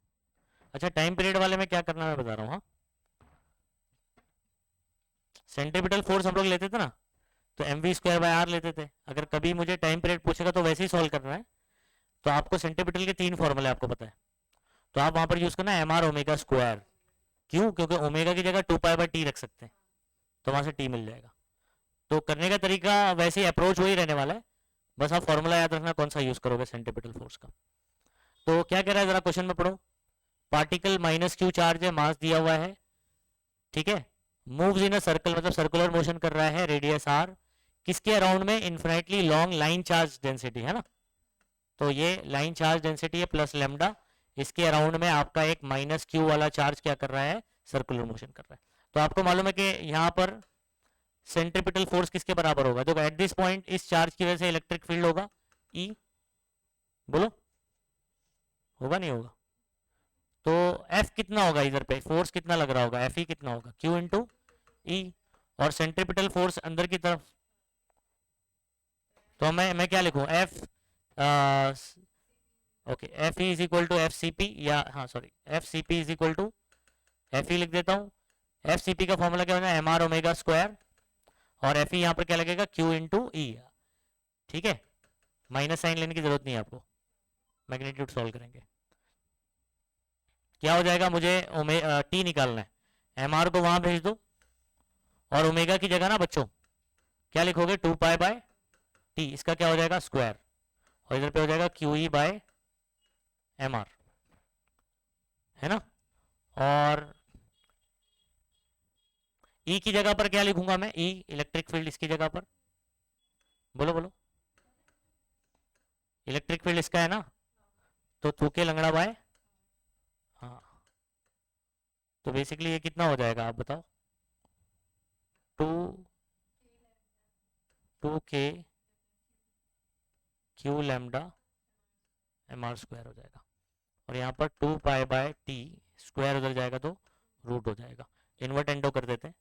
अच्छा, टाइम पीरियड वाले में क्या करना मैं बता रहा हूँ, हाँ, सेंट्रीपिटल फोर्स हम लोग लेते थे ना, तो mv²/r लेते थे। अगर कभी मुझे टाइम पीरियड पूछेगा तो वैसे ही सॉल्व करना है, तो आपको सेंट्रीपिटल के 3 फॉर्मूले आपको पता है, तो आप वहां पर यूज करना है mr⍵²। क्यों, क्योंकि ओमेगा की जगह 2π/t रख सकते हैं, तो वहां से t मिल जाएगा। तो करने का तरीका वैसे ही, अप्रोच वही रहने वाला है, बस आप फॉर्मूला याद रखना कौन सा यूज करोगे सेंट्रीपिटल फोर्स का। तो क्या कह रहा है, जरा क्वेश्चन में पढ़ो, पार्टिकल -q चार्ज है, मास दिया हुआ है, ठीक है, मूव्स इन अ सर्कल, मतलब सर्कुलर मोशन कर रहा है, रेडियस r, किसके अराउंड में, infinitely long line charge density, है ना। तो ये लाइन चार्ज डेंसिटी है प्लस लेमडा, इसके अराउंड में आपका एक माइनस क्यू वाला चार्ज क्या कर रहा है, सर्कुलर मोशन कर रहा है। तो आपको मालूम है कि यहाँ पर सेंट्रीपिटल फोर्स किसके बराबर होगा, देखो एट दिस पॉइंट इस चार्ज की वजह से इलेक्ट्रिक फील्ड होगा ई, बोलो होगा नहीं होगा, तो एफ कितना होगा, इधर पे फोर्स कितना लग रहा होगा, एफ ई कितना होगा, क्यू इंटू ई, और सेंट्रीपिटल फोर्स अंदर की तरफ, तो मैं क्या लिखूं, F, okay F E is equal to F C P, या हाँ sorry F C P is equal to F E लिख देता हूँ। एफ सी पी का फॉर्मूला क्या होना है, एम आर ओमेगा स्क्वायर, और एफ ई यहाँ पर क्या लगेगा, क्यू इंटू ई। ठीक है, माइनस साइन लेने की जरूरत नहीं है आपको, मैग्नीट्यूड सॉल्व करेंगे। क्या हो जाएगा, मुझे टी निकालना है, एम आर को वहां भेज दो, और ओमेगा की जगह ना बच्चों क्या लिखोगे, 2 पाई बाय टी, इसका क्या हो जाएगा स्क्वायर, और इधर पे हो जाएगा Q E by M R, है ना। और ई की जगह पर क्या लिखूंगा मैं, ई इलेक्ट्रिक फील्ड, इसकी जगह पर बोलो बोलो, इलेक्ट्रिक फील्ड इसका है ना, तो टू के लंगड़ा बाय, हाँ, तो बेसिकली ये कितना हो जाएगा आप बताओ, two, 2 K Q lambda M R square हो जाएगा, और यहाँ पर 2 पाई बाय टी, स्क्वायर उधर जाएगा तो रूट हो जाएगा। इन्वर्ट एंडो कर देते हैं,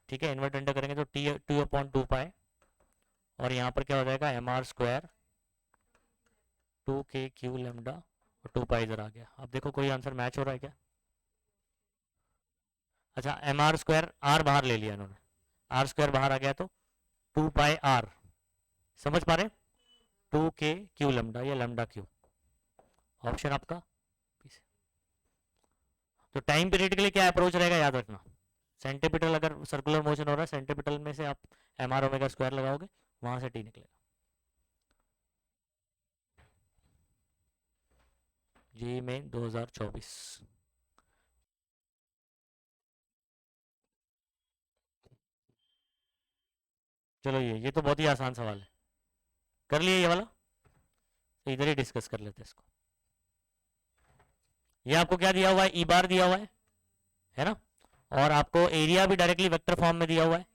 ठीक है, इन्वर्ट एंडो करेंगे तो टी 2/2 पाई, और यहाँ पर क्या हो जाएगा, M R square 2 K Q lambda, और 2 पाई इधर आ गया। अब देखो कोई आंसर मैच हो रहा है क्या, अच्छा एम आर स्क्वायर, आर बाहर ले लिया इन्होंने, आर स्क्वायर बाहर आ गया तो 2 पाई आर, समझ पा रहे, 2 के क्यू लेमडा, या लेमडा क्यू, ऑप्शन आपका। तो टाइम पीरियड के लिए क्या अप्रोच रहेगा याद रखना, सेंटीपिटल अगर सर्कुलर मोशन हो रहा है, सेंटीपिटल में से आप एम आर ओमेगा स्क्वायर लगाओगे, वहां से टी निकलेगा। जी में 2024। चलो ये तो बहुत ही आसान सवाल है, कर लिए ये वाला, तो इधर ही डिस्कस कर लेते हैं इसको। ये आपको क्या दिया हुआ है, ई बार दिया हुआ है ना, और आपको एरिया भी डायरेक्टली वेक्टर फॉर्म में दिया हुआ है।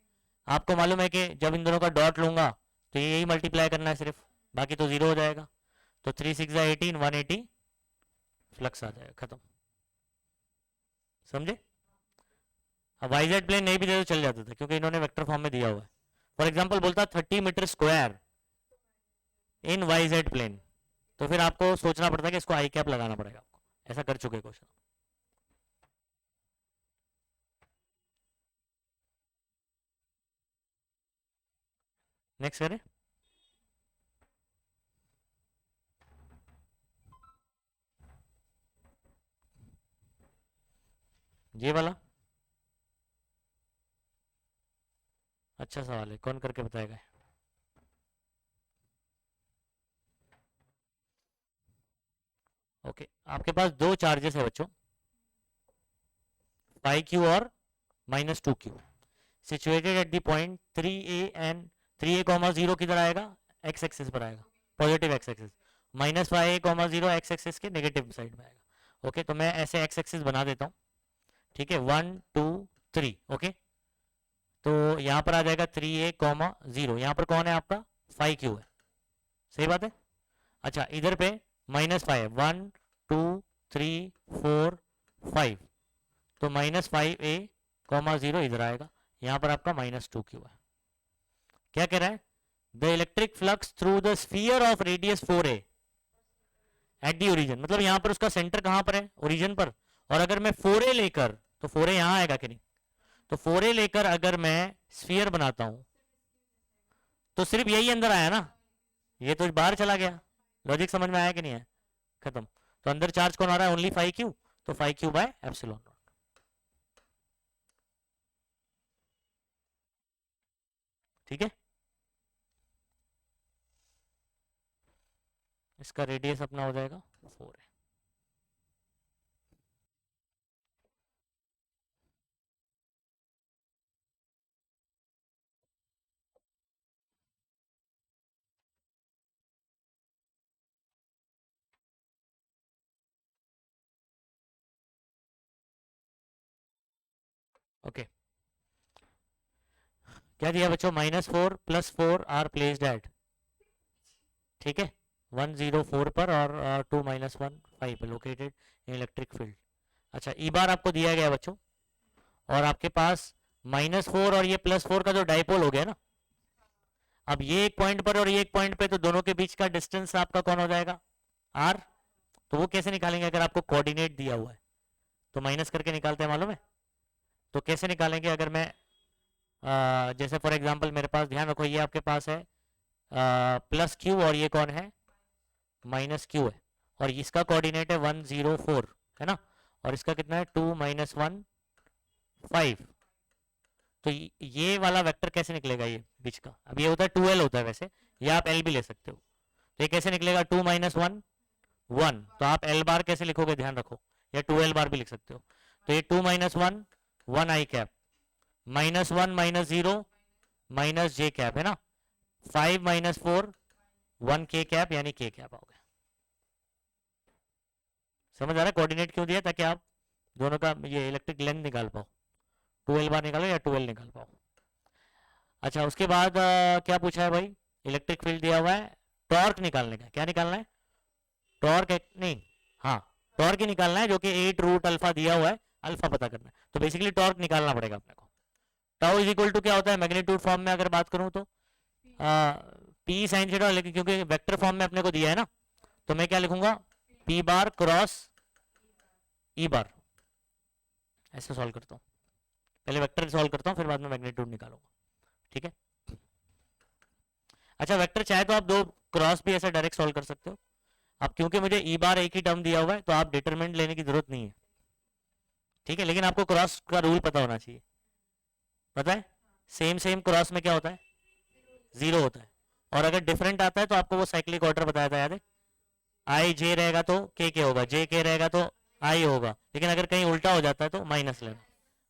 आपको मालूम है कि जब इन दोनों का डॉट लूंगा तो यही मल्टीप्लाई करना है सिर्फ, बाकी तो जीरो हो जाएगा, तो 3 6 18 180 फ्लक्स आ जाएगा, खत्म, समझे। अब वाई जेड प्लेन नहीं भी दे तो चल जाता था, क्योंकि इन्होंने वेक्टर फॉर्म में दिया हुआ है। फॉर एग्जाम्पल बोलता 30 मीटर स्क्वायर इन वाई जेड प्लेन, तो फिर आपको सोचना पड़ता है कि इसको आई कैप लगाना पड़ेगा आपको, ऐसा कर चुके क्वेश्चन। नेक्स्ट करें, ये वाला अच्छा सवाल है, कौन करके बताएगा। ओके, आपके पास दो चार्जेस है बच्चों, 5 क्यू और -2 Q, situated at the point 3 A and 3 a, 0 किधर आएगा, एक्स एक्सिस पर आएगा, positive x axis, -5 a, 0 x axis के नेगेटिव साइड में आएगा। ओके, तो मैं ऐसे एक्स एक्सिस बना देता हूँ, ठीक है, 1 2 3, ओके, तो यहाँ पर आ जाएगा 3 a, 0, यहाँ पर कौन है आपका, 5 क्यू है, सही बात है। अच्छा इधर पे -5, 1 2 3 4 5, तो -5 a, 0 इधर आएगा, यहाँ पर आपका -2 क्यू है। क्या कह रहा है, the electric flux through the sphere of radius 4a at the origin, मतलब यहाँ पर उसका सेंटर कहाँ पर है, ओरिजिन पर, और अगर मैं 4a लेकर, तो 4a यहाँ आएगा कि नहीं, तो 4a लेकर अगर मैं स्फीयर बनाता हूं, तो सिर्फ यही अंदर आया ना, ये तो बाहर चला गया, लॉजिक समझ में आया कि नहीं है, खत्म। तो अंदर चार्ज कौन आ रहा है, ओनली 5 क्यू, तो 5 क्यू बाय एप्सिलॉन नॉट, ठीक है। इसका रेडियस अपना हो जाएगा 4 है। ओके क्या दिया बच्चों, -4 + 4 आर प्लेस्ड एट, ठीक है, 104 पर और 2 - 1 5 पे लोकेटेड इन इलेक्ट्रिक फील्ड। अच्छा ई बार आपको दिया गया बच्चों, और आपके पास -4 और ये +4 का जो डाइपोल हो गया ना, अब ये एक पॉइंट पर और ये एक पॉइंट पे, तो दोनों के बीच का डिस्टेंस आपका कौन हो जाएगा, आर। तो वो कैसे निकालेंगे, अगर आपको कोऑर्डिनेट दिया हुआ है तो माइनस करके निकालते हैं, मालूम है। तो कैसे निकालेंगे, अगर मैं जैसे फॉर एग्जांपल मेरे पास, ध्यान रखो ये आपके पास है +q और ये कौन है, -q है, और इसका कोऑर्डिनेट है 104 है ना, और इसका कितना है 2 - 1 5। तो ये वाला वेक्टर कैसे निकलेगा, ये बीच का, अब ये होता है 2l होता है वैसे, या आप l भी ले सकते हो। तो ये कैसे निकलेगा, 2 - 1 1, तो आप l बार कैसे लिखोगे, ध्यान रखो, या 2l बार भी लिख सकते हो। तो ये 2 - 1 1 i कैप, -1 - 0 -j कैप है ना, 5 - 4 1 k कैप, यानी k कैप हो गया। समझ आ रहा है कोऑर्डिनेट क्यों दिया, ताकि आप दोनों का ये इलेक्ट्रिक लेंथ निकाल पाओ, 2l बार निकालो या 2l निकाल पाओ। अच्छा उसके बाद क्या पूछा है भाई, इलेक्ट्रिक फील्ड दिया हुआ है, टॉर्क निकालने का, क्या निकालना है, टॉर्क नहीं, हाँ टॉर्क ही निकालना है, जो कि 8√α दिया हुआ है, अल्फा पता करना है, तो बेसिकली टॉर्क निकालना पड़ेगा अपने को। टाउ इज इक्वल टू क्या होता है, मैग्नीट्यूड फॉर्म में अगर बात करूं तो पी साइन थीटा, लेकिन क्योंकि वेक्टर फॉर्म में अपने को दिया है ना, तो मैं क्या लिखूंगा, पी बार क्रॉस ई बार, ऐसे सॉल्व करता हूँ, पहले वेक्टर सॉल्व करता हूँ फिर बाद में मैग्नीट्यूड निकालूंगा, ठीक है। अच्छा वेक्टर चाहे तो आप दो क्रॉस भी ऐसे डायरेक्ट सॉल्व कर सकते हो, अब क्योंकि मुझे ई बार एक ही टर्म दिया हुआ है तो आप डिटरमिनेंट लेने की जरूरत नहीं है, ठीक है, लेकिन आपको क्रॉस का रूल पता होना चाहिए, पता है, सेम सेम क्रॉस में क्या होता है, 0 होता है, और अगर डिफरेंट आता है तो आपको वो साइक्लिक ऑर्डर बताया था, याद है, आई जे रहेगा तो के होगा, जे के रहेगा तो आई होगा, लेकिन अगर कहीं उल्टा हो जाता है तो माइनस लेना,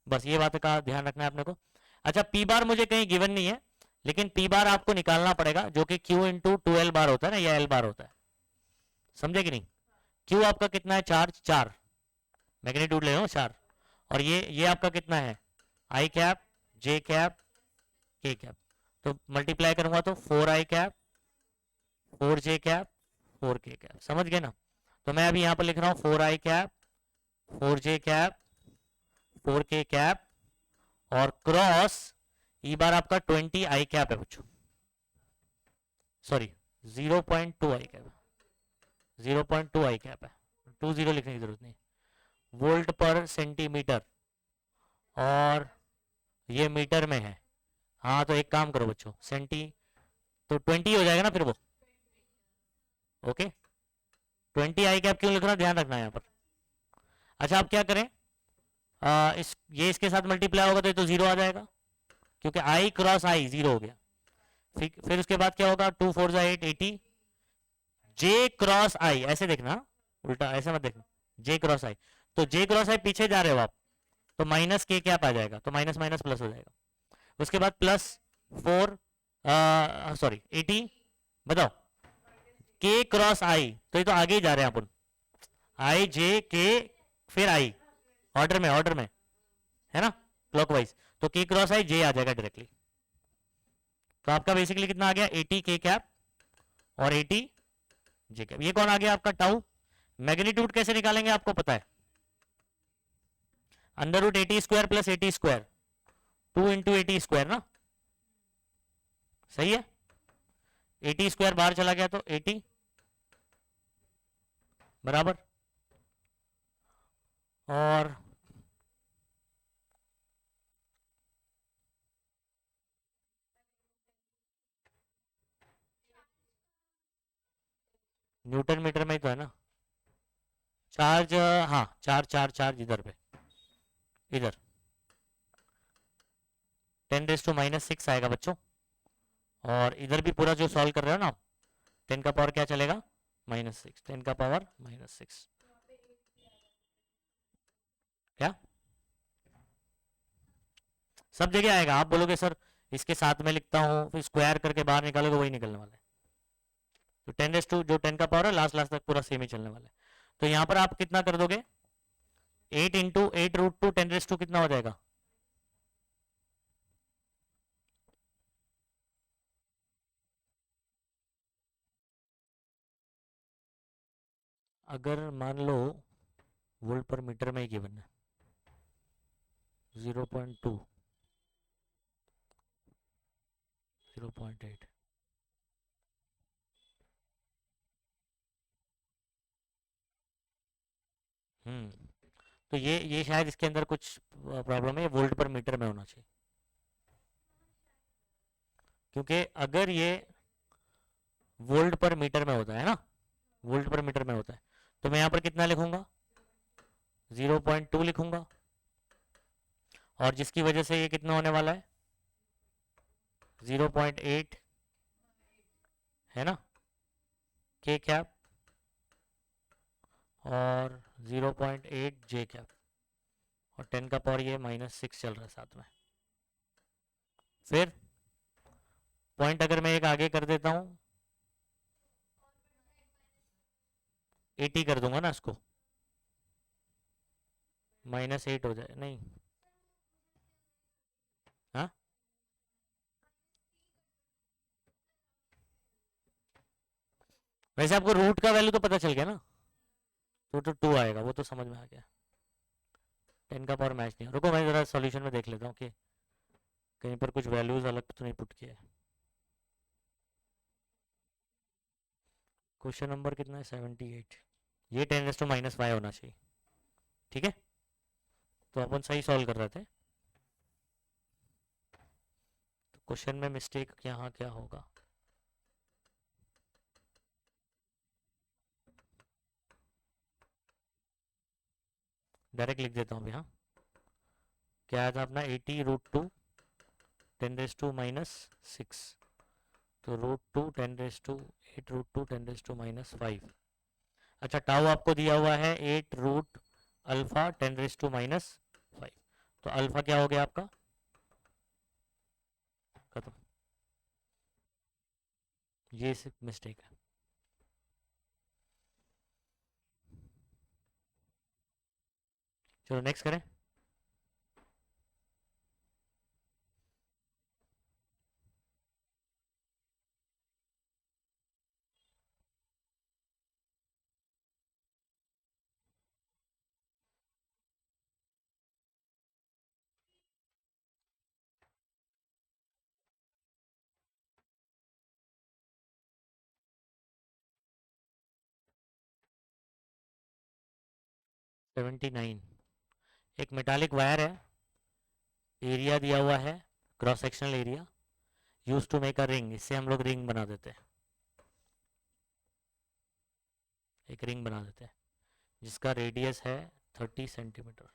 बस ये बात का ध्यान रखना है अपने को। अच्छा पी बार मुझे कहीं गिवन नहीं है, लेकिन पी बार आपको निकालना पड़ेगा, जो कि क्यू इंटू 2l बार होता है ना, या एल बार होता है, समझे कि नहीं। क्यू आपका कितना है, चार्ज 4, मैग्नीट्यूड ले लो 4, और ये आपका कितना है, आई कैप, जे कैप, के कैप, तो मल्टीप्लाई करूंगा तो 4i cap, 4j cap, 4k cap, समझ गए ना। तो मैं अभी यहां पर लिख रहा हूं 4i cap, 4j cap, 4k cap, और क्रॉस ई बार आपका 20i कैप है बच्चों, sorry 0.2i cap, 0.2i cap है, 20 लिखने की जरूरत नहीं, वोल्ट पर सेंटीमीटर, और ये मीटर में है, हाँ तो एक काम करो बच्चों, सेंटी तो 20 हो जाएगा ना फिर वो, ओके 20i कैप क्यों लिख रहा, ध्यान रखना है यहाँ पर। अच्छा आप क्या करें, ये इसके साथ मल्टीप्लाई होगा तो ये तो 0 आ जाएगा, क्योंकि i क्रॉस i 0 हो गया, फिर उसके बाद क्या होगा, 2 4 8 80, j क्रॉस i, ऐसे देखना उल्टा, ऐसे मत देखना, j क्रॉस i, तो j क्रॉस i पीछे जा रहे हो आप, तो माइनस के कैप आ जाएगा, तो माइनस माइनस प्लस हो जाएगा, उसके बाद +4 सॉरी 80, बताओ k क्रॉस i, तो ये तो आगे ही जा रहे हैं अपन, i j k फिर i, ऑर्डर में है ना, क्लॉकवाइज, तो k क्रॉस i j आ जाएगा डायरेक्टली, तो आपका बेसिकली कितना आ गया, 80 k कैप और 80 j कैप। ये कौन आ गया आपका, टाउ। मैग्नीट्यूड कैसे निकालेंगे आपको पता है, √80² + 80², 2 × 80² ना, सही है, 80² बाहर चला गया तो 80 बराबर, और न्यूटन मीटर में ही तो है ना, चार्ज, हाँ चार्ज इधर पे, इधर 10⁻⁻6 आएगा बच्चों, और इधर भी पूरा जो सॉल्व कर रहे हो ना, 10 का पावर क्या चलेगा, -6, 10 का पावर -6, क्या सब जगह आएगा, आप बोलोगे सर इसके साथ में लिखता हूँ, फिर स्क्वायर करके बाहर निकालोगे वही निकलने वाला है, तो 10 जो 10 का पावर है लास्ट लास्ट तक पूरा सेम ही चलने वाला है, तो यहाँ पर आप कितना कर दोगे, 8 × 8√2 10 कितना हो जाएगा, अगर मान लो वोल्ट पर मीटर में ही गिवन है 0.2 0.8, तो ये शायद इसके अंदर कुछ प्रॉब्लम है, वोल्ट पर मीटर में होना चाहिए, क्योंकि अगर ये वोल्ट पर मीटर में होता है ना, वोल्ट पर मीटर में होता है, तो मैं यहाँ पर कितना लिखूंगा 0.2 लिखूंगा, और जिसकी वजह से ये कितना होने वाला है 0.8 है ना, के कैप, और 0.8 जे कैप, और 10 का पावर ये -6 चल रहा है साथ में। फिर पॉइंट अगर मैं एक आगे कर देता हूं, 80 कर दूंगा ना इसको, -8 हो जाए नहीं, हाँ वैसे आपको रूट का वैल्यू तो पता चल गया ना, तो 2 आएगा, वो तो समझ में आ गया। 10 का पावर मैच नहीं, रुको मैं जरा सॉल्यूशन में देख लेता हूँ कि कहीं पर कुछ वैल्यूज अलग तो नहीं पुट किया है। क्वेश्चन नंबर कितना है 78, ये 10⁻⁵ होना चाहिए, ठीक है, तो अपन सही सॉल्व कर रहे थे, तो क्वेश्चन में मिस्टेक यहाँ क्या होगा, डायरेक्ट लिख देता हूँ अभी, हाँ क्या आया था अपना 80√2 10⁻⁻⁶, तो √2 10⁻8 √2 10⁻⁵। अच्छा टाउ आपको दिया हुआ है 8 रूट अल्फा 10⁻⁻5, तो अल्फा क्या हो गया आपका, खत्म, ये मिस्टेक है। चलो नेक्स्ट करें। सेवेंटी नाइन, एक मेटालिक वायर है, एरिया दिया हुआ है, cross sectional area use to make a ring, इससे हम लोग रिंग बना देते हैं, एक रिंग बना देते हैं जिसका रेडियस है 30 centimetre,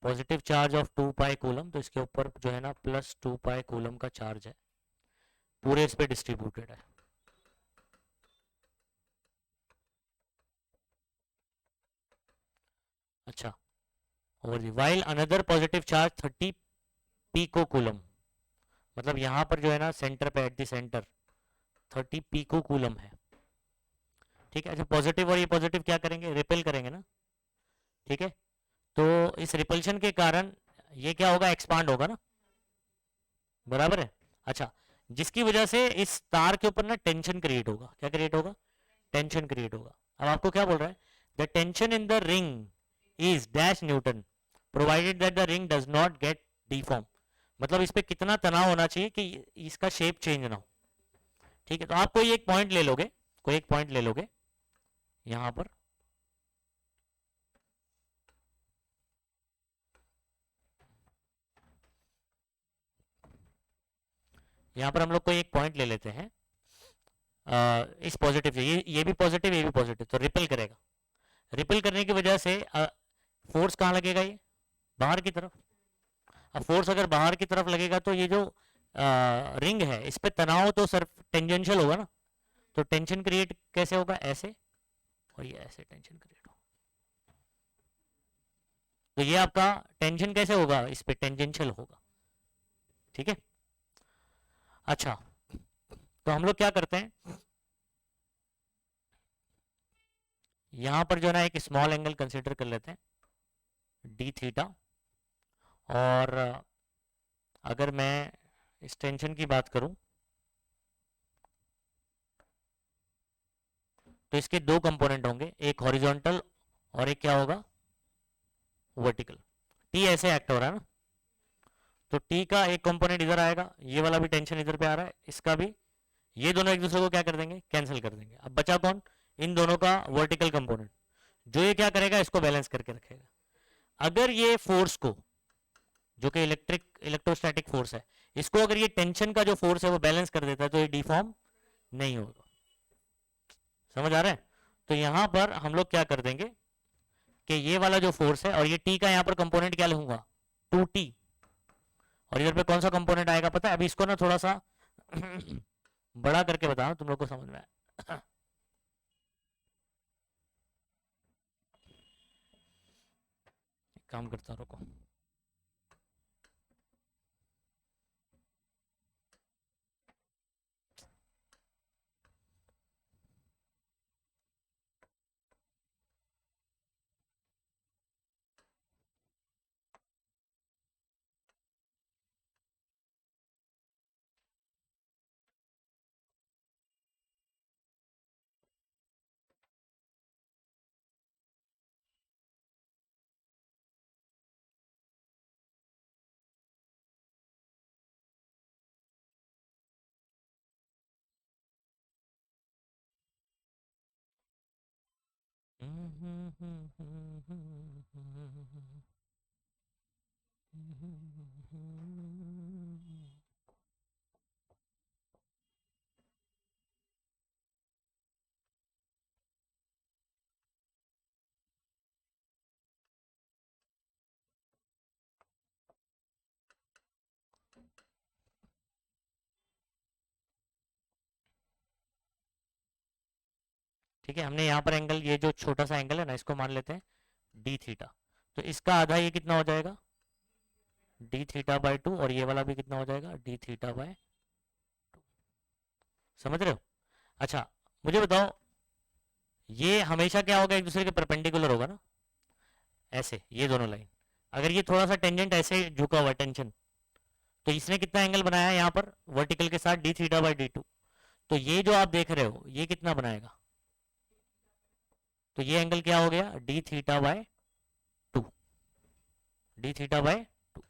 positive charge of 2 pi coulomb, तो इसके ऊपर जो है ना +2 पाई कूलम का चार्ज है, पूरे इस पे डिस्ट्रीब्यूटेड है। अच्छा, और while another positive charge 30 pico coulomb, मतलब यहाँ पर जो है ना सेंटर पे, at the centre 30 pico coulomb है, ठीक है। अच्छा पॉजिटिव और ये पॉजिटिव क्या करेंगे, रिपेल करेंगे ना, ठीक है, तो इस रिपल्शन के कारण ये क्या होगा, एक्सपांड होगा ना, बराबर है। अच्छा, जिसकी वजह से इस तार के ऊपर ना टेंशन क्रिएट होगा, क्या क्रिएट होगा, टेंशन क्रिएट होगा। अब आपको क्या बोल रहा है, the tension in the ring is dash Newton provided that the ring does not gate deform, मतलब इस पे कितना तनाव होना चाहिए कि इसका शेप चेंज ना हो, ठीक है। तो आप कोई एक पॉइंट ले लोगे, कोई एक पॉइंट ले लोगे यहां पर, यहां पर हम लोग कोई एक पॉइंट ले लेते हैं, इस पॉजिटिव से, ये भी पॉजिटिव ये भी पॉजिटिव, तो रिपेल करेगा, रिपेल करने की वजह से फोर्स कहाँ लगेगा, ये बाहर की तरफ। अब फोर्स अगर बाहर की तरफ लगेगा तो ये जो रिंग है इस पे तनाव तो सिर्फ टेंजेंशियल होगा ना, तो टेंशन क्रिएट कैसे होगा, ऐसे, और ये ऐसे टेंशन क्रिएट होगा, तो ये आपका टेंशन कैसे होगा, इस पे टेंजेंशियल होगा, ठीक है। अच्छा, तो हम लोग क्या करते हैं, यहां पर जो है ना एक स्मॉल एंगल कंसिडर कर लेते हैं d थीटा, और अगर मैं इस टेंशन की बात करूं तो इसके दो कंपोनेंट होंगे, एक हॉरिजॉन्टल और एक क्या होगा, वर्टिकल। टी ऐसे एक्ट हो रहा है ना, तो टी का एक कंपोनेंट इधर आएगा, ये वाला भी टेंशन इधर पे आ रहा है, इसका भी, ये दोनों एक दूसरे को क्या कर देंगे, कैंसिल कर देंगे। अब बचा कौन, इन दोनों का वर्टिकल कंपोनेंट, जो ये क्या करेगा, इसको बैलेंस करके रखेगा। अगर ये फोर्स को, जो कि इलेक्ट्रोस्टैटिक फोर्स है, इसको अगर ये टेंशन का जो फोर्स है वो बैलेंस कर देता है, तो ये डिफॉर्म नहीं होगा। समझ आ रहा है? तो यहां पर हम लोग क्या कर देंगे कि ये वाला जो फोर्स है, और ये टी का यहां पर कंपोनेंट क्या लिखूंगा, 2t, और इधर पे कौन सा कंपोनेंट आएगा पता है? अभी इसको ना थोड़ा सा बड़ा करके बताना, तुम लोग को समझ में आए। काम करता, रुको। ठीक है, हमने यहाँ पर एंगल, ये जो छोटा सा एंगल है ना, इसको मान लेते हैं डी थीटा। तो इसका आधा ये कितना हो जाएगा, डी थीटा बाई 2, और ये वाला भी कितना हो जाएगा, डी थीटा बाई 2। समझ रहे हो? अच्छा, मुझे बताओ, ये हमेशा क्या होगा, एक दूसरे के परपेंडिकुलर होगा ना, ऐसे ये दोनों लाइन। अगर ये थोड़ा सा टेंजेंट ऐसे झुका हुआ टेंशन, तो इसने कितना एंगल बनाया है यहाँ पर वर्टिकल के साथ, डी थीटा बाई डी 2। तो ये जो आप देख रहे हो, ये कितना बनाएगा, तो ये एंगल क्या हो गया, D theta by 2, D theta by 2।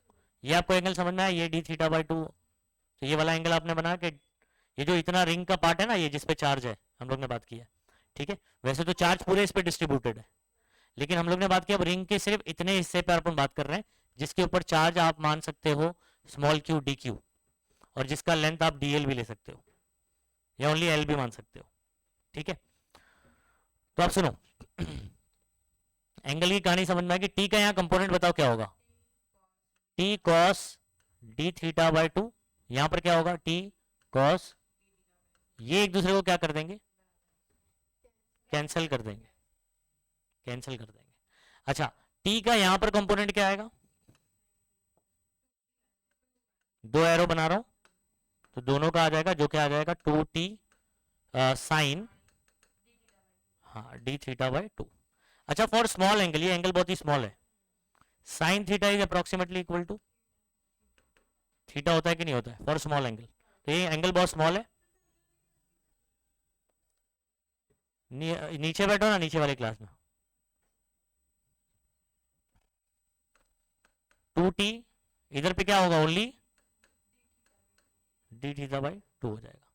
ये आपको एंगल समझ में आया, ये डी थीटा बाय 2। तो ये वाला एंगल आपने बना के, ये जो इतना रिंग का पार्ट है ना, ये जिसपे चार्ज है, हम लोग ने बात की है, ठीक है। वैसे तो चार्ज पूरे इस पे डिस्ट्रीब्यूटेड है, लेकिन हम लोग ने बात की अब रिंग के सिर्फ इतने हिस्से पर अपन बात कर रहे हैं जिसके ऊपर चार्ज आप मान सकते हो स्मॉल क्यू डी क्यू, और जिसका लेंथ आप डी एल भी ले सकते हो, या ओनली एल भी मान सकते हो, ठीक है। तो आप सुनो, एंगल की कहानी समझ में आएगी। टी का यहाँ कंपोनेंट बताओ क्या होगा, T cos D theta by 2। यहां पर क्या होगा, टी कॉस, ये एक दूसरे को क्या कर देंगे, कैंसिल कर देंगे, कैंसिल कर देंगे। अच्छा, टी का यहां पर कंपोनेंट क्या आएगा, दो एरो बना रहा हूं, तो दोनों का आ जाएगा, जो क्या आ जाएगा, 2t साइन, हाँ, डी थीटा बाई 2। अच्छा, फॉर स्मॉल एंगल, ये एंगल बहुत ही स्मॉल है, sine theta is approximately equal to theta, होता है कि नहीं होता है फॉर स्मॉल एंगल? तो ये एंगल बहुत स्मॉल है। नीचे बैठो ना, नीचे वाली क्लास में, 2t, इधर पे क्या होगा, ओनली डी थीटा बाई 2 हो जाएगा।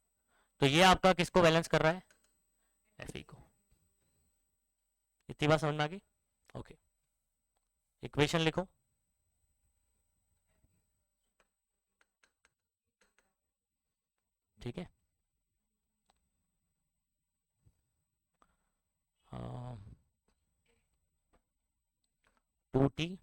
तो ये आपका किसको बैलेंस कर रहा है, एफ ई को। इतनी बात समझ में आ गई? ओके, इक्वेशन लिखो। ठीक है, 2t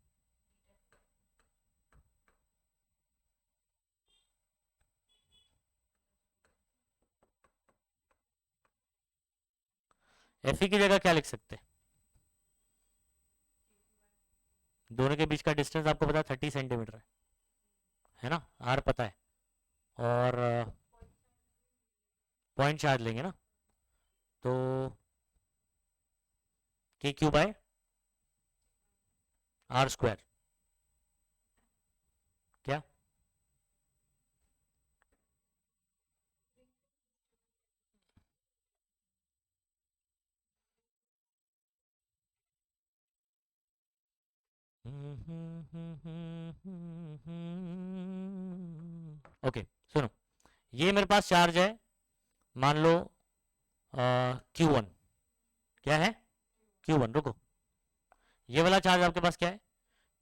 एफ ई की जगह क्या लिख सकते हैं, दोनों के बीच का डिस्टेंस आपको पता है 30 सेंटीमीटर है ना, आर पता है, और पॉइंट चार्ज लेंगे ना, तो के क्यू बाय आर स्क्वायर, क्या, ओके सुनो, ये मेरे पास चार्ज है, मान लो Q1। क्या है? Q1। रुको, ये वाला चार्ज आपके पास क्या है?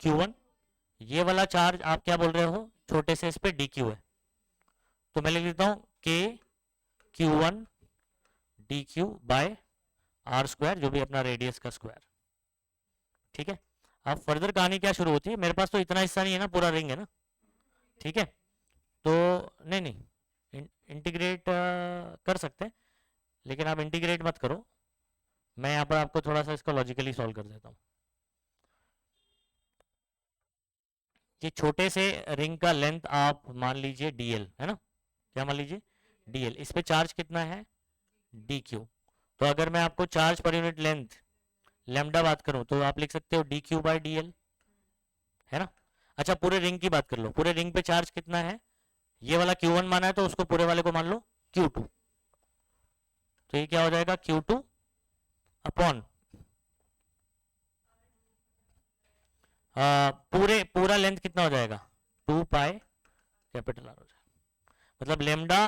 Q1। ये वाला चार्ज आप क्या बोल रहे हो, छोटे से इस पे dq है, तो मैं लिख देता हूं k Q1 dq by are square, जो भी अपना रेडियस का स्क्वायर। ठीक है, अब फर्दर कहानी क्या शुरू होती है, मेरे पास तो इतना हिस्सा नहीं है ना, पूरा रिंग है ना। ठीक है, तो नहीं नहीं, इंटीग्रेट कर सकते हैं, लेकिन आप इंटीग्रेट मत करो, मैं यहाँ पर आपको थोड़ा सा इसको लॉजिकली सॉल्व कर देता हूँ। ये छोटे से रिंग का लेंथ आप मान लीजिए dl है ना, क्या मान लीजिए dl, इस पे चार्ज कितना है dq। तो अगर मैं आपको charge per unit length lambda बात करूं तो आप लिख सकते हो dq बाय dl, है ना। अच्छा, पूरे रिंग की बात कर लो, पूरे रिंग पे चार्ज कितना है, ये वाला Q1 माना है तो उसको पूरे वाले को मान लो Q2, तो ये क्या हो जाएगा Q2 अपॉन पूरा लेंथ कितना हो जाएगा 2 पाई कैपिटल आर हो जाएगा, मतलब lambda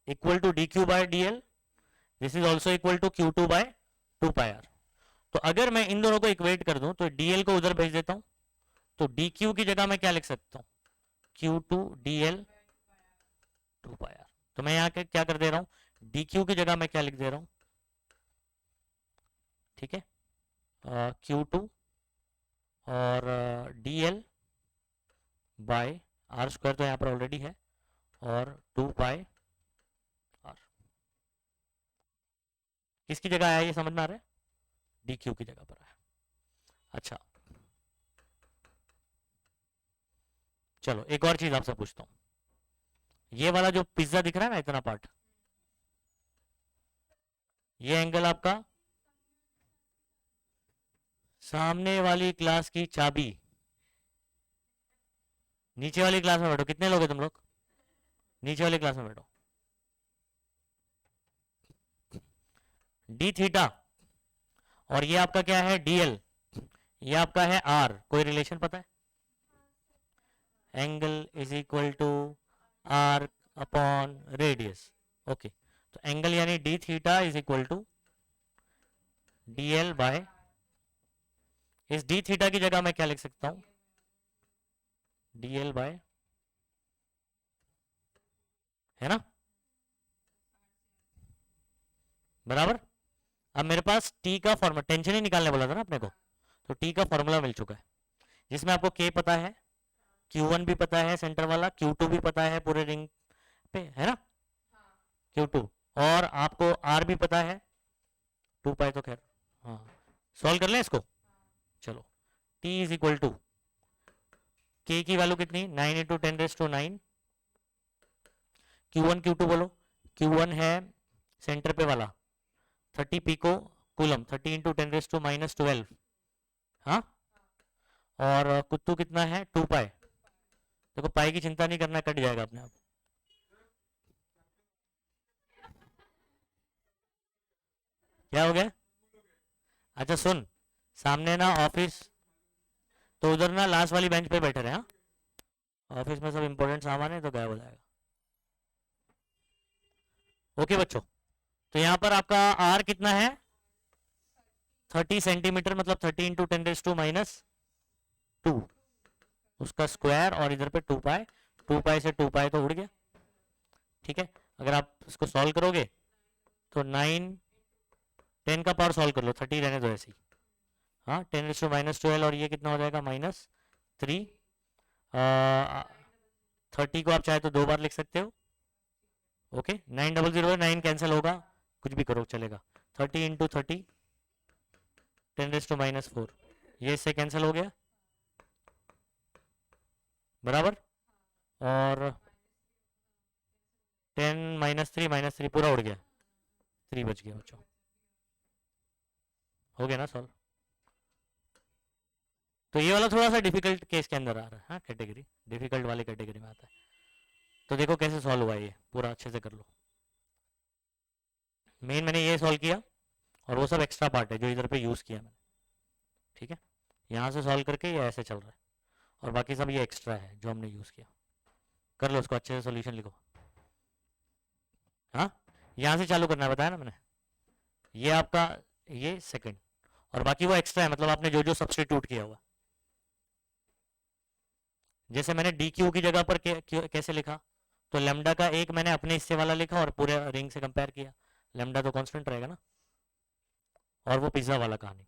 equal to D Q by D L, this is also equal to Q2 by 2 pi R. तो अगर मैं इन दोनों को इक्वेट कर दूं तो dl को उधर भेज देता हूं, तो dq की जगह मैं क्या लिख सकता हूं Q2 dl 2 पाई आर। तो मैं यहाँ क्या कर दे रहा हूं, dq की जगह मैं क्या लिख दे रहा हूं, ठीक है, Q2 और dl बाय आर स्क्वायर तो यहाँ पर ऑलरेडी है, और 2 पाई आर। किसकी जगह आया ये समझ में आ रहा है, dq की जगह पर आया। अच्छा चलो एक और चीज आपसे पूछता हूं, ये वाला जो पिज्जा दिख रहा है ना इतना पार्ट, ये एंगल आपका सामने वाली क्लास की चाबी, नीचे वाली क्लास में बैठो, कितने लोग हैं तुम लोग, नीचे वाली क्लास में बैठो, डी थीटा, और ये आपका क्या है dl, ये आपका है r, कोई रिलेशन पता है, angle is equal to R upon radius. Okay, तो एंगल यानी D theta is equal to dl by, इस डी थीटा की जगह मैं क्या लिख सकता हूं dl बाय, है ना, बराबर। अब मेरे पास t का फॉर्मूला, टेंशन ही निकालने बोला था ना अपने को, तो t का फॉर्मूला मिल चुका है, जिसमें आपको k पता है, Q1 भी पता है सेंटर वाला, Q2 भी पता है पूरे रिंग पे, है ना, Q2, और आपको R भी पता है 2 पाई, तो खैर हाँ, सॉल्व कर लें इसको। चलो, t is equal to k की वैल्यू कितनी 9 इंटू 10⁹ Q1 Q2 बोलो, Q1 है सेंटर पे वाला 30 पिको कूलम, 30 इंटू 10⁻12, हाँ, और कुत्तू कितना है 2 पाई, देखो पाई की चिंता नहीं करना, कट जाएगा अपने आप। क्या हो गया, अच्छा सुन, सामने ना ऑफिस, तो उधर ना लास्ट वाली बेंच पे बैठे रहे, हाँ, ऑफिस में सब इंपॉर्टेंट सामान है तो गायब हो जाएगा। ओके बच्चों, तो यहाँ पर आपका आर कितना है 30 सेंटीमीटर, मतलब 30 इंटू 10⁻², उसका स्क्वायर, और इधर पे 2 पाई, 2 पाई से 2 पाई तो उड़ गया। ठीक है, अगर आप इसको सॉल्व करोगे तो 9 10 का पावर सॉल्व कर लो, 30 रहने दो ऐसे ही, हाँ, 10⁻12, और ये कितना हो जाएगा -3, 30 को आप चाहे तो 2 बार लिख सकते हो। ओके, 900, 9 कैंसिल होगा, कुछ भी करो चलेगा, 30 इंटू 30 10⁻⁴, ये इससे कैंसिल हो गया, बराबर, और 10 -3 पूरा उड़ गया, 3 बच गया बच्चों, हो गया ना सॉल्व। तो ये वाला थोड़ा सा डिफिकल्ट केस के अंदर आ रहा है, हाँ, कैटेगरी डिफिकल्ट वाली कैटेगरी में आता है। तो देखो कैसे सॉल्व हुआ, ये पूरा अच्छे से कर लो। मेन मैंने ये सॉल्व किया, और वो सब एक्स्ट्रा पार्ट है जो इधर पे यूज किया मैंने, ठीक है। यहाँ से सॉल्व करके ये ऐसे चल रहा है, और बाकी सब ये एक्स्ट्रा है जो हमने यूज़ किया। कर लो उसको अच्छे से, सोल्यूशन लिखो। हाँ, यहाँ से चालू करना है, बताया ना मैंने। ये आपका, ये सेकंड, और बाकी वो एक्स्ट्रा है, मतलब आपने जो जो सब्स्टिट्यूट किया हुआ। जैसे मैंने डी क्यू की जगह पर कैसे लिखा, तो लेमडा का एक मैंने अपने हिस्से वाला लिखा और पूरे रिंग से कंपेयर किया। लेमडा तो कांस्टेंट रहेगा ना। और वो पिज्ज़ा वाला कहानी,